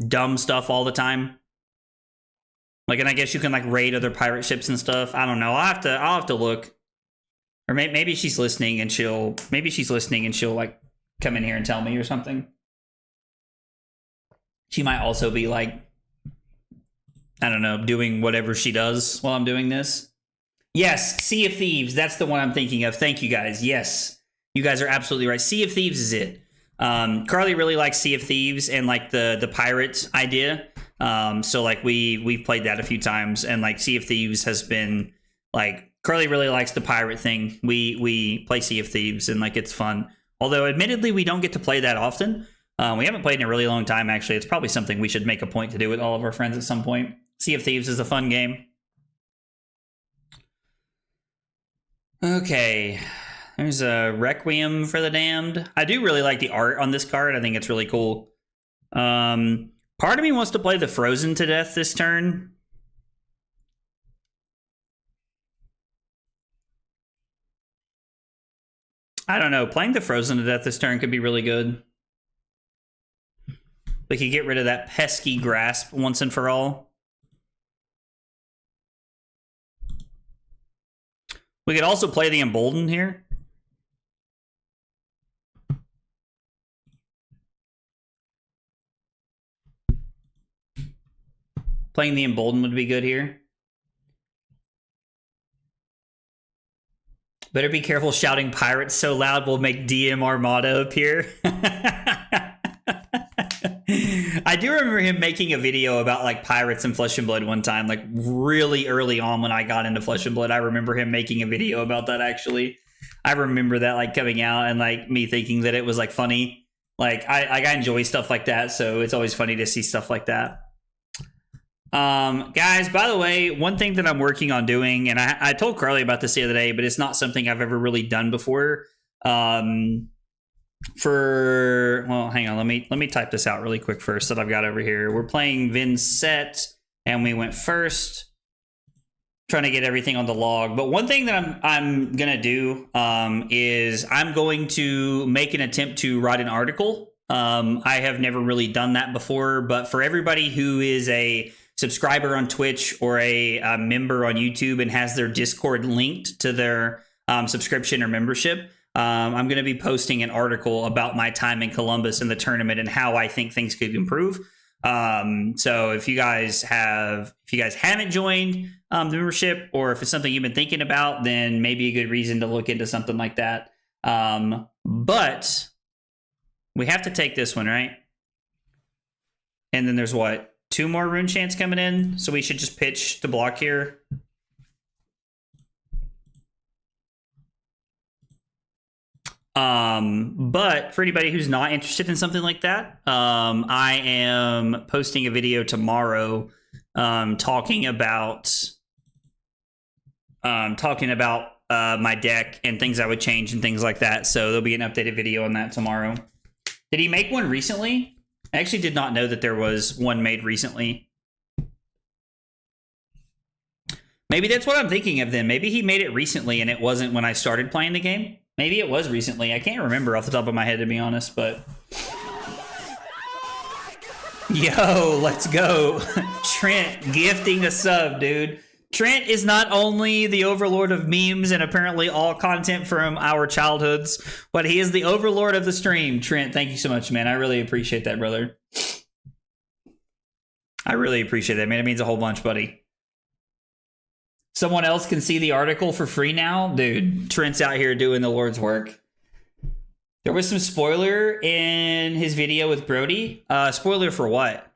dumb stuff all the time. Like, and I guess you can like raid other pirate ships and stuff. I don't know. I'll have to look. Or maybe she's listening and she'll like come in here and tell me or something. She might also be like I don't know, doing whatever she does while I'm doing this. Yes, Sea of Thieves. That's the one I'm thinking of. Thank you, guys. Yes, you guys are absolutely right. Sea of Thieves is it. Carly really likes Sea of Thieves and like the pirate idea. So like we've played that a few times, and like Sea of Thieves has been like Carly really likes the pirate thing. We play Sea of Thieves and like it's fun. Although admittedly we don't get to play that often. We haven't played in a really long time actually. It's probably something we should make a point to do with all of our friends at some point. Sea of Thieves is a fun game. Okay. There's a Requiem for the Damned. I do really like the art on this card. I think it's really cool. Part of me wants to play the Frozen to death this turn. I don't know. Playing the Frozen to death this turn could be really good. We could get rid of that pesky grasp once and for all. We could also play the Emboldened here. Playing the Emboldened would be good here. Better be careful shouting pirates so loud will make DM Armada appear. I do remember him making a video about like pirates and Flesh and Blood one time, like really early on when I got into Flesh and Blood. I remember him making a video about that actually. I remember that like coming out and like me thinking that it was like funny. Like I enjoy stuff like that, so it's always funny to see stuff like that. Guys, by the way, one thing that I'm working on doing, and I told Carly about this the other day, but it's not something I've ever really done before. Well, hang on, let me type this out really quick first that I've got over here. We're playing Vincent, and we went first, trying to get everything on the log. But one thing that I'm gonna do is I'm going to make an attempt to write an article. I have never really done that before, but for everybody who is a subscriber on Twitch or a member on YouTube and has their Discord linked to their subscription or membership, I'm going to be posting an article about my time in Columbus in the tournament and how I think things could improve. So if you guys haven't joined the membership, or if it's something you've been thinking about, then maybe a good reason to look into something like that. But we have to take this one, right? And then there's what? 2 more rune chants coming in, so we should just pitch to block here. But for anybody who's not interested in something like that, I am posting a video tomorrow talking about my deck and things I would change and things like that. So there'll be an updated video on that tomorrow. Did he make one recently? I actually did not know that there was one made recently. Maybe that's what I'm thinking of then. Maybe he made it recently and it wasn't when I started playing the game. Maybe it was recently. I can't remember off the top of my head, to be honest, but... Yo, let's go. Trent gifting a sub, dude. Trent is not only the overlord of memes and apparently all content from our childhoods, but he is the overlord of the stream. Trent, thank you so much, man. I really appreciate that, brother. I really appreciate that, man. It means a whole bunch, buddy. Someone else can see the article for free now? Dude, Trent's out here doing the Lord's work. There was some spoiler in his video with Brody. Spoiler for what?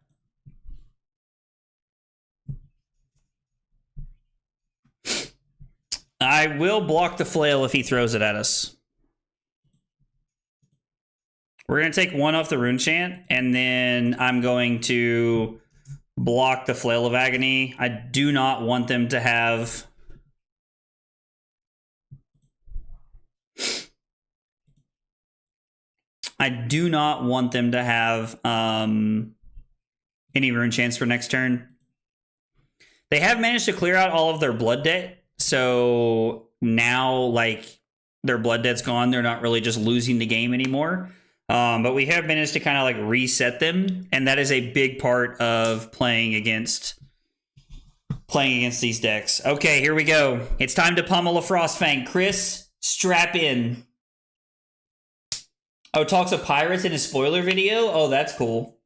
I will block the flail if he throws it at us. We're going to take 1 off the rune chant, and then I'm going to block the Flail of Agony. I do not want them to have... I do not want them to have any rune chants for next turn. They have managed to clear out all of their blood debt. So now, like, their blood debt's gone. They're not really just losing the game anymore. But we have managed to kind of, like, reset them. And that is a big part of playing against these decks. Okay, here we go. It's time to pummel a Frostfang. Chris, strap in. Oh, talks of pirates in his spoiler video? Oh, that's cool.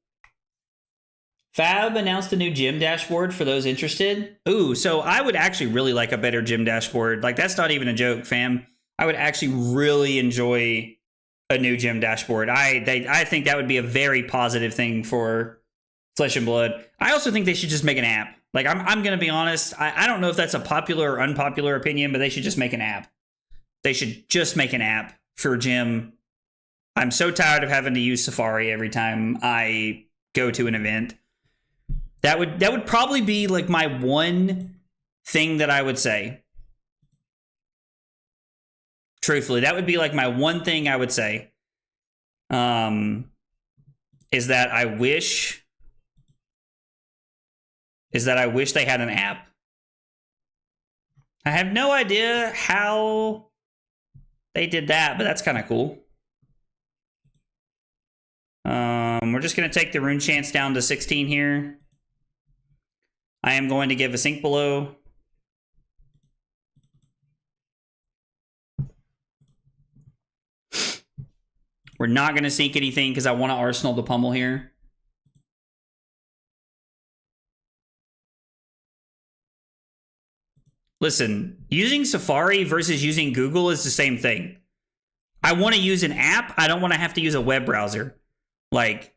Fab announced a new gym dashboard for those interested. Ooh, so I would actually really like a better gym dashboard. Like, that's not even a joke, fam. I would actually really enjoy a new gym dashboard. I think that would be a very positive thing for Flesh and Blood. I also think they should just make an app. Like, I'm going to be honest. I don't know if that's a popular or unpopular opinion, but they should just make an app. They should just make an app for gym. I'm so tired of having to use Safari every time I go to an event. That would probably be like my one thing that I would say. Truthfully, that would be like my one thing I would say. Is that I wish they had an app. I have no idea how they did that, but that's kind of cool. We're just going to take the rune chance down to 16 here. I am going to give a sink below. We're not going to sink anything because I want to arsenal the pummel here. Listen, using Safari versus using Google is the same thing. I want to use an app. I don't want to have to use a web browser. Like,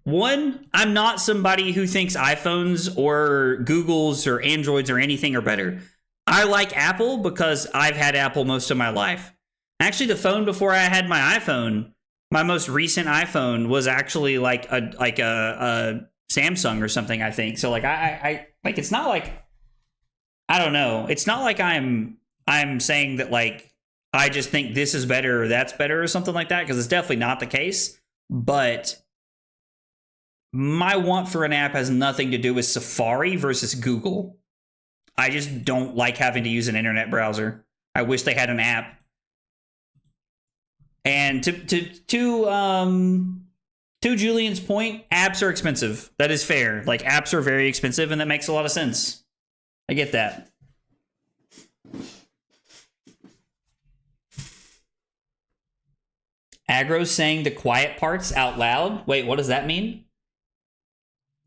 one, I'm not somebody who thinks iPhones or Googles or Androids or anything are better. I like Apple because I've had Apple most of my life. Actually, the phone before I had my iPhone, my most recent iPhone was actually like a Samsung or something, I think. So like I like, it's not like, I don't know. It's not like I'm saying that like I just think this is better or that's better or something like that, because it's definitely not the case. But my want for an app has nothing to do with Safari versus Google. I just don't like having to use an internet browser. I wish they had an app. And to Julian's point, apps are expensive. That is fair. Like, apps are very expensive, and that makes a lot of sense. I get that. Aggro saying the quiet parts out loud. Wait, what does that mean?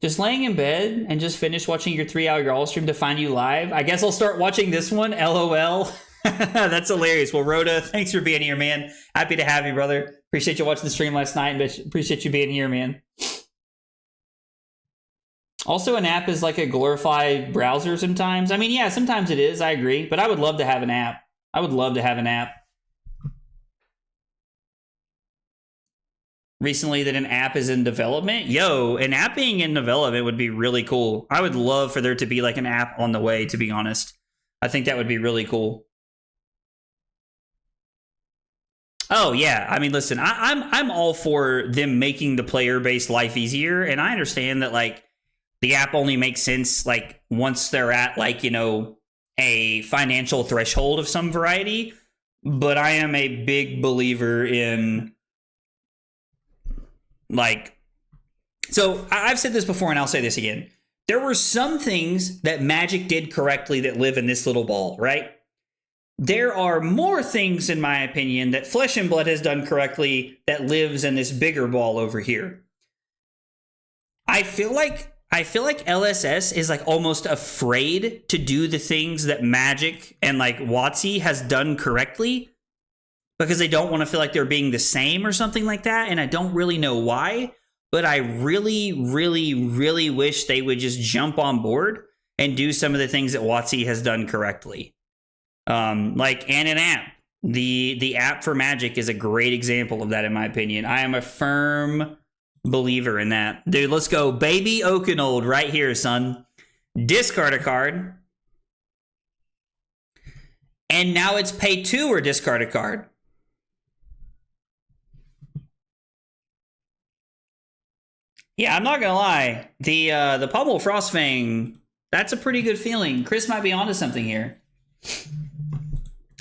Just laying in bed and just finish watching your 3-hour Jarl stream to find you live. I guess I'll start watching this one. LOL. That's hilarious. Well, Rhoda, thanks for being here, man. Happy to have you, brother. Appreciate you watching the stream last night, but appreciate you being here, man. Also, an app is like a glorified browser sometimes. I mean, yeah, sometimes it is. I agree. But I would love to have an app. I would love to have an app. Recently that an app is in development. Yo, an app being in development would be really cool. I would love for there to be like an app on the way, to be honest. I think that would be really cool. Oh yeah, I mean, listen, I'm all for them making the player base life easier, and I understand that like the app only makes sense like once they're at like, you know, a financial threshold of some variety. But I am a big believer in like, so I've said this before and I'll say this again. There were some things that Magic did correctly that live in this little ball, right? There are more things, in my opinion, that Flesh and Blood has done correctly that lives in this bigger ball over here. I feel like LSS is like almost afraid to do the things that Magic and like WotC has done correctly because they don't want to feel like they're being the same or something like that. And I don't really know why, but I really, really, really wish they would just jump on board and do some of the things that WotC has done correctly. Like, and an app. The app for Magic is a great example of that, in my opinion. I am a firm believer in that. Dude, let's go. Baby Oakenold right here, son. Discard a card. And now it's pay 2 or discard a card. Yeah, I'm not gonna lie. The Pummel Frostfang, that's a pretty good feeling. Chris might be onto something here.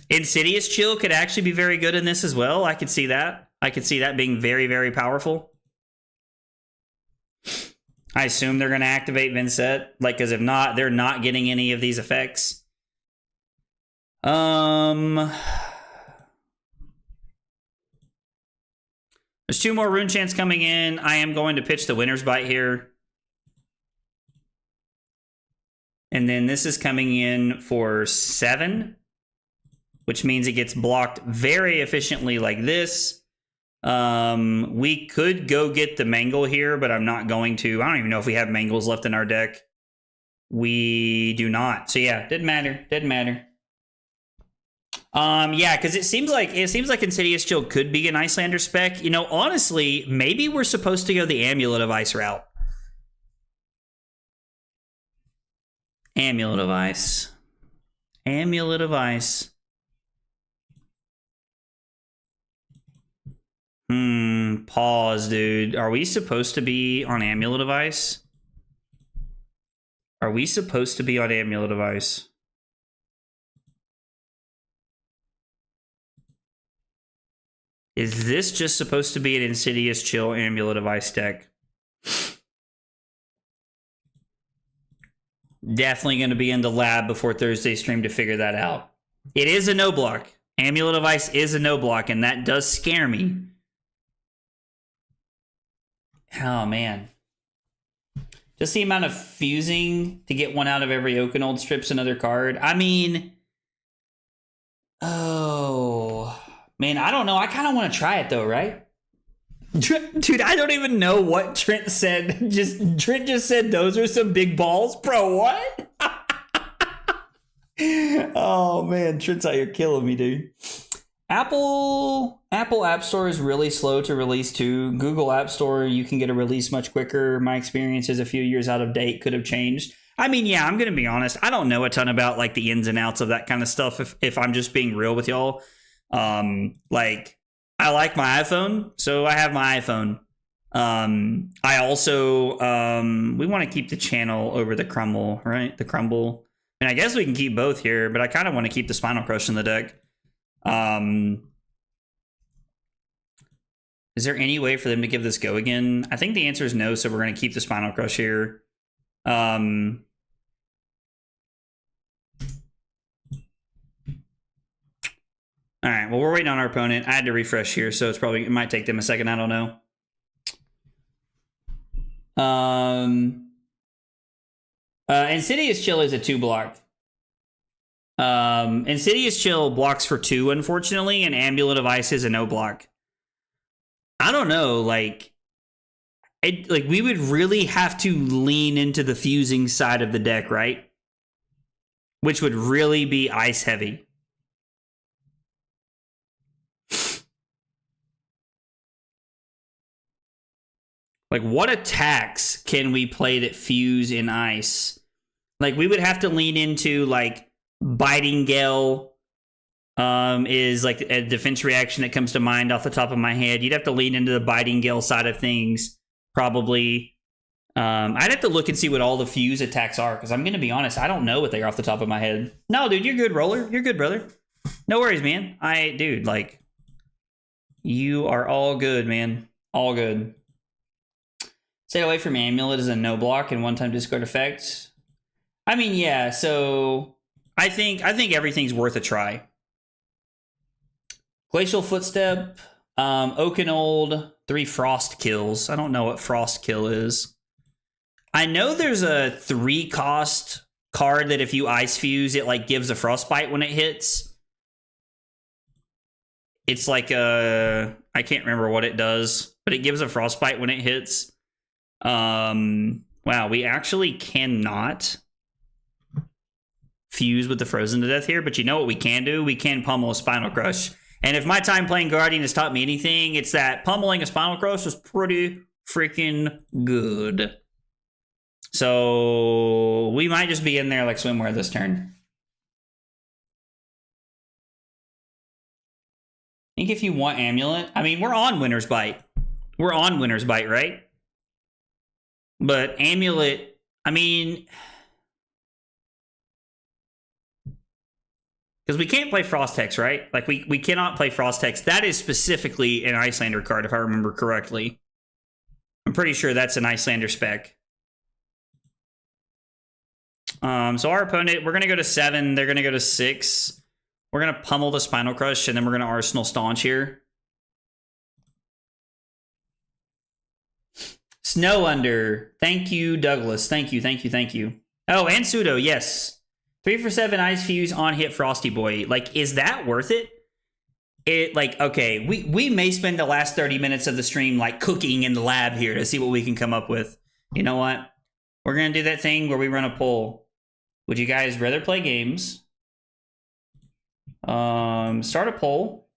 Insidious Chill could actually be very good in this as well. I could see that. I could see that being very, very powerful. I assume they're going to activate Vincent. Like, because if not, they're not getting any of these effects. There's 2 more Rune Chants coming in. I am going to pitch the Winner's Bite here. And then this is coming in for 7, which means it gets blocked very efficiently like this. We could go get the Mangle here, but I'm not going to. I don't even know if we have Mangles left in our deck. We do not. So yeah, didn't matter. Didn't matter. Yeah, because it seems like Insidious Chill could be an Icelander spec. You know, honestly, maybe we're supposed to go the Amulet of Ice route. Amulet of Ice. Amulet of Ice. Pause, dude. Are we supposed to be on Amulet of Ice? Are we supposed to be on Amulet of Ice? Is this just supposed to be an Insidious Chill Amulet of Ice deck? Definitely going to be in the lab before Thursday stream to figure that out. It is a no block. Amulet of Ice is a no block, and that does scare me. Oh, man. Just the amount of fusing to get one out of every Oakenold strips another card. I mean... Oh... Man, I don't know. I kind of want to try it, though, right? Dude, I don't even know what Trent said. Trent just said those are some big balls. Bro, what? Oh, man. Trent's out here killing me, dude. Apple App Store is really slow to release, too. Google App Store, you can get a release much quicker. My experience is a few years out of date. Could have changed. I mean, yeah, I'm going to be honest. I don't know a ton about, like, the ins and outs of that kind of stuff, if I'm just being real with y'all. Like, I like my iPhone, so I have my iPhone. I also, we want to keep the channel over the Crumble, right? The Crumble. And I guess we can keep both here, but I kind of want to keep the Spinal Crush in the deck. Is there any way for them to give this go again? I think the answer is no, so we're going to keep the Spinal Crush here. All right, well, we're waiting on our opponent. I had to refresh here, so it might take them a second. I don't know. Insidious Chill is a 2-block. Insidious Chill blocks for 2, unfortunately, and Amulet of Ice is a no-block. I don't know, like we would really have to lean into the fusing side of the deck, right? Which would really be ice heavy. Like, what attacks can we play that fuse in ice? Like, we would have to lean into, like, Biting Gale is, like, a defense reaction that comes to mind off the top of my head. You'd have to lean into the Biting Gale side of things, probably. I'd have to look and see what all the fuse attacks are, because I'm going to be honest, I don't know what they are off the top of my head. No, dude, you're good, Roller. You're good, brother. No worries, man. Dude, like, you are all good, man. All good. Stay away from Amulet is a no block and one-time discard effect. I mean, yeah, so I think everything's worth a try. Glacial Footstep, Oakenold, 3 Frost Kills. I don't know what Frost Kill is. I know there's a 3-cost card that if you Ice Fuse, it like gives a Frostbite when it hits. It's like I can't remember what it does, but it gives a Frostbite when it hits. Wow, we actually cannot fuse with the Frozen to Death here, but you know what we can do? We can pummel a Spinal Crush. And if my time playing Guardian has taught me anything, it's that pummeling a Spinal Crush is pretty freaking good. So we might just be in there like Swimwear this turn. I think if you want Amulet, I mean, we're on Winner's Bite. We're on Winner's Bite, right? But Amulet, I mean, because we can't play Frost Hex, right? Like, we cannot play Frost Hex. That is specifically an Icelander card, if I remember correctly. I'm pretty sure that's an Icelander spec. So our opponent, we're going to go to 7. They're going to go to 6. We're going to pummel the Spinal Crush, and then we're going to Arsenal Staunch here. Snow Under. Thank you, Douglas. Thank you, thank you, thank you. Oh, and Pseudo, yes. 3 for 7 Ice Fuse on hit Frosty Boy. Like, is that worth it? Okay, we may spend the last 30 minutes of the stream like cooking in the lab here to see what we can come up with. You know what? We're gonna do that thing where we run a poll. Would you guys rather play games? Start a poll.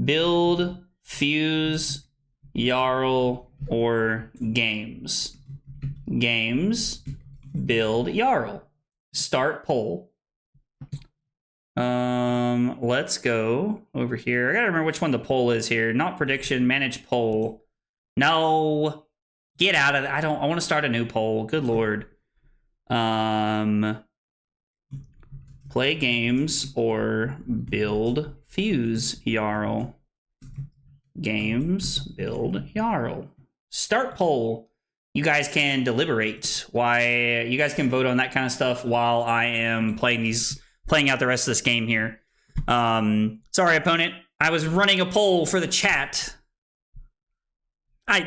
Build, Fuse, Jarl, or games. Games, build, Jarl. Start poll. Let's go over here. I gotta remember which one the poll is here. Not prediction, manage poll. No, get out of it. I want to start a new poll. Good Lord. Play games or build Fuse Jarl. Games, build Jarl. Start poll. You guys can deliberate. You guys can vote on that kind of stuff while I am playing out the rest of this game here. Sorry, opponent. I was running a poll for the chat.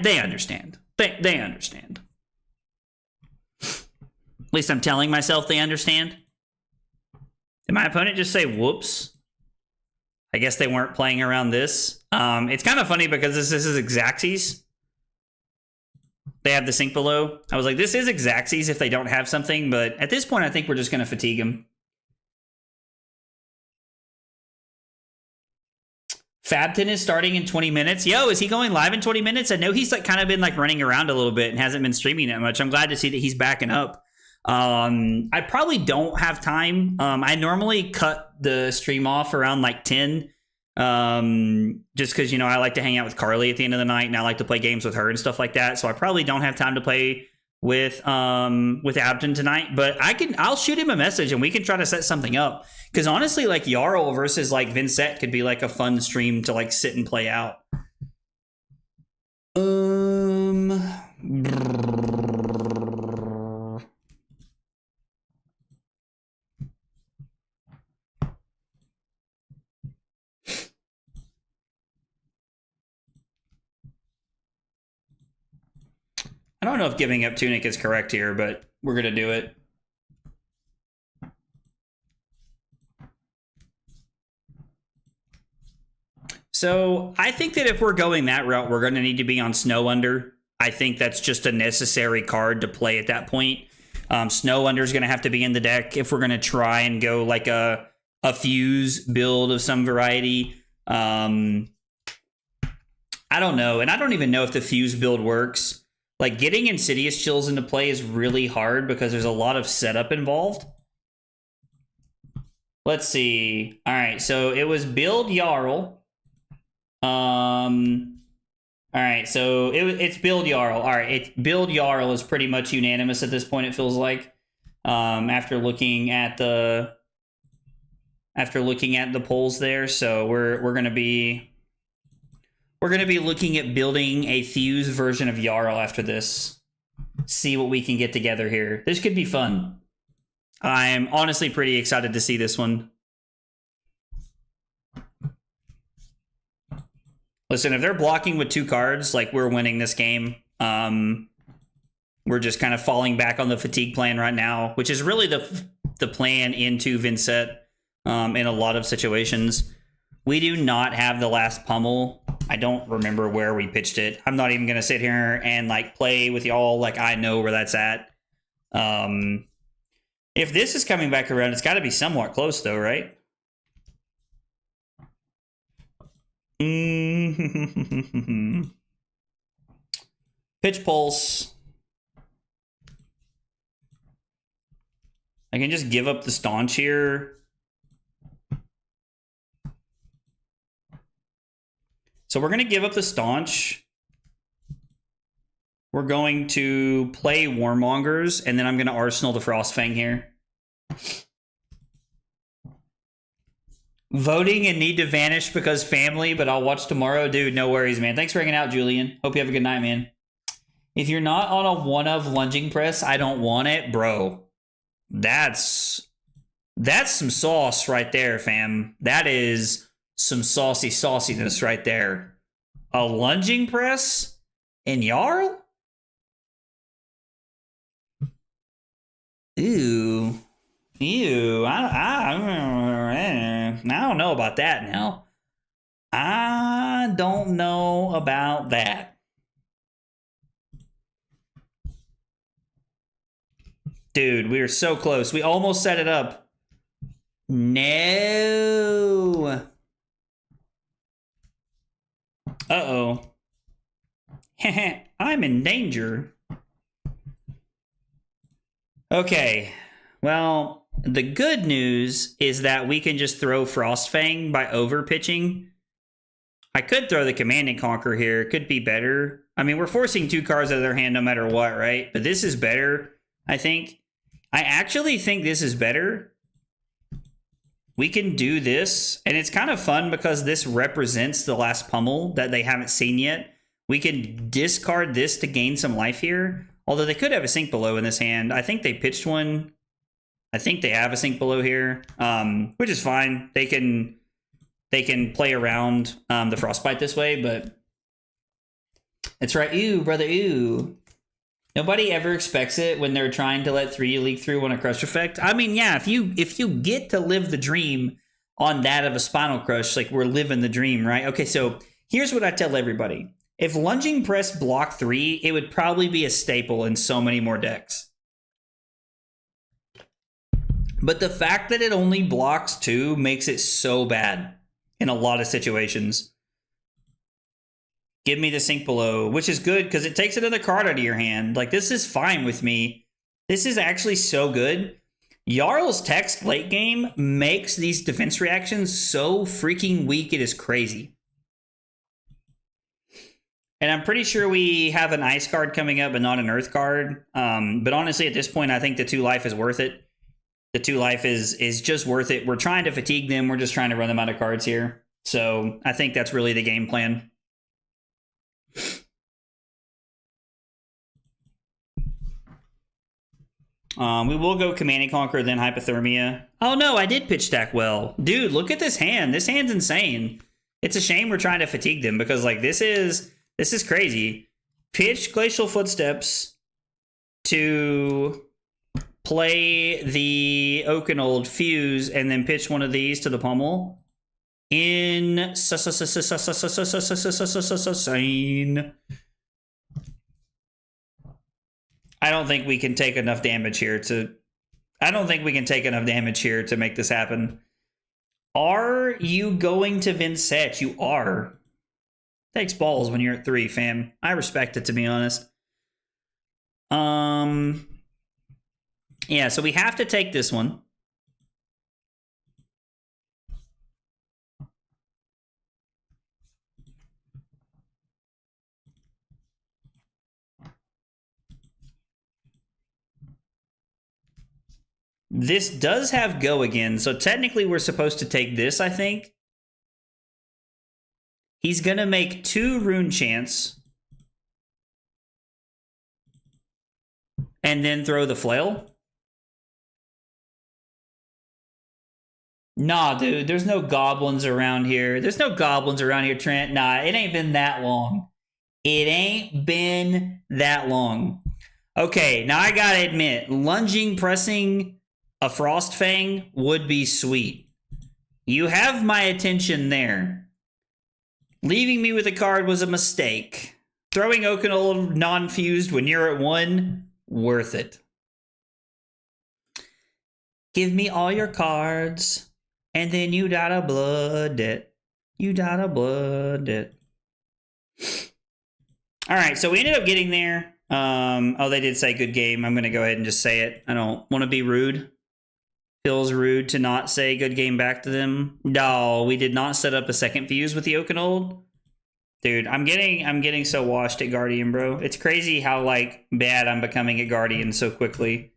They understand. They understand. At least I'm telling myself they understand. Did my opponent just say whoops? I guess they weren't playing around this. It's kind of funny because this is Xaxes. They have the sync below. I was like, this is Xaxes if they don't have something, but at this point I think we're just going to fatigue them. Fabton is starting in 20 minutes. Yo, is he going live in 20 minutes? I know he's like kind of been like running around a little bit and hasn't been streaming that much. I'm glad to see that he's backing up. I probably don't have time. I normally cut the stream off around like 10. Just because, you know, I like to hang out with Carly at the end of the night and I like to play games with her and stuff like that. So I probably don't have time to play with Abden tonight, but I'll shoot him a message and we can try to set something up. Because honestly, like Jarl versus like Vincent could be like a fun stream to like sit and play out. I don't know if giving up Tunic is correct here, but we're going to do it. So I think that if we're going that route, we're going to need to be on Snow Under. I think that's just a necessary card to play at that point. Snow Under is going to have to be in the deck if we're going to try and go like a Fuse build of some variety. I don't know. And I don't even know if the Fuse build works. Like, getting Insidious Chills into play is really hard because there's a lot of setup involved. Let's see. All right, so it was build Jarl. All right, so it's build Jarl. All right, build Jarl is pretty much unanimous at this point, it feels like. After looking at the polls there, so we're gonna be looking at building a Fuse version of Jarl after this. See what we can get together here. This could be fun. I'm honestly pretty excited to see this one. Listen, if they're blocking with 2 cards, like, we're winning this game. We're just kind of falling back on the fatigue plan right now, which is really the plan into Vincent in a lot of situations. We do not have the last pummel. I don't remember where we pitched it. I'm not even going to sit here and like play with y'all like I know where that's at. If this is coming back around, it's got to be somewhat close though, right? Pitch pulse. I can just give up the staunch here. So we're going to give up the staunch. We're going to play Warmongers, and then I'm going to Arsenal the Frostfang here. Voting and need to vanish because family, but I'll watch tomorrow. Dude, no worries, man. Thanks for hanging out, Julian. Hope you have a good night, man. If you're not on a one-of lunging press, I don't want it, bro. That's some sauce right there, fam. That is some saucy sauciness right there. A lunging press in Jarl? Ew. Ew. I don't know about that now. I don't know about that. Dude, we were so close. We almost set it up. No. Uh-oh. I'm in danger. Okay. Well, the good news is that we can just throw Frostfang by overpitching. I could throw the Command and Conquer here. It could be better. I mean, we're forcing 2 cards out of their hand no matter what, right? But this is better, I think. I actually think this is better. We can do this, and it's kind of fun because this represents the last pummel that they haven't seen yet. We can discard this to gain some life here, although they could have a Sink Below in this hand. I think they pitched one. I think they have a Sink Below here, which is fine. They can play around the Frostbite this way, but it's right. Ooh, brother, ooh. Nobody ever expects it when they're trying to let 3 leak through on a Crush effect. I mean, yeah, if you get to live the dream on that of a Spinal Crush, like we're living the dream, right? Okay, so here's what I tell everybody. If Lunging Press block 3, it would probably be a staple in so many more decks. But the fact that it only blocks 2 makes it so bad in a lot of situations. Give me the Sink Below, which is good because it takes another card out of your hand. Like, this is fine with me. This is actually so good. Jarl's Text late game makes these defense reactions so freaking weak, it is crazy. And I'm pretty sure we have an Ice card coming up, but not an Earth card. But honestly, at this point, I think the 2 life is worth it. The 2 life is just worth it. We're trying to fatigue them. We're just trying to run them out of cards here. So I think that's really the game plan. We will go Command and Conquer, then Hypothermia. Oh no, I did pitch stack well. Dude, look at this hand. This hand's insane. It's a shame we're trying to fatigue them because like this is crazy. Pitch Glacial Footsteps to play the Oakenold Fuse and then pitch one of these to the Pummel. Insane. I don't think we can take enough damage here to... I don't think we can take enough damage here to make this happen. Are you going to Vincent? You are. Takes balls when you're at 3, fam. I respect it, to be honest. Yeah, so we have to take this one. This does have go again, so technically we're supposed to take this, I think. He's going to make 2 Rune Chants. And then throw the Flail. Nah, dude, there's no goblins around here. There's no goblins around here, Trent. Nah, it ain't been that long. It ain't been that long. Okay, now I gotta admit, lunging, pressing a Frostfang would be sweet. You have my attention there. Leaving me with a card was a mistake. Throwing Oakenold non-fused when you're at 1, worth it. Give me all your cards, and then you gotta blood it. You gotta blood it. Alright, so we ended up getting there. Oh, they did say good game. I'm gonna go ahead and just say it. I don't want to be rude. Feels rude to not say good game back to them. No, we did not set up a second fuse with the Oakenold. Dude, I'm getting so washed at Guardian, bro. It's crazy how like bad I'm becoming at Guardian so quickly.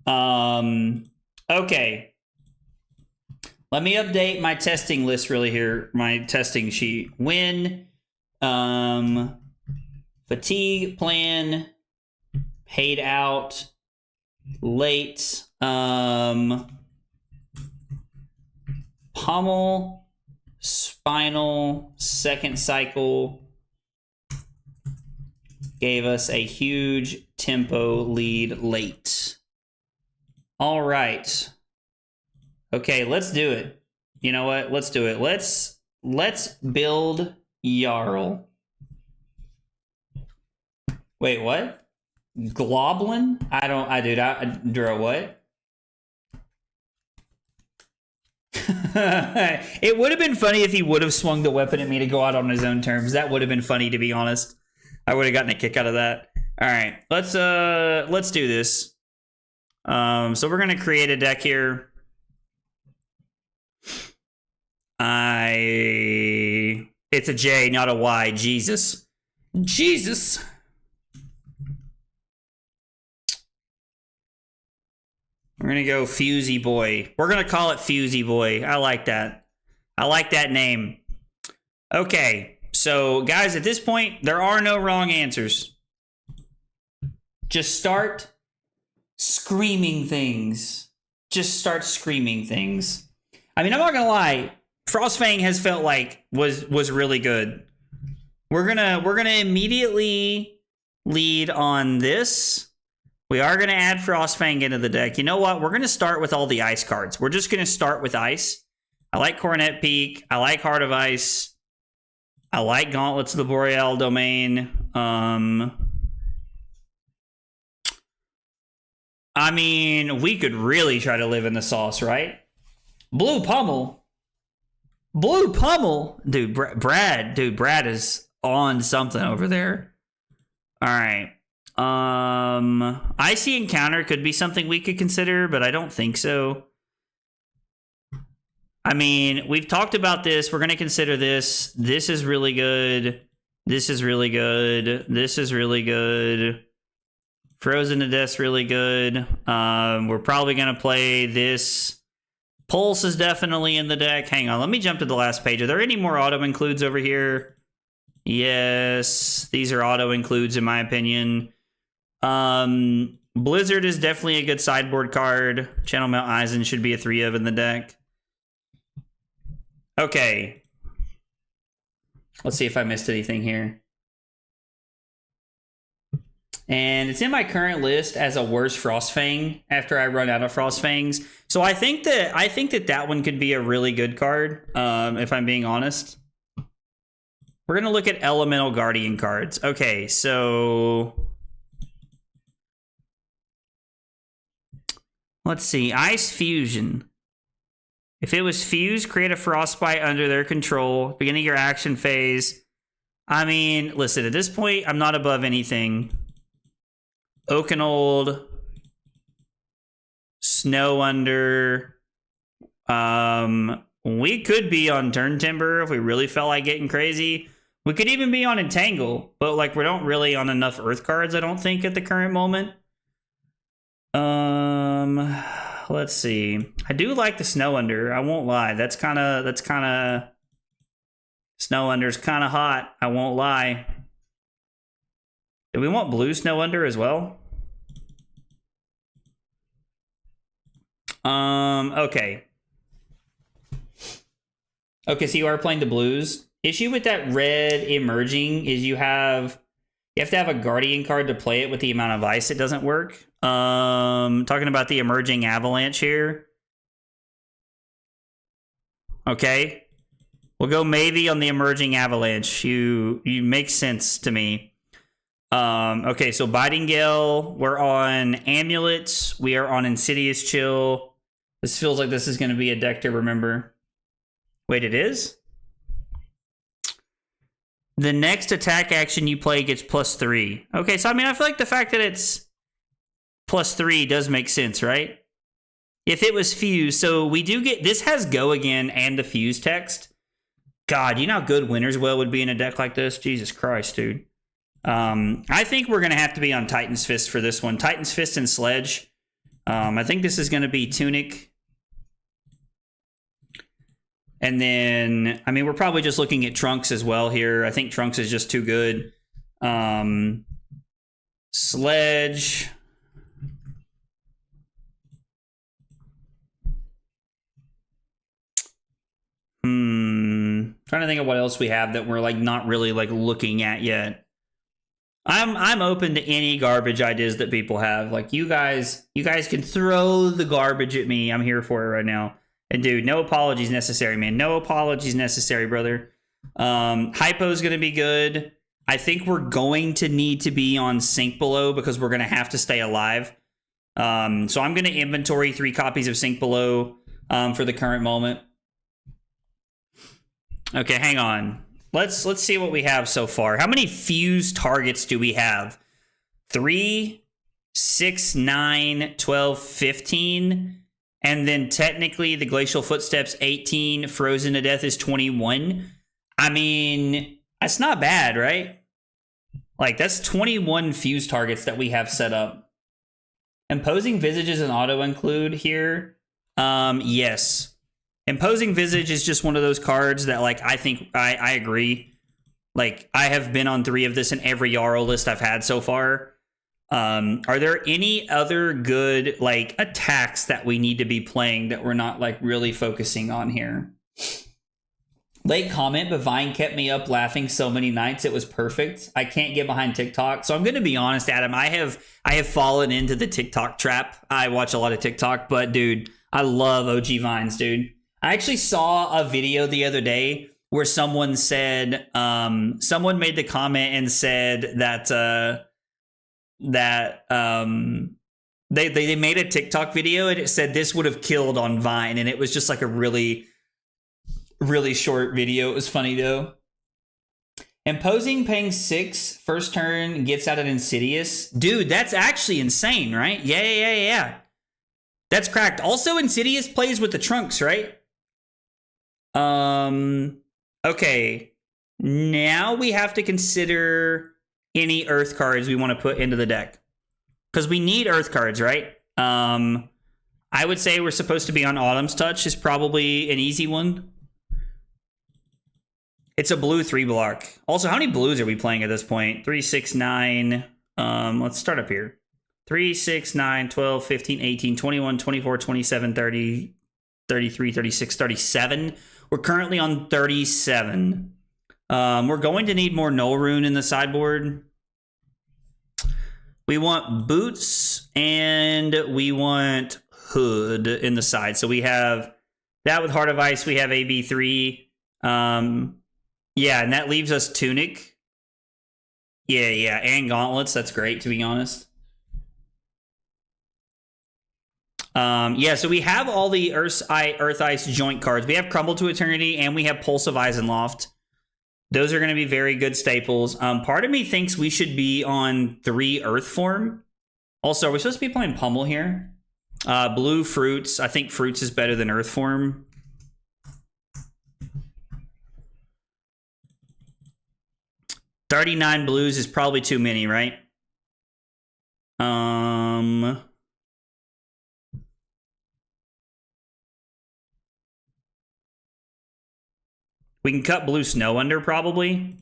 Okay. Let me update my testing list really here, my testing sheet. When fatigue plan paid out late Pummel, Spinal, second cycle, gave us a huge tempo lead late. All right. Okay, let's do it. You know what? Let's do it. Let's build Jarl. Wait, what? Globlin? Dura, what? It would have been funny if he would have swung the weapon at me to go out on his own terms. That would have been funny, to be honest. I would have gotten a kick out of that. All right, let's do this. So we're gonna create a deck here. It's a J, not a Y. Jesus. We're gonna go Fusey Boy. We're gonna call it Fusey Boy. I like that. I like that name. Okay, so guys, at this point, there are no wrong answers. Just start screaming things. Just start screaming things. I mean, I'm not gonna lie. Frostfang has felt like was really good. We're gonna immediately lead on this. We are going to add Frostfang into the deck. You know what? We're going to start with all the ice cards. We're just going to start with ice. I like Coronet Peak. I like Heart of Ice. I like Gauntlets of the Boreal Domain. I mean, we could really try to live in the sauce, right? Blue Pummel. Blue Pummel. Dude, Brad is on something over there. All right. Icy Encounter could be something we could consider, but I don't think so. I mean, we've talked about this. We're going to consider this. This is really good. This is really good. This is really good. Frozen to Death's really good. We're probably going to play this. Pulse is definitely in the deck. Hang on, let me jump to the last page. Are there any more auto includes over here? Yes, these are auto includes in my opinion. Blizzard is definitely a good sideboard card. Channel Mount Eisen should be a 3 of in the deck. Okay. Let's see if I missed anything here. And it's in my current list as a worse Frostfang after I run out of Frostfangs. So I think that one could be a really good card, if I'm being honest. We're going to look at Elemental Guardian cards. Okay, so let's see. Ice Fusion. If it was fused, create a Frostbite under their control. Beginning your action phase. I mean, listen, at this point, I'm not above anything. Oakenold. Snow Under. We could be on Turn Timber if we really felt like getting crazy. We could even be on Entangle, but like we don't really on enough Earth cards, I don't think, at the current moment. Let's see. I do like the Snow Under. I won't lie. That's kind of Snow Under's kind of hot. I won't lie. Do we want blue Snow Under as well? Okay. Okay, so you are playing the blues. Issue with that red emerging is you have to have a Guardian card to play it with the amount of ice. It doesn't work. Talking about the emerging Avalanche here. Okay. We'll go maybe on the emerging Avalanche. You make sense to me. Okay, so Biting Gale. We're on Amulets. We are on Insidious Chill. This feels like this is going to be a deck to remember. Wait, it is? The next attack action you play gets +3. Okay, so I mean, I feel like the fact that it's +3 does make sense, right? If it was Fuse, so we do get... This has Go Again and the Fuse text. God, you know how good Winter's Well would be in a deck like this? Jesus Christ, dude. I think we're going to have to be on Titan's Fist for this one. Titan's Fist and Sledge. I think this is going to be Tunic. And then, I mean, we're probably just looking at Trunks as well here. I think Trunks is just too good. Sledge. Trying to think of what else we have that we're like not really like looking at yet. I'm open to any garbage ideas that people have. Like you guys can throw the garbage at me. I'm here for it right now. And dude, no apologies necessary, man. No apologies necessary, brother. Hypo's gonna be good. I think we're going to need to be on Sink Below because we're gonna have to stay alive. So I'm gonna inventory 3 copies of Sink Below for the current moment. Okay, hang on. Let's see what we have so far. How many fused targets do we have? 3, 6, 9, 12, 15. And then technically the Glacial Footsteps 18, Frozen to Death is 21. I mean, that's not bad, right? Like, that's 21 fused targets that we have set up. Imposing Visage is an auto-include here. Yes. Imposing Visage is just one of those cards that, like, I think I agree. Like, I have been on 3 of this in every Jarl list I've had so far. Are there any other good, like, attacks that we need to be playing that we're not, like, really focusing on here? Late comment, but Vine kept me up laughing so many nights. It was perfect. I can't get behind TikTok. So I'm going to be honest, Adam. I have fallen into the TikTok trap. I watch a lot of TikTok, but, dude, I love OG Vines, dude. I actually saw a video the other day where someone said, someone made the comment and said that, they made a TikTok video and it said this would have killed on Vine. And it was just like a really, really short video. It was funny though. Imposing paying 6 first turn gets out of Insidious. Dude, that's actually insane, right? Yeah. That's cracked. Also, Insidious plays with the trunks, right? Okay. Now we have to consider any Earth cards we want to put into the deck. Because we need Earth cards, right? I would say we're supposed to be on Autumn's Touch is probably an easy one. It's a blue 3-block. Also, how many blues are we playing at this point? 3, 6, 9. Let's start up here. 3, 6, 9, 12, 15, 18, 21, 24, 27, 30, 33, 36, 37. We're currently on 37. We're going to need more Null Rune in the sideboard. We want Boots and we want Hood in the side. So we have that with Heart of Ice. We have AB3. Yeah, and that leaves us Tunic. Yeah, and Gauntlets. That's great, to be honest. Yeah, so we have all the Earth Ice joint cards. We have Crumble to Eternity, and we have Pulse of Eisenloft. Those are going to be very good staples. Part of me thinks we should be on 3 Earth form. Also, are we supposed to be playing Pummel here? Blue Fruits. I think Fruits is better than Earth form. $39 blues is probably too many, right? We can cut Blue Snow under, probably.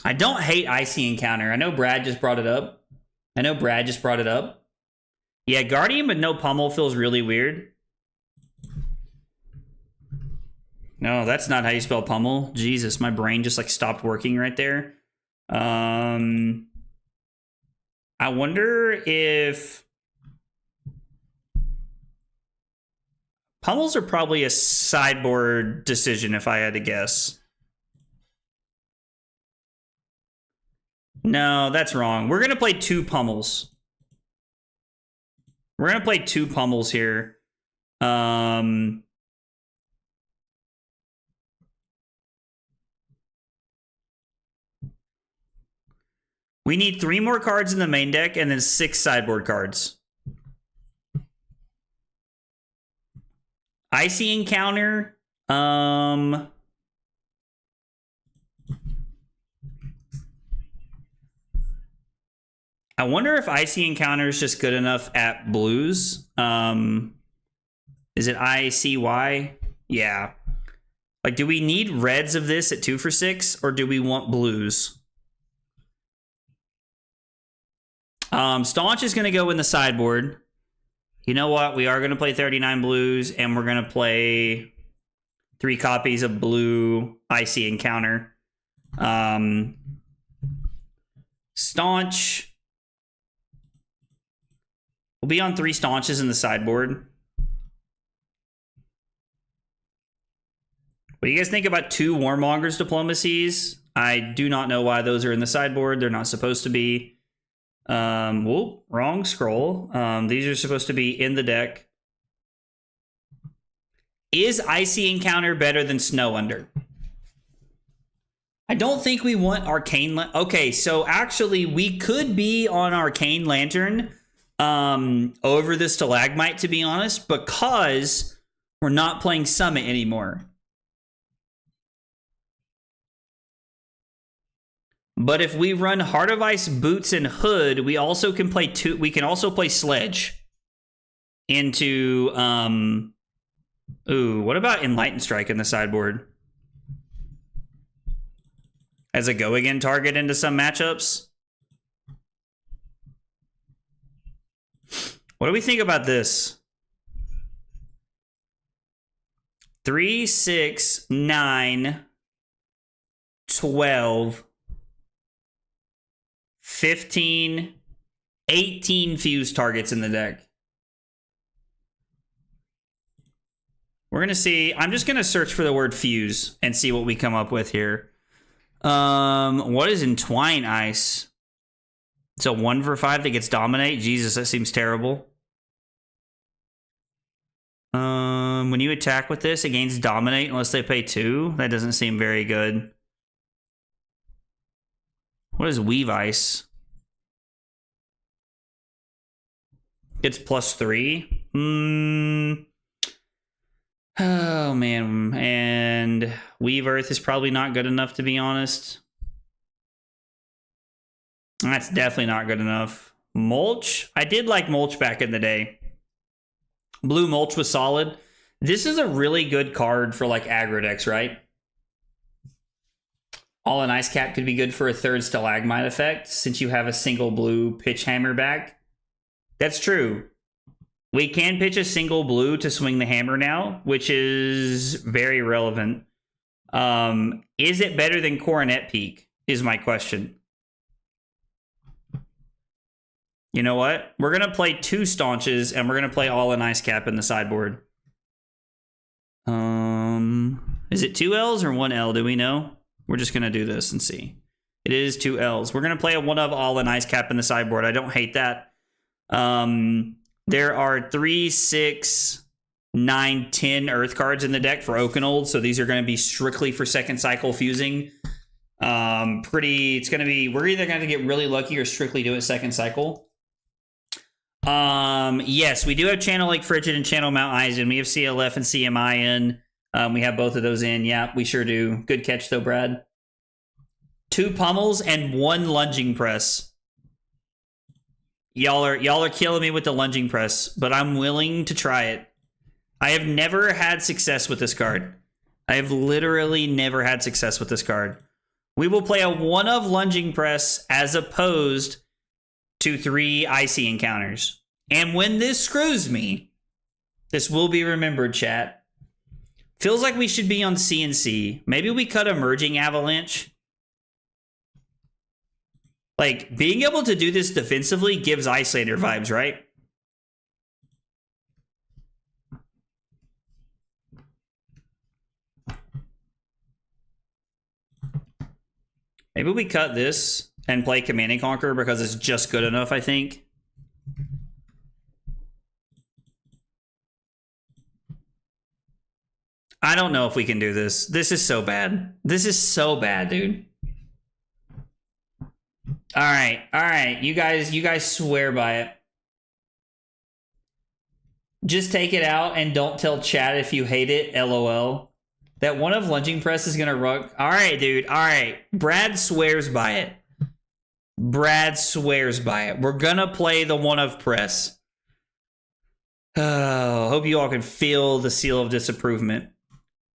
I don't hate Icy Encounter. I know Brad just brought it up. Yeah, Guardian with no Pummel feels really weird. No, that's not how you spell Pummel. Jesus, my brain just like stopped working right there. I wonder if Pummels are probably a sideboard decision if I had to guess. No, that's wrong. We're going to play 2 Pummels. We're going to play 2 Pummels here. We need 3 more cards in the main deck and then 6 sideboard cards. Icy Encounter. I wonder if Icy Encounter is just good enough at blues. Is it ICY? Yeah. Like, do we need reds of this at 2 for 6, or do we want blues? Staunch is going to go in the sideboard. You know what? We are going to play 39 blues, and we're going to play 3 copies of blue Icy Encounter. Staunch. We'll be on 3 staunches in the sideboard. What do you guys think about 2 Warmonger's Diplomacies? I do not know why those are in the sideboard. They're not supposed to be. Whoop, wrong scroll. These are supposed to be in the deck. Is Icy Encounter better than Snow Under? I don't think we want Arcane. Okay, so actually we could be on Arcane Lantern over the Stalagmite, to be honest, because we're not playing Summit anymore. But if we run Heart of Ice, Boots, and Hood, we also can play 2. We can also play Sledge into. Ooh, what about Enlightened Strike in the sideboard as a go again target into some matchups? What do we think about this? 3, 6, 9, 12. 15, 18 fuse targets in the deck. We're going to see. I'm just going to search for the word fuse and see what we come up with here. What is Entwine Ice? It's a 1 for 5 that gets Dominate. Jesus, that seems terrible. When you attack with this, it gains Dominate unless they pay 2. That doesn't seem very good. What is Weave Ice? It's +3. Oh, man. And Weave Earth is probably not good enough, to be honest. That's definitely not good enough. Mulch? I did like Mulch back in the day. Blue Mulch was solid. This is a really good card for, like, aggro decks, right? All in Ice Cap could be good for a 3rd Stalagmite effect, since you have a single blue pitch hammer back. That's true. We can pitch a single blue to swing the hammer now, which is very relevant. Is it better than Coronet Peak, is my question. You know what? We're going to play 2 staunches, and we're going to play All in Ice Cap in the sideboard. Is it 2 L's or 1 L? Do we know? We're just going to do this and see. It is 2 L's. We're going to play a 1 of All in Ice Cap in the sideboard. I don't hate that. There are 3, 6, 9, 10 Earth cards in the deck for Oakenold, so these are going to be strictly for second cycle fusing. It's going to be, we're either going to get really lucky or strictly do it second cycle. Yes, we do have Channel Lake Frigid and Channel Mount Eisen. We have CLF and CMI in. We have both of those in. Yeah, we sure do. Good catch, though, Brad. 2 Pummels and 1 Lunging Press. Y'all are killing me with the Lunging Press, but I'm willing to try it. I have never had success with this card. I have literally never had success with this card. We will play a 1 of Lunging Press as opposed to 3 Icy Encounters. And when this screws me, this will be remembered, chat. Feels like we should be on CNC. Maybe we cut Emerging Avalanche. Like, being able to do this defensively gives Icelander vibes, right? Maybe we cut this and play Command and Conquer because it's just good enough, I think. I don't know if we can do this. This is so bad. This is so bad, dude. All right. You guys swear by it. Just take it out and don't tell chat if you hate it. LOL. That 1 of Lunging Press is gonna rug. All right, dude. All right. Brad swears by it. Brad swears by it. We're gonna play the 1 of Press. Oh, hope you all can feel the seal of disapproval.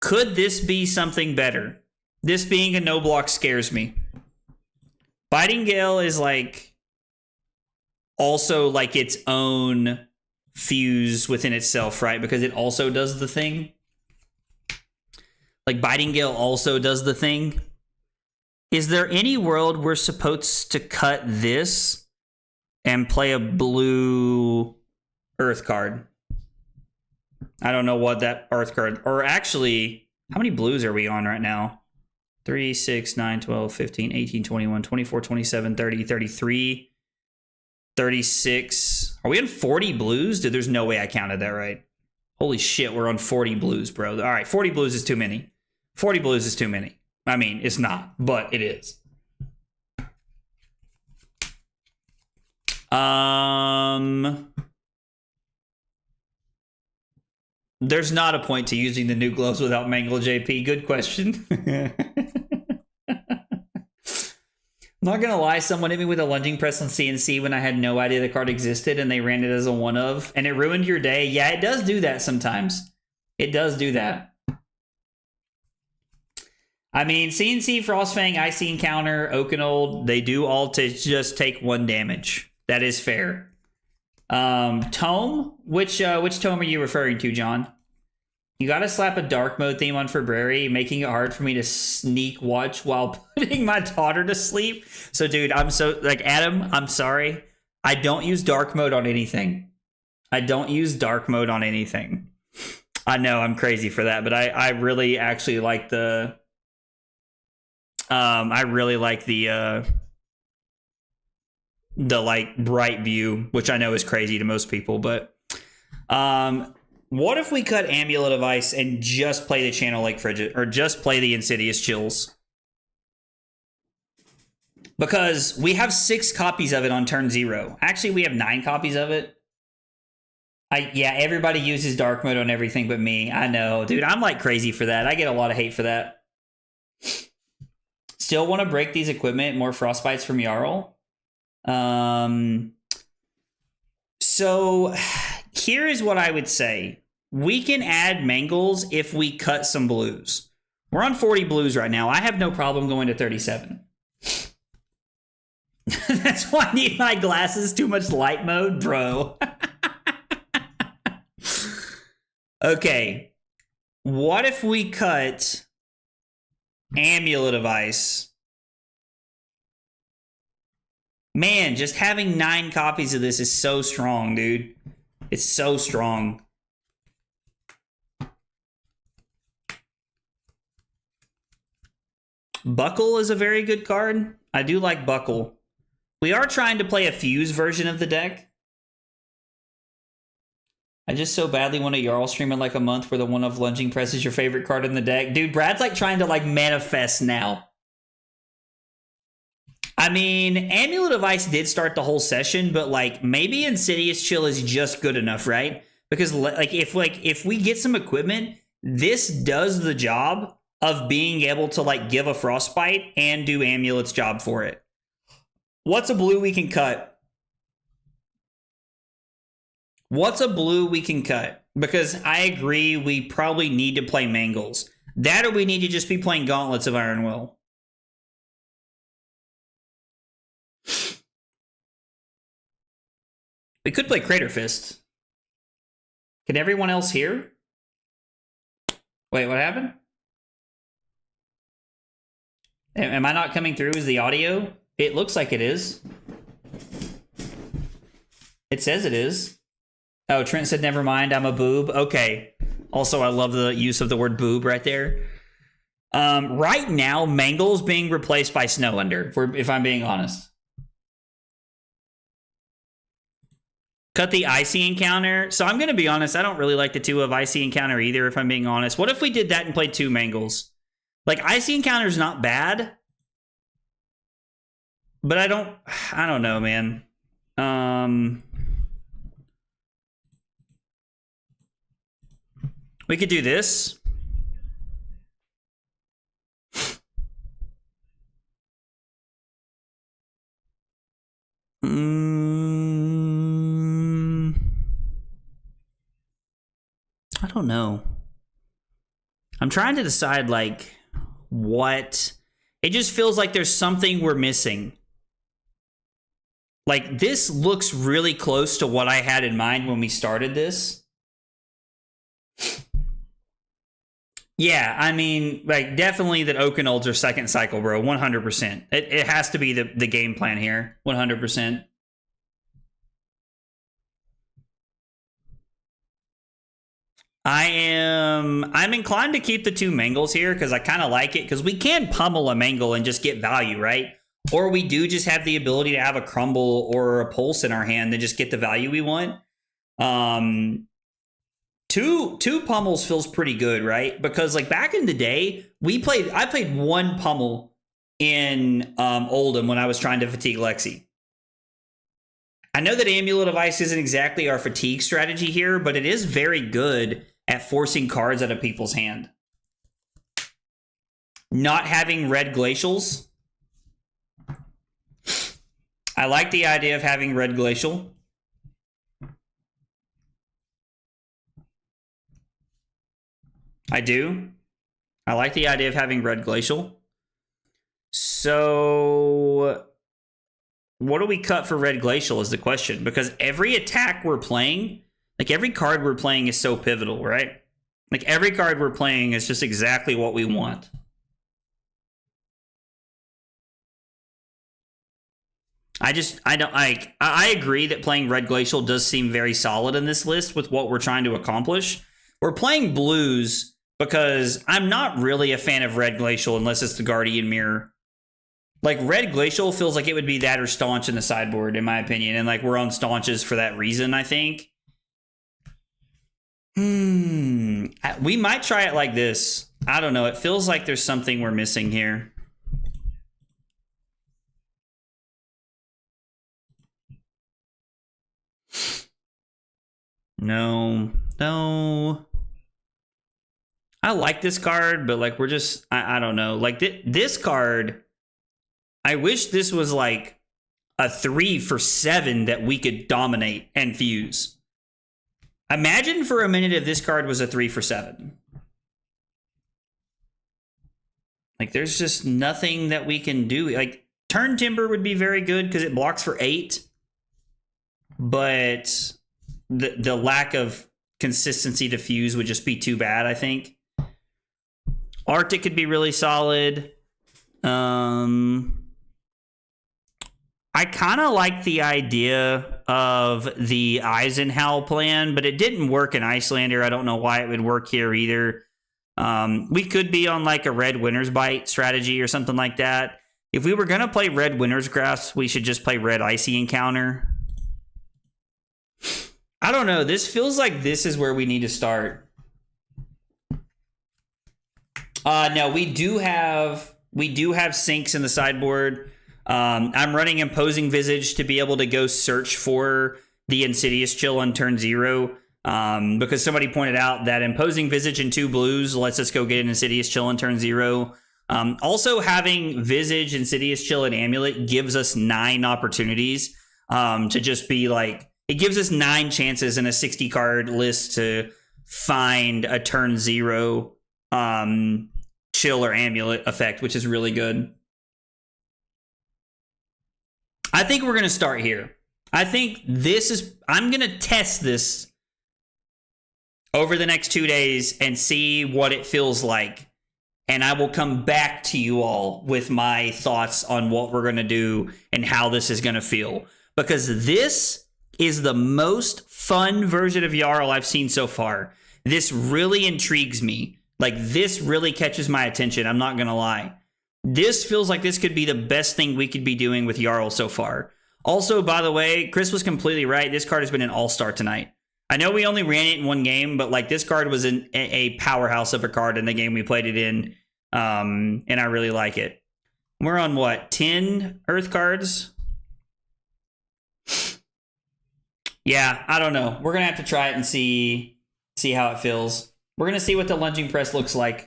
Could this be something better? This being a no block scares me. Biting Gale is like also like its own fuse within itself, right? Because it also does the thing. Like Biting Gale also does the thing. Is there any world we're supposed to cut this and play a blue Earth card? I don't know what that Earth card... Or actually, how many blues are we on right now? 3, 6, 9, 12, 15, 18, 21, 24, 27, 30, 33, 36. Are we on 40 blues? Dude, there's no way I counted that right. Holy shit, we're on 40 blues, bro. All right, 40 blues is too many. 40 blues is too many. I mean, it's not, but it is. There's not a point to using the new gloves without Mangle JP. Good question. I'm not gonna lie, someone hit me with a lunging press on CNC when I had no idea the card existed and they ran it as a one of, and it ruined your day. Yeah, it does do that sometimes. It does do that. I mean, CNC, Frostfang, Icy Encounter, Oakenold, they do all to just take 1 damage. That is fair. Tome? Which tome are you referring to, John? You gotta slap a dark mode theme on February, making it hard for me to sneak watch while putting my daughter to sleep. So, dude, I'm so... Like, Adam, I'm sorry. I don't use dark mode on anything. I don't use dark mode on anything. I know, I'm crazy for that, but I really actually like the... I really like the like bright view, which I know is crazy to most people, but what if we cut Amulet of Ice and just play the Channel Lake Frigid, or just play the Insidious Chills? Because we have 6 copies of it on turn 0. Actually, we have 9 copies of it. Yeah, everybody uses dark mode on everything but me. I know, dude, I'm like crazy for that. I get a lot of hate for that. Still want to break these equipment, more Frostbites from Jarl. So here is what I would say. We can add Mangles if we cut some blues. We're on 40 blues right now. I have no problem going to 37. That's why I need my glasses. Too much light mode, bro. Okay. What if we cut Amulet of Ice? Man, just having 9 copies of this is so strong, dude. It's so strong. Buckle is a very good card. I do like Buckle. We are trying to play a Fuse version of the deck. I just so badly want a Jarl stream in like a month where the one of Lunging Press is your favorite card in the deck. Dude, Brad's like trying to like manifest now. I mean, Amulet of Ice did start the whole session, but like maybe Insidious Chill is just good enough, right? Because if we get some equipment, this does the job of being able to like give a Frostbite and do Amulet's job for it. What's a blue we can cut? What's a blue we can cut? Because I agree, we probably need to play Mangles. That or we need to just be playing Gauntlets of Iron Will. We could play Crater Fist. Can everyone else hear? Wait, what happened? Am I not coming through? Is the audio? It looks like it is. It says it is. Oh, Trent said, never mind, I'm a boob. Okay. Also, I love the use of the word boob right there. Right now, Mangle's being replaced by Snow Under, if I'm being honest. Cut the Icy Encounter. So I'm going to be honest, I don't really like the 2 of Icy Encounter either, if I'm being honest. What if we did that and played 2 Mangles? Like, Icy Encounter is not bad. But I don't know, man. We could do this. I don't know. I'm trying to decide, like, what... It just feels like there's something we're missing. Like, this looks really close to what I had in mind when we started this. Yeah, I mean, like, definitely that Oakenolds are second cycle, bro. 100%. It has to be the game plan here. 100%. I'm inclined to keep the 2 Mangles here because I kind of like it, because we can pummel a Mangle and just get value, right? Or we do just have the ability to have a Crumble or a Pulse in our hand and just get the value we want. Two pummels feels pretty good, right? Because like back in the day, I played 1 pummel in Oldham when I was trying to fatigue Lexi. I know that Amulet of Ice isn't exactly our fatigue strategy here, but it is very good at forcing cards out of people's hand. Not having red glacials. I like the idea of having red glacial. I do. I like the idea of having red glacial. So what do we cut for red glacial is the question, because every attack we're playing, like every card we're playing is so pivotal, right? Like every card we're playing is just exactly what we want. I agree that playing red glacial does seem very solid in this list with what we're trying to accomplish. We're playing blues because I'm not really a fan of red glacial unless it's the Guardian Mirror. Like, red glacial feels like it would be that or staunch in the sideboard, in my opinion. And, like, we're on staunches for that reason, I think. We might try it like this. I don't know. It feels like there's something we're missing here. No. I like this card, but, like, we're just... I don't know. Like, this card... I wish this was like a 3 for 7 that we could dominate and fuse. Imagine for a minute if this card was a 3 for 7. Like, there's just nothing that we can do. Like, Turn Timber would be very good because it blocks for 8. But the lack of consistency to fuse would just be too bad, I think. Arctic could be really solid. I kind of like the idea of the Eisenhower plan, but it didn't work in Icelander. I don't know why it would work here either. We could be on like a red Winter's Bite strategy or something like that. If we were going to play red Winter's Grasp, we should just play red Icy Encounter. I don't know. This feels like this is where we need to start. No, we do have sinks in the sideboard. I'm running Imposing Visage to be able to go search for the Insidious Chill on turn 0. Because somebody pointed out that Imposing Visage and 2 blues lets us go get an Insidious Chill on turn 0. Also, having Visage, Insidious Chill, and Amulet gives us 9 opportunities to just be like... It gives us 9 chances in a 60-card list to find a turn 0 Chill or Amulet effect, which is really good. I think we're going to start here. I think this is... I'm going to test this over the next 2 days and see what it feels like. And I will come back to you all with my thoughts on what we're going to do and how this is going to feel. Because this is the most fun version of Jarl I've seen so far. This really intrigues me. Like, this really catches my attention. I'm not going to lie. This feels like this could be the best thing we could be doing with Jarl so far. Also, by the way, Chris was completely right. This card has been an all-star tonight. I know we only ran it in 1 game, but like this card was a powerhouse of a card in the game we played it in. And I really like it. We're on what? 10 Earth cards? Yeah, I don't know. We're going to have to try it and see how it feels. We're going to see what the lunging press looks like.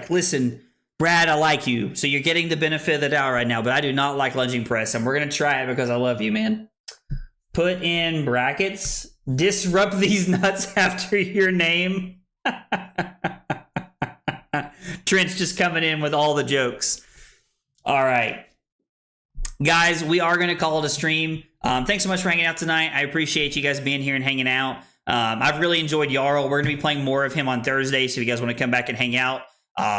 Listen, Brad, I like you. So you're getting the benefit of the doubt right now, but I do not like lunging press. And we're going to try it because I love you, man. Put in brackets. Disrupt these nuts after your name. Trent's just coming in with all the jokes. All right. guys, we are going to call it a stream. Thanks so much for hanging out tonight. I appreciate you guys being here and hanging out. I've really enjoyed Jarl. We're going to be playing more of him on Thursday, so if you guys want to come back and hang out,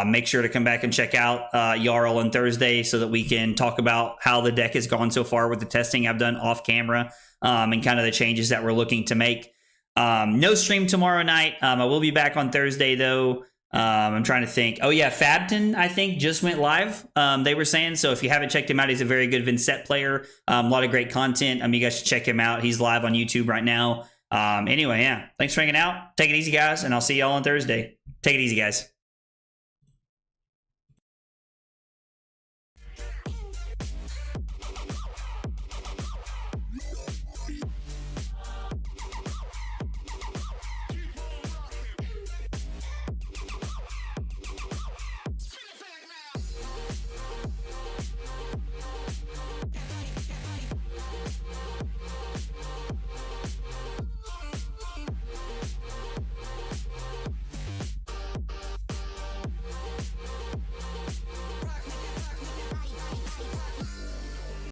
make sure to come back and check out Jarl on Thursday so that we can talk about how the deck has gone so far with the testing I've done off camera, and kind of the changes that we're looking to make. No stream tomorrow night. I will be back on Thursday, though. I'm trying to think. Oh, yeah, Fabton, I think, just went live, they were saying. So if you haven't checked him out, he's a very good Vincent player. A lot of great content. You guys should check him out. He's live on YouTube right now. Anyway, yeah, thanks for hanging out. Take it easy, guys, and I'll see y'all on Thursday. Take it easy, guys.